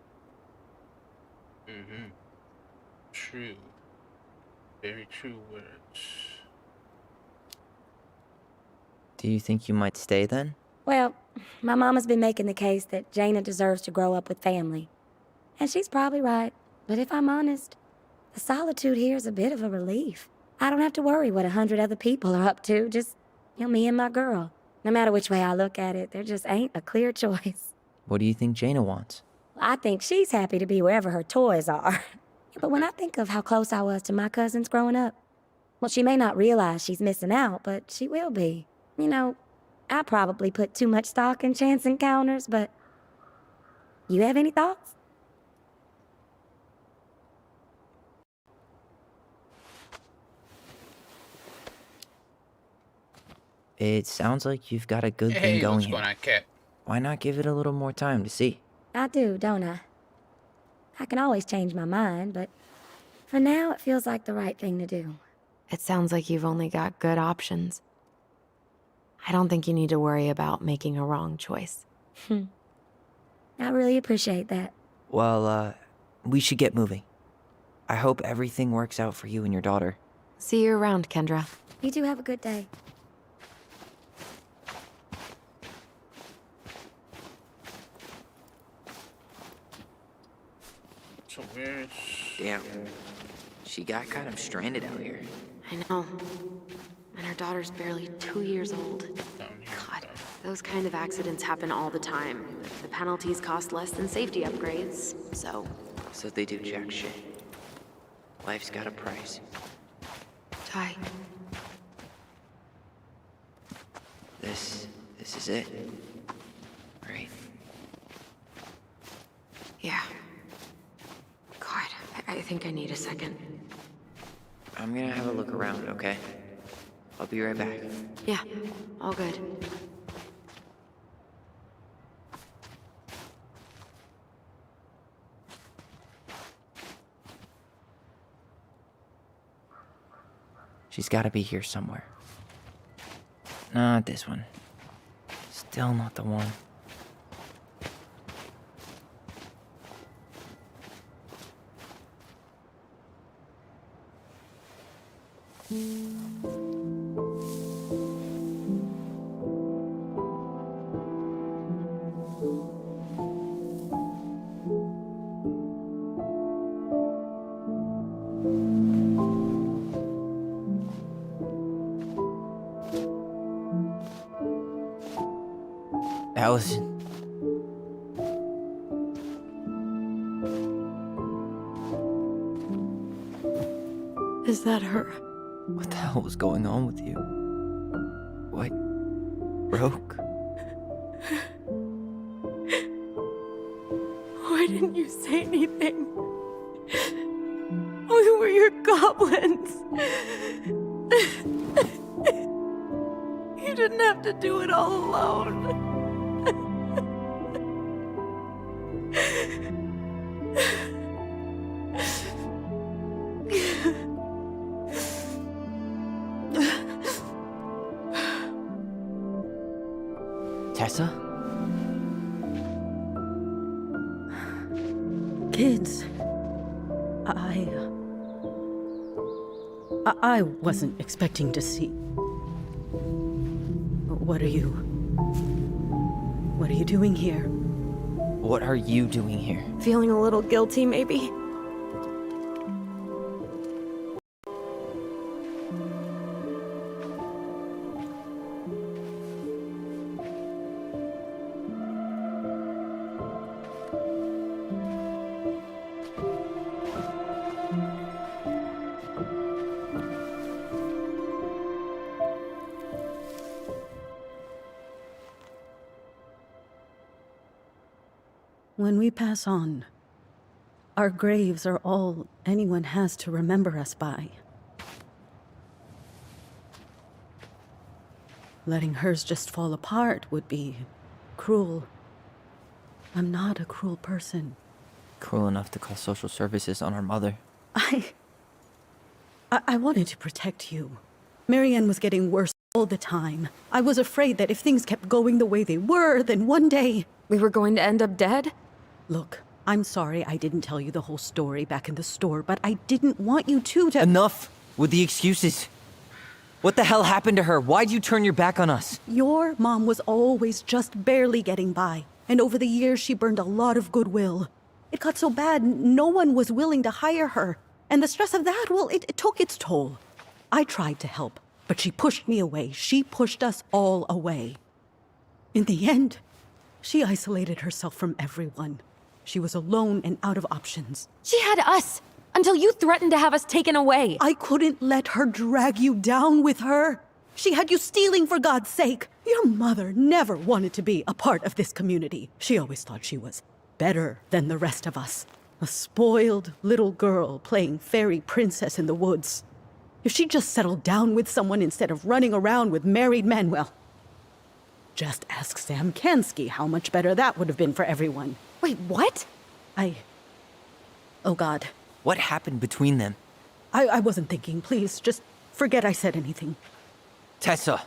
Mm-hmm. True. Very true words. Do you think you might stay then? Well, my mama's been making the case that Jaina deserves to grow up with family. And she's probably right. But if I'm honest, the solitude here is a bit of a relief. I don't have to worry what 100 other people are up to, just, me and my girl. No matter which way I look at it, there just ain't a clear choice. What do you think Jaina wants? I think she's happy to be wherever her toys are. But when I think of how close I was to my cousins growing up, well, she may not realize she's missing out, but she will be. I probably put too much stock in chance encounters, but... You have any thoughts? It sounds like you've got a good thing Hey, going what's here. going on, Cat? Why not give it a little more time to see? I do, don't I? I can always change my mind, but for now it feels like the right thing to do. It sounds like you've only got good options. I don't think you need to worry about making a wrong choice. I really appreciate that. Well, we should get moving. I hope everything works out for you and your daughter. See you around, Kendra. You two have a good day. Yeah. She got kind of stranded out here. I know. And her daughter's barely 2 years old. God, those kind of accidents happen all the time. The penalties cost less than safety upgrades, so... So they do jack shit. Life's got a price. Ty. This is it. Right? Yeah. God, I think I need a second. I'm gonna have a look around, okay? I'll be right back. Yeah, all good. She's gotta be here somewhere. Not this one. Still not the one. Allison. Is that her? What the hell was going on with you? What? Broke? Why didn't you say anything? We were your goblins. You didn't have to do it all alone. Tessa? Kids, I wasn't expecting to see. What are you doing here? What are you doing here? Feeling a little guilty, maybe? When we pass on, our graves are all anyone has to remember us by. Letting hers just fall apart would be cruel. I'm not a cruel person. Cruel enough to call social services on our mother. I wanted to protect you. Marianne was getting worse all the time. I was afraid that if things kept going the way they were, then one day... We were going to end up dead? Look, I'm sorry I didn't tell you the whole story back in the store, but I didn't want you to... Enough with the excuses. What the hell happened to her? Why'd you turn your back on us? Your mom was always just barely getting by, and over the years she burned a lot of goodwill. It got so bad, no one was willing to hire her. And the stress of that, well, it took its toll. I tried to help, but she pushed me away. She pushed us all away. In the end, she isolated herself from everyone. She was alone and out of options. She had us! Until you threatened to have us taken away! I couldn't let her drag you down with her! She had you stealing for God's sake! Your mother never wanted to be a part of this community. She always thought she was better than the rest of us. A spoiled little girl playing fairy princess in the woods. If she just settled down with someone instead of running around with married men, well... Just ask Sam Kansky how much better that would have been for everyone. Wait, what? Oh, God. What happened between them? I wasn't thinking. Please, just forget I said anything. Tessa!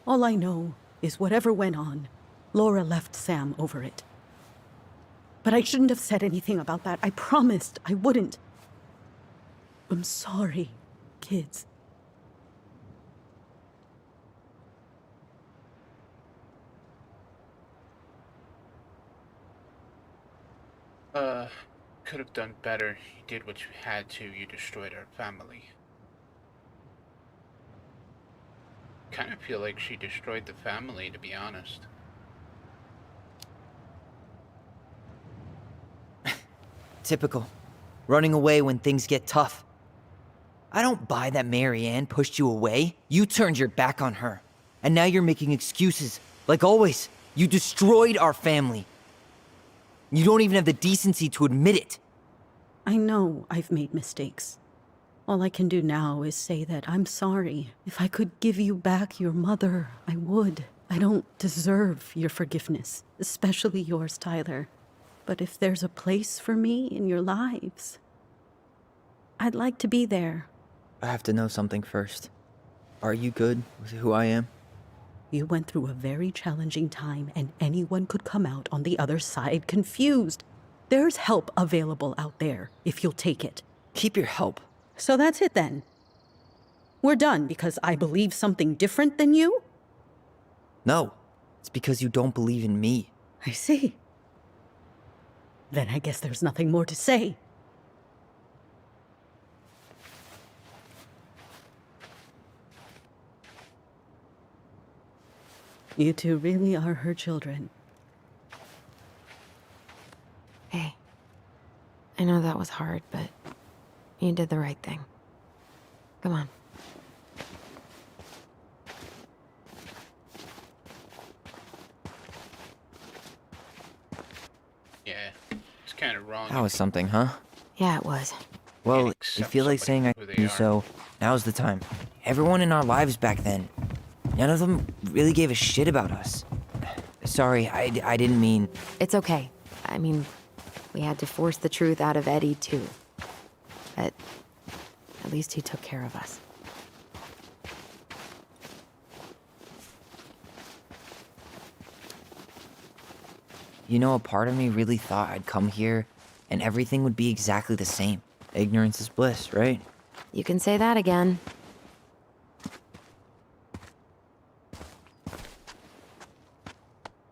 All I know is whatever went on, Laura left Sam over it. But I shouldn't have said anything about that. I promised I wouldn't. I'm sorry, kids. could have done better. You did what you had to. You destroyed our family. Kind of feel like she destroyed the family, to be honest. Typical. Running away when things get tough. I don't buy that Mary Ann pushed you away. You turned your back on her. And now you're making excuses. Like always, you destroyed our family. You don't even have the decency to admit it. I know I've made mistakes. All I can do now is say that I'm sorry. If I could give you back your mother, I would. I don't deserve your forgiveness, especially yours, Tyler. But if there's a place for me in your lives, I'd like to be there. I have to know something first. Are you good with who I am? You went through a very challenging time, and anyone could come out on the other side confused. There's help available out there, if you'll take it. Keep your help. So that's it then. We're done because I believe something different than you? No, it's because you don't believe in me. I see. Then I guess there's nothing more to say. You two really are her children. Hey, I know that was hard, but you did the right thing. Come on. Yeah, it's kind of wrong. That was something, huh? Yeah, it was. Well, accept you feel like saying I somebody love who you, they are. so now's the time. Everyone in our lives back then, none of them really gave a shit about us. Sorry, I didn't mean... It's okay. I mean, we had to force the truth out of Eddie, too. But at least he took care of us. You know, a part of me really thought I'd come here and everything would be exactly the same. Ignorance is bliss, right? You can say that again.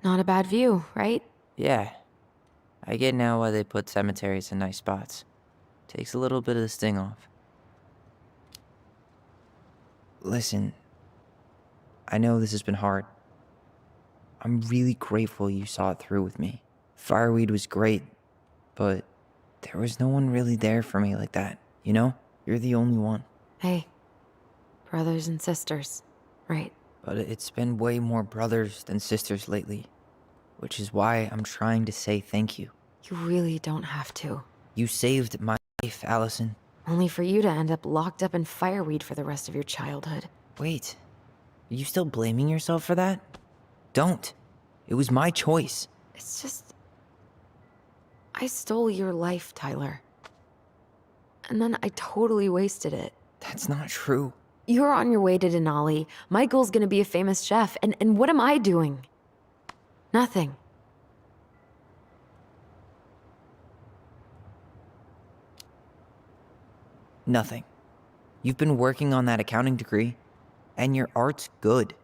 Not a bad view, right? Yeah. I get now why they put cemeteries in nice spots. Takes a little bit of the sting off. Listen, I know this has been hard. I'm really grateful you saw it through with me. Fireweed was great, but there was no one really there for me like that, you know? You're the only one. Hey, brothers and sisters, right? But it's been way more brothers than sisters lately, which is why I'm trying to say thank you. You really don't have to. You saved my life, Allison. Only for you to end up locked up in fireweed for the rest of your childhood. Wait, are you still blaming yourself for that? Don't. It was my choice. It's just... I stole your life, Tyler. And then I totally wasted it. That's not true. You're on your way to Denali. Michael's gonna be a famous chef, and what am I doing? Nothing. Nothing. You've been working on that accounting degree, and your art's good.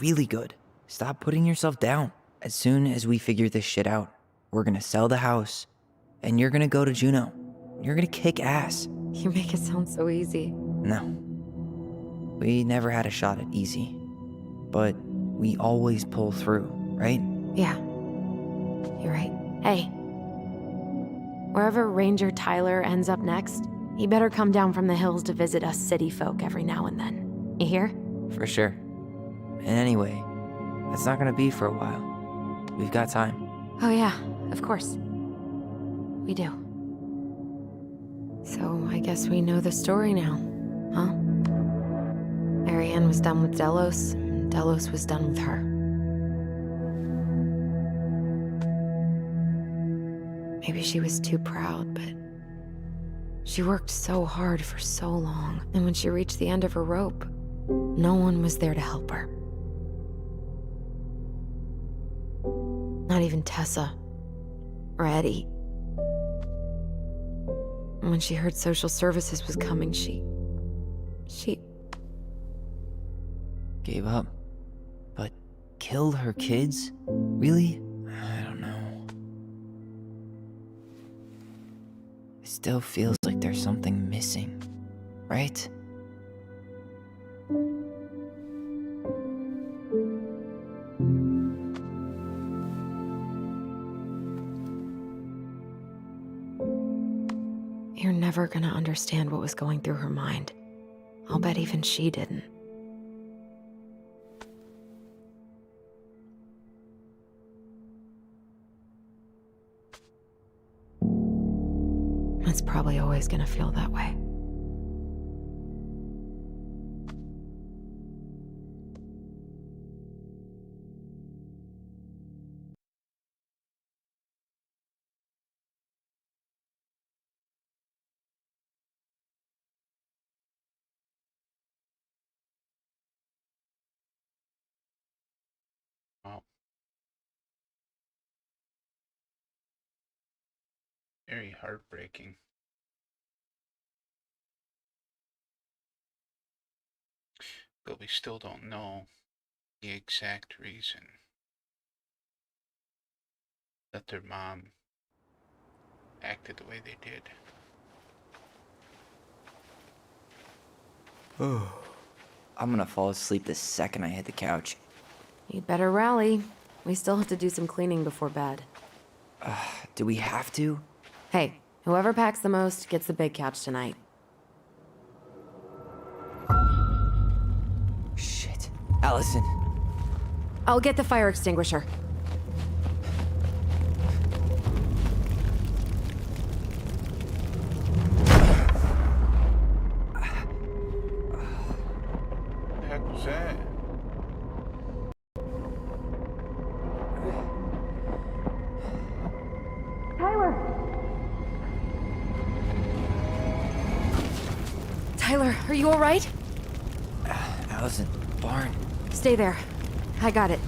Really good. Stop putting yourself down. As soon as we figure this shit out, we're gonna sell the house, and you're gonna go to Juneau. You're gonna kick ass. You make it sound so easy. No. We never had a shot at easy. But we always pull through, right? Yeah. You're right. Hey. Wherever Ranger Tyler ends up next, he better come down from the hills to visit us city folk every now and then. You hear? For sure. And anyway, that's not gonna be for a while. We've got time. Oh yeah, of course. We do. So I guess we know the story now, huh? Marianne was done with Delos, and Delos was done with her. Maybe she was too proud, but she worked so hard for so long, and when she reached the end of her rope, no one was there to help her. Not even Tessa or Eddie. And when she heard social services was coming, she Gave up. But killed her kids? Really? I don't know. still feels like there's something missing, right? You're never gonna understand what was going through her mind. I'll bet even she didn't. It's probably always gonna feel that way. Wow. Very heartbreaking. But we still don't know the exact reason that their mom acted the way they did. I'm gonna fall asleep the second I hit the couch. You'd better rally. We still have to do some cleaning before bed. Do we have to? Hey, whoever packs the most gets the big couch tonight. Shit. Allison. I'll get the fire extinguisher. What the heck was that? Tyler, are you all right? Allison, barn. Stay there. I got it.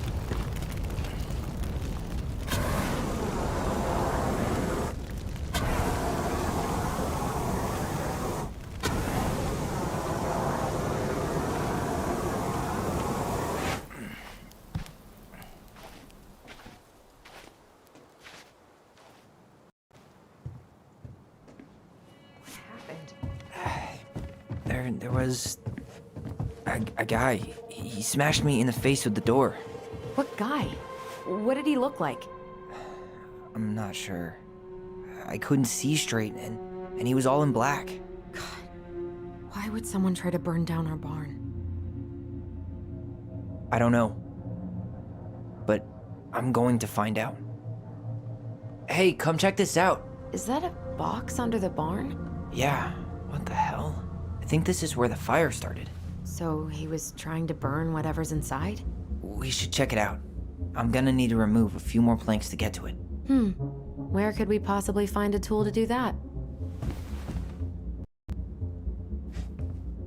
There was a guy. He smashed me in the face with the door. What guy? What did he look like? I'm not sure. I couldn't see straight, and he was all in black. God, why would someone try to burn down our barn? I don't know. But I'm going to find out. Hey, come check this out. Is that a box under the barn? Yeah, what the hell? I think this is where the fire started. So he was trying to burn whatever's inside? We should check it out. I'm gonna need to remove a few more planks to get to it. Where could we possibly find a tool to do that?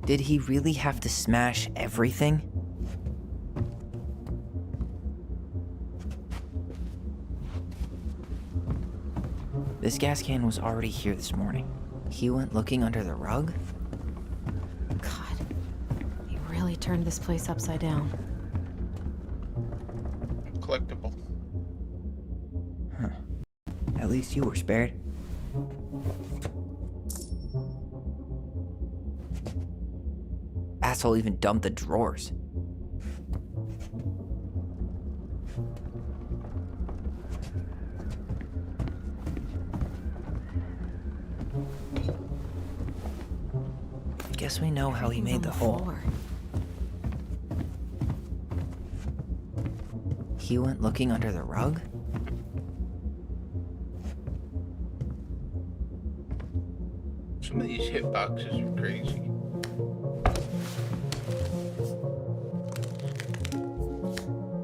Did he really have to smash everything? This gas can was already here this morning. He went looking under the rug? God, he really turned this place upside down. Collectible. Huh. At least you were spared. Asshole even dumped the drawers. Guess we know how he made the hole. He went looking under the rug? Some of these hitboxes are crazy.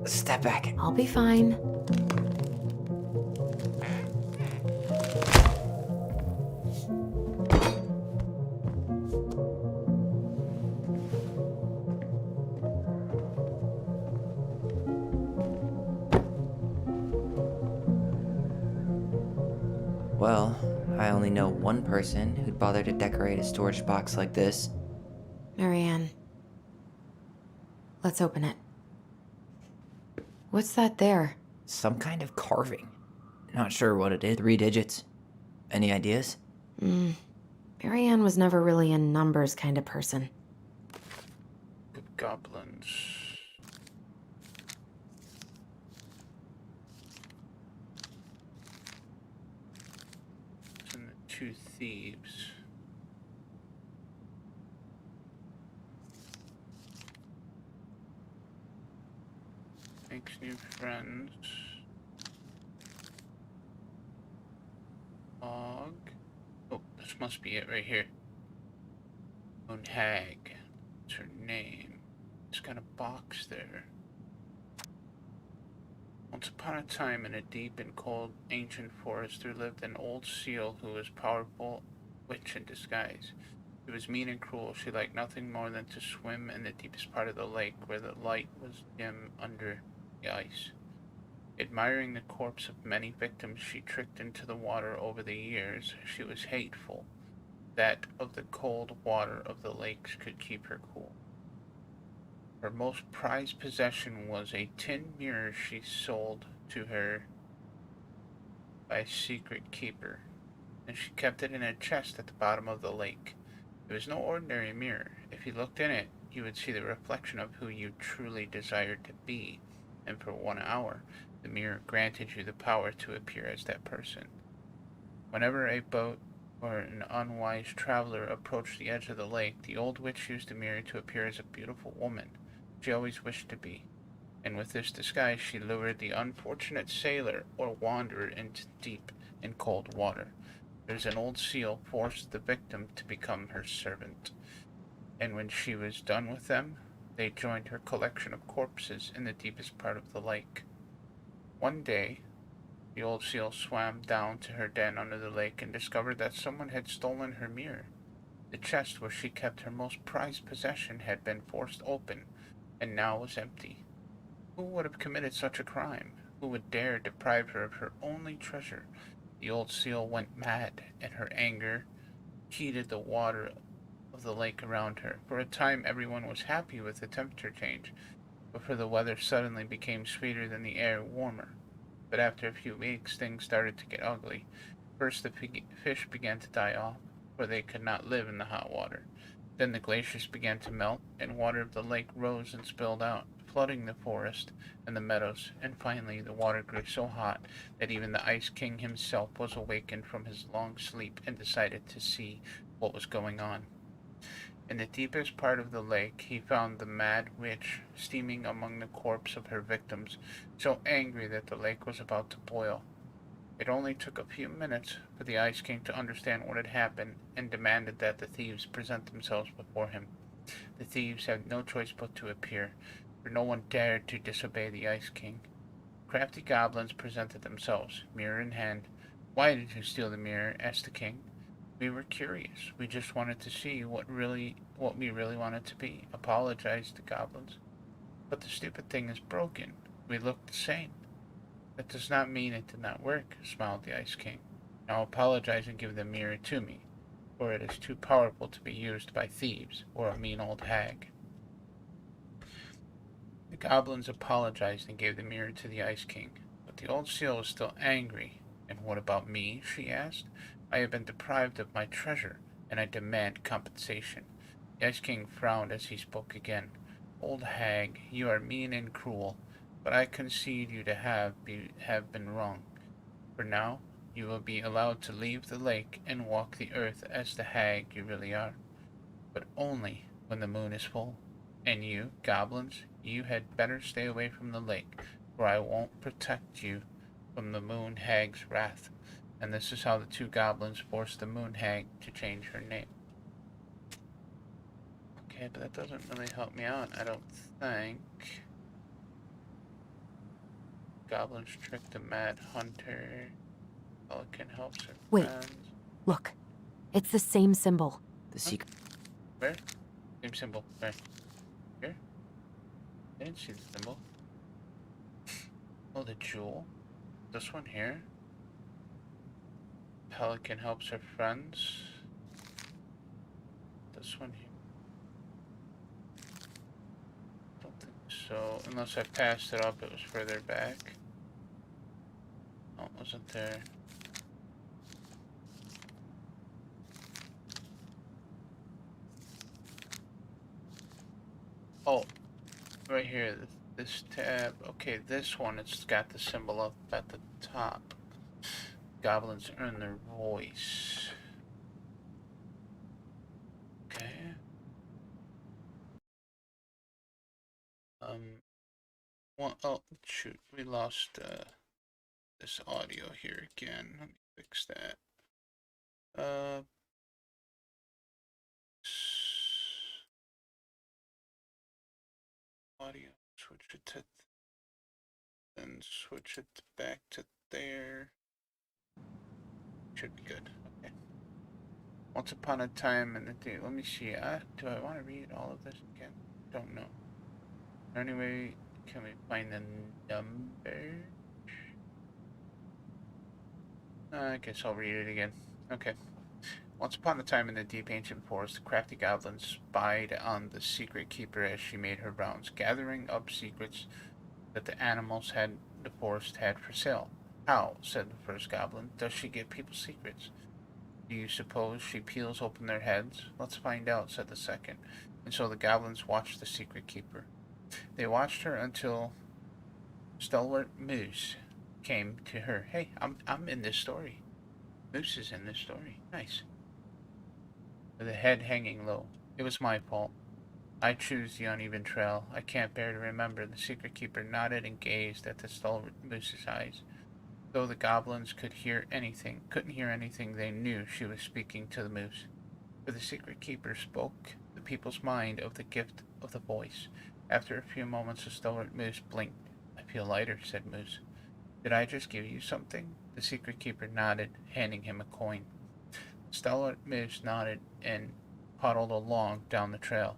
Step back. I'll be fine. Well, I only know one person who'd bother to decorate a storage box like this. Marianne. Let's open it. What's that there? Some kind of carving. Not sure what it is. 3 digits. Any ideas? Marianne was never really a numbers kind of person. The goblins. And the two thieves. Makes new friends. Fog. Oh, this must be it right here. Moon Hag. What's her name? It's got a box there. Once upon a time, in a deep and cold ancient forest, there lived an old seal who was a powerful witch in disguise. She was mean and cruel. She liked nothing more than to swim in the deepest part of the lake, where the light was dim under the ice. Admiring the corpse of many victims she tricked into the water over the years, she was hateful that of the cold water of the lakes could keep her cool. Her most prized possession was a tin mirror she sold to her by a secret keeper, and she kept it in a chest at the bottom of the lake. It was no ordinary mirror. If you looked in it, you would see the reflection of who you truly desired to be, and for 1 hour, the mirror granted you the power to appear as that person. Whenever a boat or an unwise traveler approached the edge of the lake, the old witch used the mirror to appear as a beautiful woman she always wished to be, and with this disguise she lured the unfortunate sailor or wanderer into deep and cold water. There's an old seal forced the victim to become her servant, and when she was done with them, they joined her collection of corpses in the deepest part of the lake. One day, the old seal swam down to her den under the lake and discovered that someone had stolen her mirror. The chest where she kept her most prized possession had been forced open, and now was empty. Who would have committed such a crime? Who would dare deprive her of her only treasure? The old seal went mad, and her anger heated the water of the lake around her. For a time everyone was happy with the temperature change, before the weather suddenly became sweeter than the air warmer. But after a few weeks things started to get ugly. First the fish began to die off, for they could not live in the hot water. Then the glaciers began to melt, and water of the lake rose and spilled out, flooding the forest and the meadows, and finally the water grew so hot that even the Ice King himself was awakened from his long sleep and decided to see what was going on. In the deepest part of the lake he found the mad witch steaming among the corpses of her victims, so angry that the lake was about to boil. It only took a few minutes for the Ice King to understand what had happened and demanded that the thieves present themselves before him. The thieves had no choice but to appear, for no one dared to disobey the Ice King. Crafty goblins presented themselves, mirror in hand. "Why did you steal the mirror?" asked the king. "We were curious. We just wanted to see what we really wanted to be," apologized the goblins. "But the stupid thing is broken. We look the same." "That does not mean it did not work," smiled the Ice King. "Now apologize and give the mirror to me, for it is too powerful to be used by thieves or a mean old hag." The goblins apologized and gave the mirror to the Ice King, but the old seal was still angry. "And what about me?" she asked. "I have been deprived of my treasure, and I demand compensation." The Ice King frowned as he spoke again. "Old hag, you are mean and cruel, but I concede you to have been wrong. For now, you will be allowed to leave the lake and walk the earth as the hag you really are, but only when the moon is full. And you, goblins, you had better stay away from the lake, for I won't protect you from the moon hag's wrath." And this is how the two goblins forced the moon hag to change her name. Okay, but that doesn't really help me out, I don't think. Goblins tricked the mad hunter. Pelican helps her Wait, friends. look. It's the same symbol. The secret. Where? Same symbol. Where? Here? I didn't see the symbol. Oh, the jewel? This one here? Pelican helps her friends. This one here. Don't think so. Unless I passed it up, it was further back. Oh, it wasn't there. Oh, right here, this tab. Okay, this one, it's got the symbol up at the top. Goblins earn their voice. Okay. Oh, shoot, we lost, this audio here again. Let me fix that. Audio, switch it to, then switch it back to there. Should be good. Okay. Once upon a time in the day. Let me see. Do I want to read all of this again? Don't know. Anyway, can we find the number? I guess I'll read it again. Okay. Once upon a time in the deep ancient forest, the crafty goblin spied on the secret keeper as she made her rounds, gathering up secrets that the animals the forest had for sale. How, said the first goblin, does she get people's secrets? Do you suppose she peels open their heads? Let's find out, said the second. And so the goblins watched the secret keeper. They watched her until stalwart Moose came to her. Hey, I'm in this story. Moose is in this story. Nice. With a head hanging low. It was my fault. I choose the uneven trail. I can't bear to remember. The secret keeper nodded and gazed at the stalwart Moose's eyes. Though the goblins couldn't hear anything, they knew she was speaking to the moose. For the secret keeper spoke the people's mind of the gift of the voice. After a few moments, the stalwart Moose blinked. I feel lighter, said Moose. Did I just give you something? The secret keeper nodded, handing him a coin. The stalwart Moose nodded and paddled along down the trail.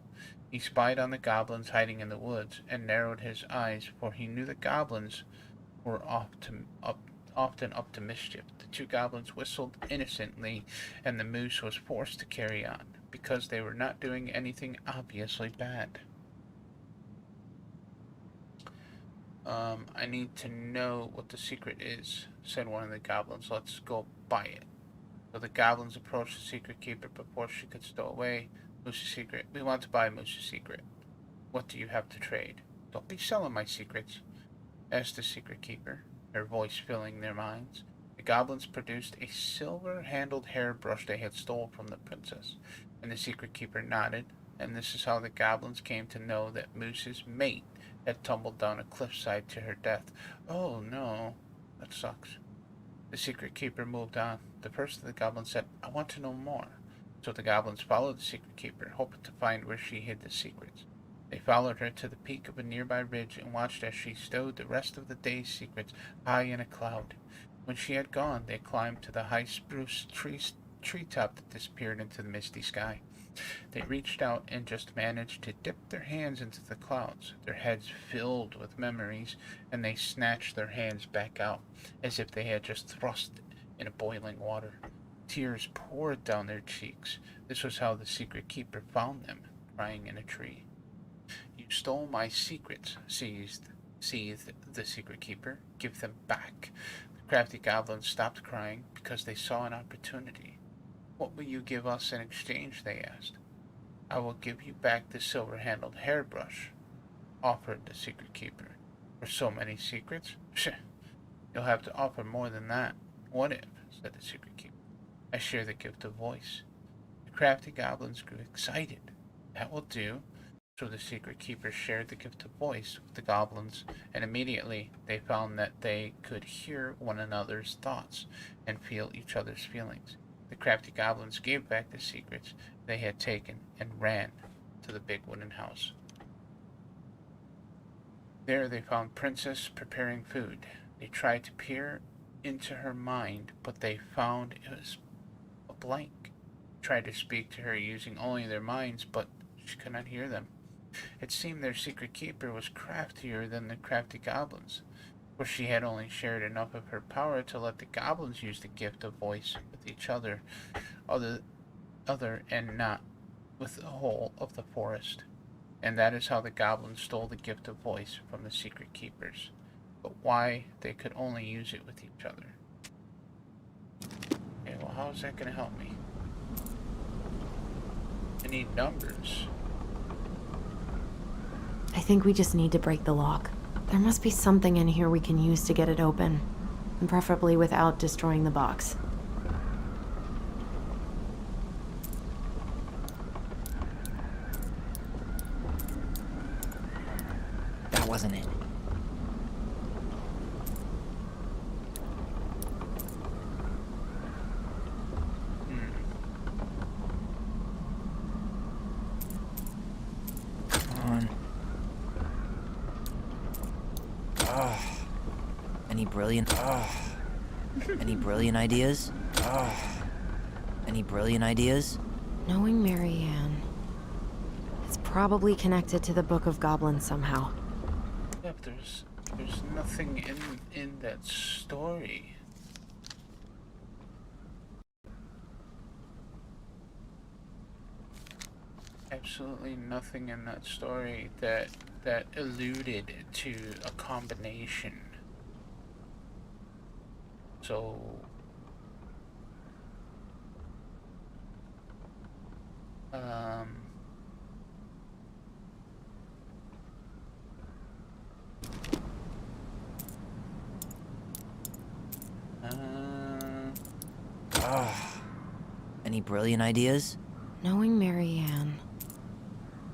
He spied on the goblins hiding in the woods and narrowed his eyes, for he knew the goblins were often up to mischief. The two goblins whistled innocently, and the moose was forced to carry on, because they were not doing anything obviously bad. I need to know what the secret is, said one of the goblins. Let's go buy it. So the goblins approached the secret keeper before she could stow away Moose's secret. We want to buy Moose's secret. What do you have to trade? Don't be selling my secrets, asked the secret keeper, her voice filling their minds. The goblins produced a silver-handled hairbrush they had stolen from the princess, and the secret keeper nodded, and this is how the goblins came to know that Moose's mate had tumbled down a cliffside to her death. Oh no, that sucks. The secret keeper moved on. The first of the goblins said, I want to know more. So the goblins followed the secret keeper, hoping to find where she hid the secrets. They followed her to the peak of a nearby ridge and watched as she stowed the rest of the day's secrets high in a cloud. When she had gone, they climbed to the high spruce treetop that disappeared into the misty sky. They reached out and just managed to dip their hands into the clouds, their heads filled with memories, and they snatched their hands back out, as if they had just thrust in a boiling water. Tears poured down their cheeks. This was how the secret keeper found them, crying in a tree. You stole my secrets, seethed the secret keeper. Give them back. The crafty goblins stopped crying because they saw an opportunity. What will you give us in exchange? They asked. I will give you back the silver-handled hairbrush, offered the secret keeper. For so many secrets? You'll have to offer more than that. What if, said the secret keeper, I share the gift of voice? The crafty goblins grew excited. That will do. So the secret keeper shared the gift of voice with the goblins, and immediately they found that they could hear one another's thoughts and feel each other's feelings. The crafty goblins gave back the secrets they had taken and ran to the big wooden house. There they found Princess preparing food. They tried to peer into her mind, but they found it was a blank. They tried to speak to her using only their minds, but she could not hear them. It seemed their secret keeper was craftier than the crafty goblins, for she had only shared enough of her power to let the goblins use the gift of voice with each other and not with the whole of the forest. And that is how the goblins stole the gift of voice from the secret keepers. But why they could only use it with each other? Okay, well, how is that going to help me? I need numbers. I think we just need to break the lock. There must be something in here we can use to get it open, and preferably without destroying the box. That wasn't it. Come on. Any brilliant... Any brilliant ideas? Any brilliant ideas? Knowing Marianne, it's probably connected to the Book of Goblins somehow. Yeah, but there's nothing in that story. Absolutely nothing in that story that alluded to a combination. So Any brilliant ideas? Knowing Marianne,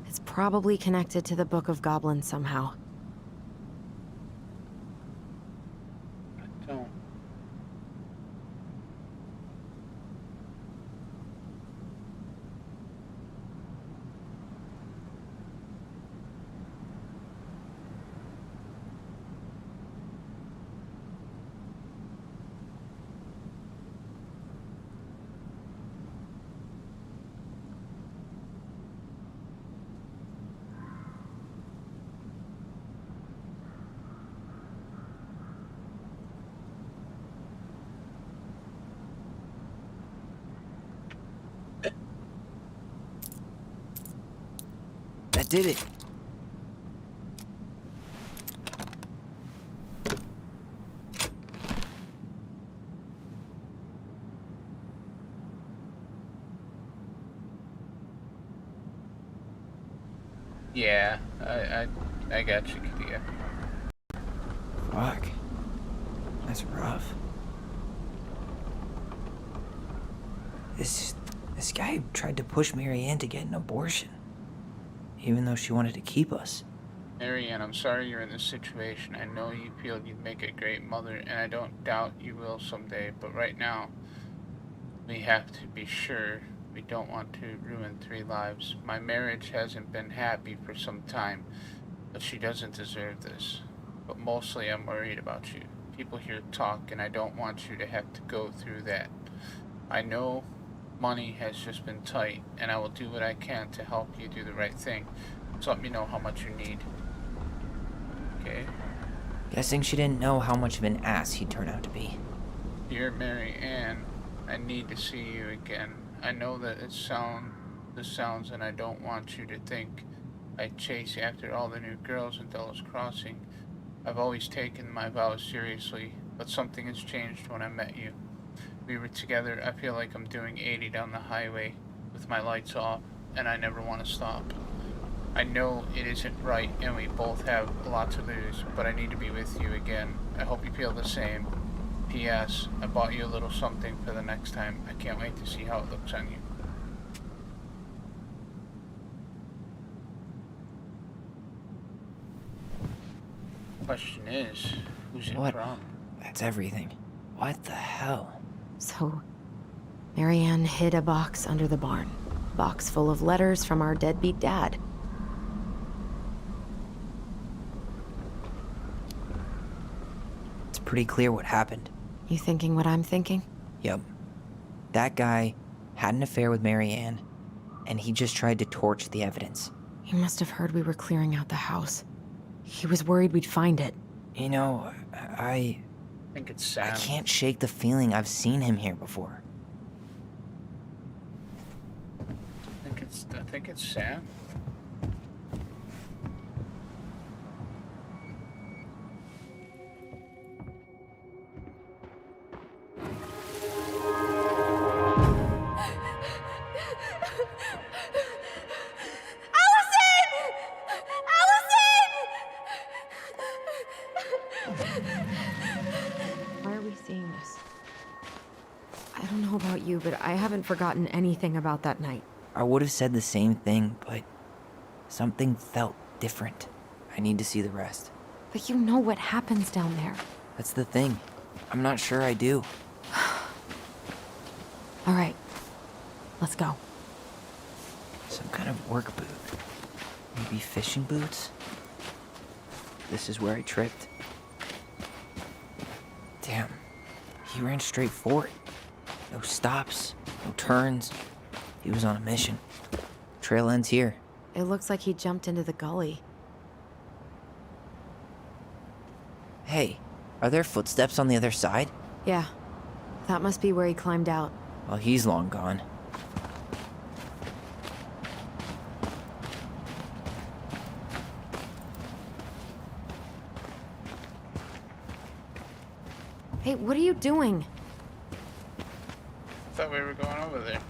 it's probably connected to the Book of Goblins somehow. I don't. That did it. Yeah, I got you, Katia. Fuck. That's rough. This guy tried to push Marianne to get an abortion, even though she wanted to keep us. Marianne, I'm sorry you're in this situation. I know you feel you'd make a great mother, and I don't doubt you will someday, but right now, we have to be sure we don't want to ruin 3 lives. My marriage hasn't been happy for some time, but she doesn't deserve this. But mostly I'm worried about you. People here talk, and I don't want you to have to go through that. I know money has just been tight, and I will do what I can to help you do the right thing. So let me know how much you need. Okay? Guessing she didn't know how much of an ass he'd turn out to be. Dear Mary Ann, I need to see you again. I know that this sounds, and I don't want you to think I chase after all the new girls in Delos Crossing. I've always taken my vows seriously, but something has changed when I met you. We were together. I feel like I'm doing 80 down the highway with my lights off, and I never want to stop. I know it isn't right, and we both have a lot to lose, but I need to be with you again. I hope you feel the same. P.S. I bought you a little something for the next time. I can't wait to see how it looks on you. Question is, who's it What? from? That's everything. What the hell? So, Marianne hid a box under the barn. Box full of letters from our deadbeat dad. It's pretty clear what happened. You thinking what I'm thinking? Yep. That guy had an affair with Marianne, and he just tried to torch the evidence. He must have heard we were clearing out the house. He was worried we'd find it. You know, I think it's Sam. I can't shake the feeling I've seen him here before. I think it's Sam. Allison! you, but I haven't forgotten anything about that night. I would have said the same thing, but something felt different. I need to see the rest. But you know what happens down there. That's the thing. I'm not sure I do. All right, let's go. Some kind of work boot. Maybe fishing boots? This is where I tripped. Damn. He ran straight for it. No stops, no turns. He was on a mission. Trail ends here. It looks like he jumped into the gully. Hey, are there footsteps on the other side? Yeah, that must be where he climbed out. Well, he's long gone. Hey, what are you doing? I thought we were going over there.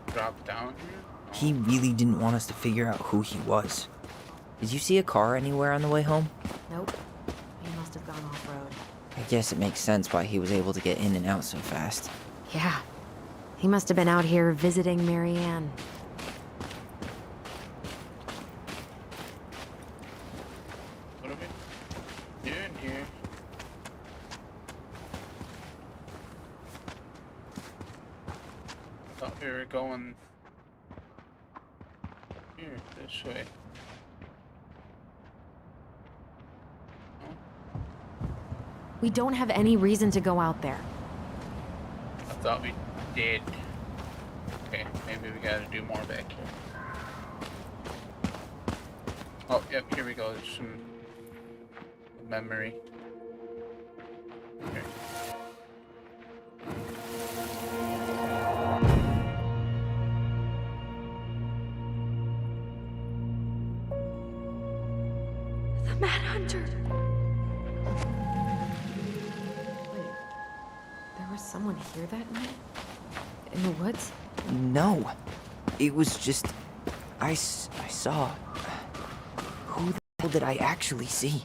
Drop down here? He really didn't want us to figure out who he was. Did you see a car anywhere on the way home? Nope. He must have gone off-road. I guess it makes sense why he was able to get in and out so fast. Yeah. He must have been out here visiting Marianne. What are we doing here? I thought we were going here, this way. We don't have any reason to go out there. I thought we did. Okay, maybe we gotta do more back here. Oh, yep, here we go. There's some memory. Here. The Mad Hunter. There was someone here that night? In the woods? No. It was just... I saw... Who the hell did I actually see?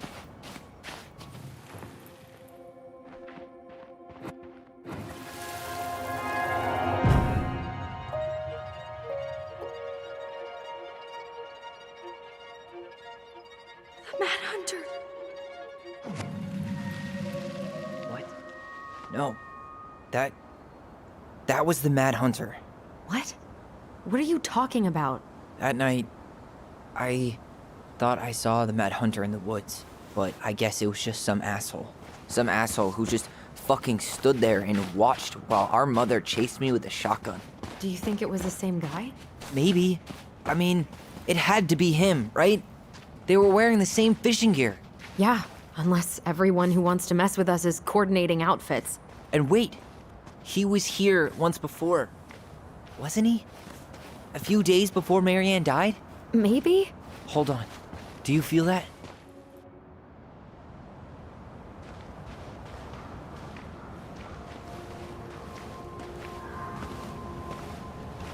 The Mad Hunter. What? No. That was the Mad Hunter. What? What are you talking about? That night, I thought I saw the Mad Hunter in the woods, but I guess it was just some asshole. Some asshole who just fucking stood there and watched while our mother chased me with a shotgun. Do you think it was the same guy? Maybe. I mean, it had to be him, right? They were wearing the same fishing gear. Yeah, unless everyone who wants to mess with us is coordinating outfits. And wait, he was here once before, wasn't he? A few days before Marianne died? Maybe? Hold on. Do you feel that?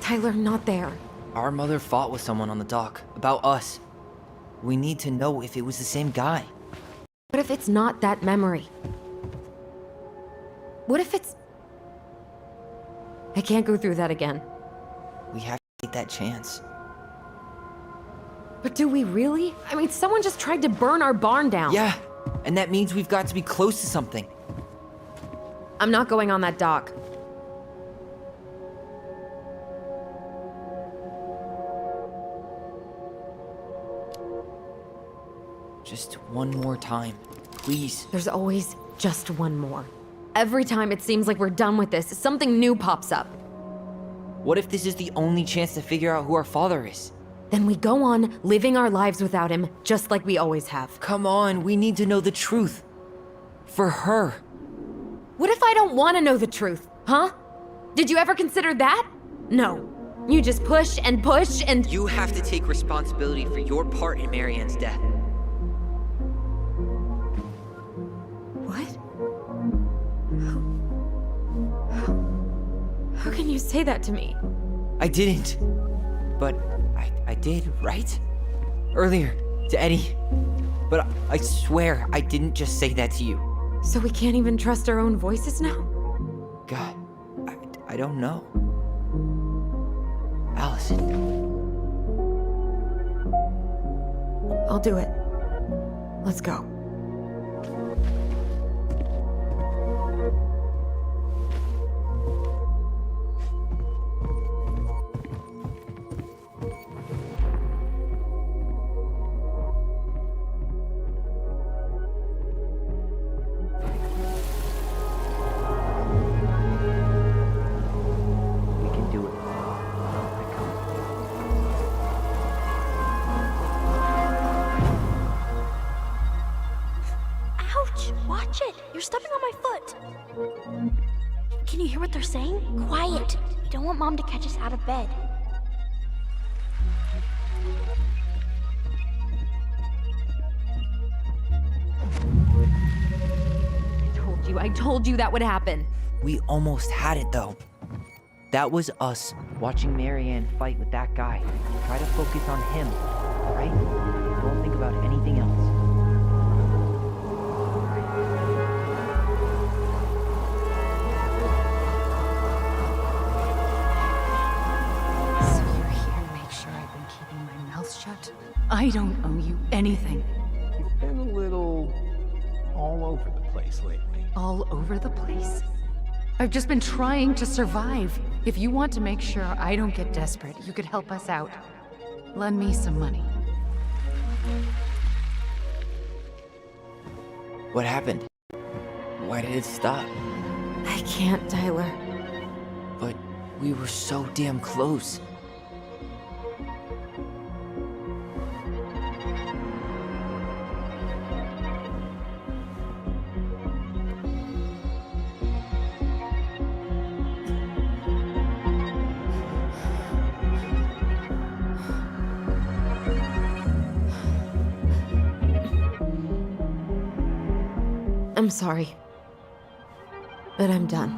Tyler, not there. Our mother fought with someone on the dock about us. We need to know if it was the same guy. What if it's not that memory? What if it's... I can't go through that again. We have to take that chance. But do we really? I mean, someone just tried to burn our barn down. Yeah, and that means we've got to be close to something. I'm not going on that dock. Just one more time, please. There's always just one more. Every time it seems like we're done with this, something new pops up. What if this is the only chance to figure out who our father is? Then we go on living our lives without him, just like we always have. Come on, we need to know the truth. For her. What if I don't want to know the truth, huh? Did you ever consider that? No. You just push and push and... You have to take responsibility for your part in Marianne's death. What? say that to me? I didn't. But I did, right? Earlier, to Eddie. But I swear I didn't just say that to you. So we can't even trust our own voices now? God, I don't know. Allison. I'll do it. Let's go. We can do it. Ouch! Watch it! You're stepping on my foot! Can you hear what they're saying? Quiet! We don't want Mom to catch us out of bed. I told you that would happen. We almost had it, though. That was us watching Marianne fight with that guy. Try to focus on him, all right? Don't think about anything else. So you're here to make sure I've been keeping my mouth shut? I don't owe you anything. You've been a little all over the place lately. All over the place? I've just been trying to survive. If you want to make sure I don't get desperate, you could help us out. Lend me some money. What happened? Why did it stop? I can't, Tyler. But we were so damn close. I'm sorry. But I'm done.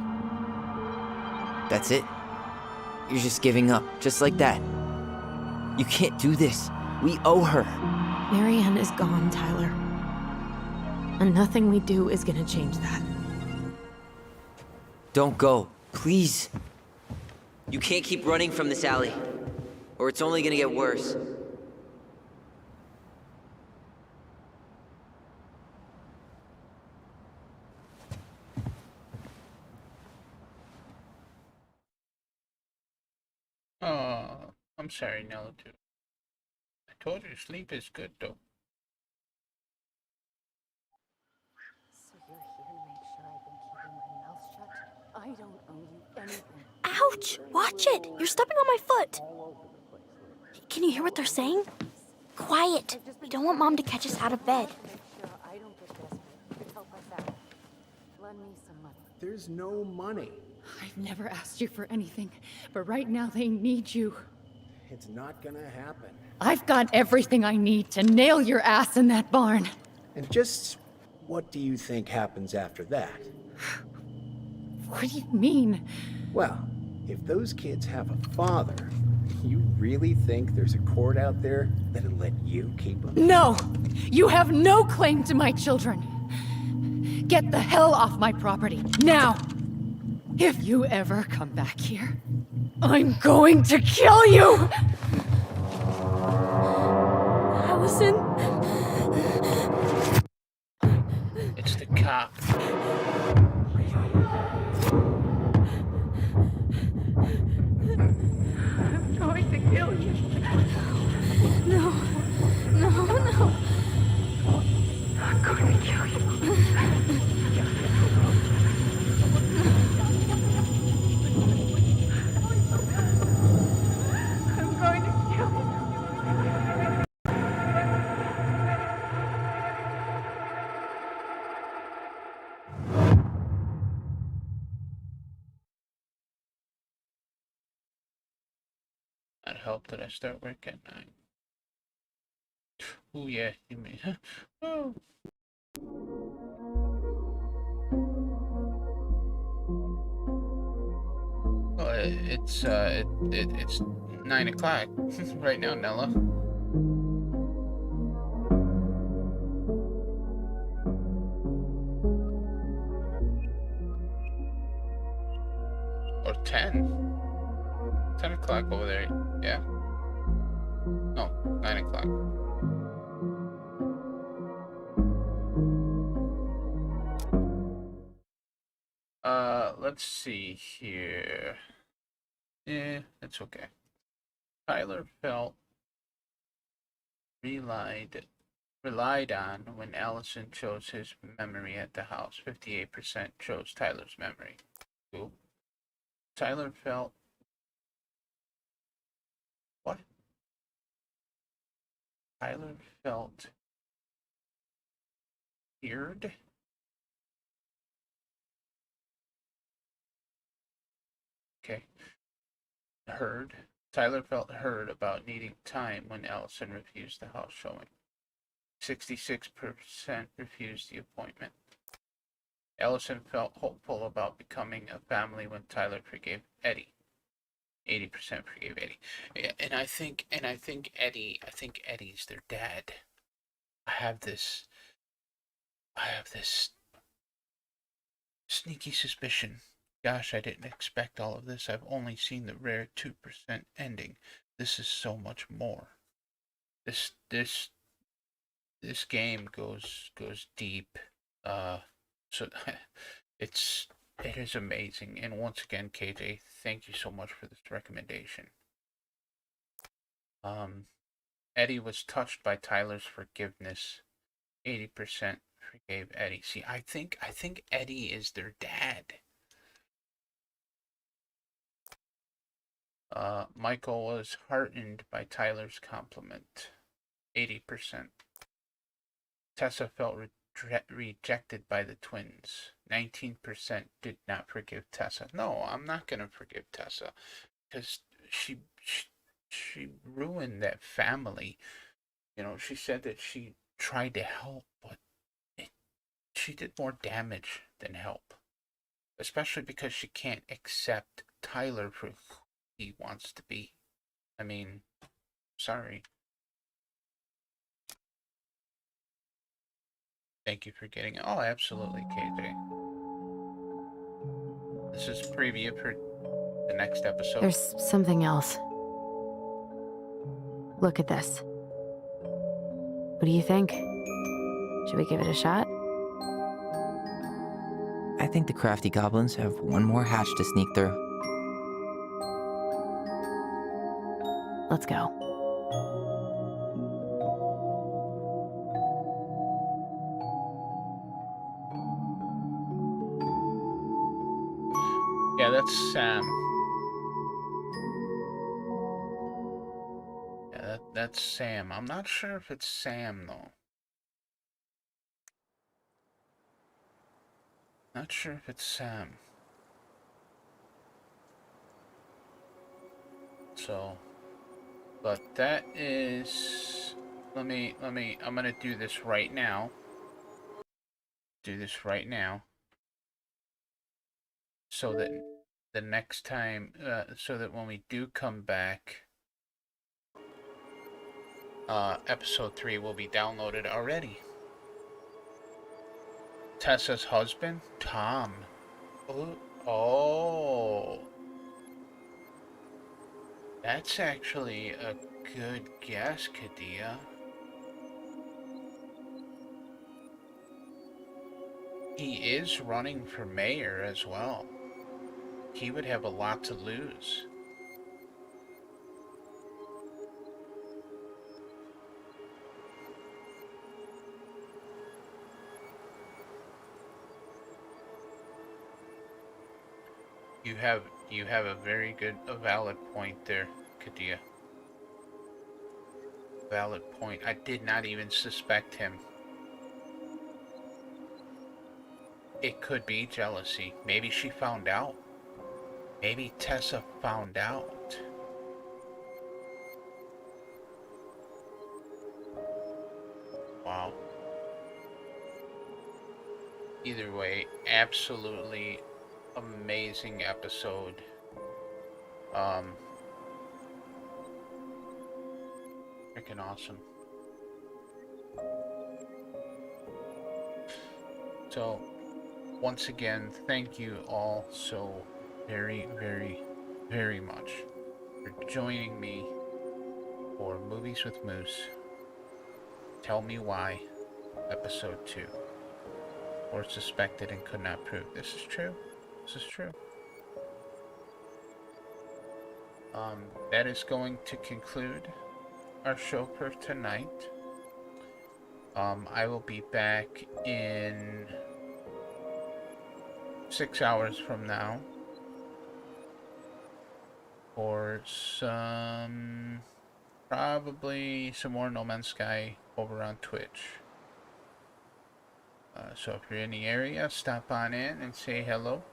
That's it? You're just giving up, just like that. You can't do this. We owe her. Marianne is gone, Tyler. And nothing we do is gonna change that. Don't go, please. You can't keep running from this alley, or it's only gonna get worse. Oh, I'm sorry, Nello, too. I told you sleep is good, though. So you're here to make sure I've been keeping my mouth shut? I don't owe you anything. Ouch! Watch it! You're stepping on my foot! Can you hear what they're saying? Quiet! We don't want Mom to catch us out of bed. I don't get desperate. You could help us out. Lend me some money. There's no money. I've never asked you for anything, but right now they need you. It's not gonna happen. I've got everything I need to nail your ass in that barn. And just what do you think happens after that? What do you mean? Well, if those kids have a father, you really think there's a court out there that'll let you keep them? No! You have no claim to my children. Get the hell off my property, now! If you ever come back here, I'm going to kill you! Allison? It's the cop. I'm going to kill you. No. No, no. I'm going to kill you. I'm going to kill you. That helped that I start work at 9. Oh yeah, you may. Oh. Oh, It's 9 o'clock right now, Nella. Or 10. 10 o'clock over there, yeah. No, 9 o'clock. Let's see here. Yeah, that's okay. Tyler felt relied on when Allison chose his memory at the house. 58% chose Tyler's memory. Cool. Tyler felt what? Tyler felt feared. Okay. Heard. Tyler felt heard about needing time when Allison refused the house showing. 66% refused the appointment. Allison felt hopeful about becoming a family when Tyler forgave Eddie. 80% forgave Eddie. Yeah, and I think Eddie's their dad. I have this sneaky suspicion. Gosh, I didn't expect all of this. I've only seen the rare 2% ending. This is so much more. This game goes deep. So it is amazing. And once again, KJ, thank you so much for this recommendation. Eddie was touched by Tyler's forgiveness. 80% forgave Eddie. See, I think Eddie is their dad. Michael was heartened by Tyler's compliment. 80%. Tessa felt rejected by the twins. 19% did not forgive Tessa. No, I'm not gonna forgive Tessa because she ruined that family. You know, she said that she tried to help, but she did more damage than help. Especially because she can't accept Tyler for who he wants to be. I mean, sorry. Thank you for getting it. Oh, absolutely, KJ. This is preview for the next episode. There's something else. Look at this. What do you think? Should we give it a shot? I think the crafty goblins have one more hatch to sneak through. Let's go. Yeah, that's Sam. Yeah, that's Sam. I'm not sure if it's Sam, though. Not sure if it's Sam. So, but that is... I'm gonna do this right now. So that the next time, so that when we do come back, episode 3 will be downloaded already. Tessa's husband, Tom. Oh. That's actually a good guess, Kadia. He is running for mayor as well. He would have a lot to lose. You have a very good, a valid point there, Kadia. Valid point. I did not even suspect him. It could be jealousy. Maybe she found out. Maybe Tessa found out. Wow. Either way, absolutely amazing episode. Freaking awesome. So, once again, thank you all so very, very, very much for joining me for Movies with Moose. Tell Me Why, Episode 2. Or suspected and could not prove. This is true. This is true. That is going to conclude our show for tonight. I will be back in 6 hours from now for probably some more No Man's Sky over on Twitch. So if you're in the area, stop on in and say hello.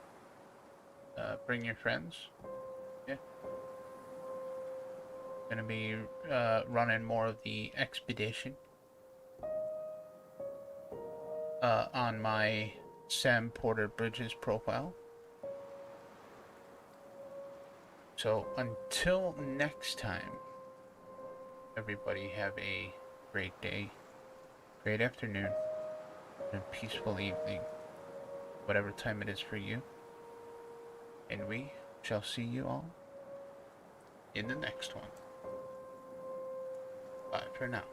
Bring your friends. Yeah. Gonna be running more of the expedition on my Sam Porter Bridges profile. So until next time, everybody have a great day, great afternoon, and a peaceful evening, whatever time it is for you. And we shall see you all in the next one. Bye for now.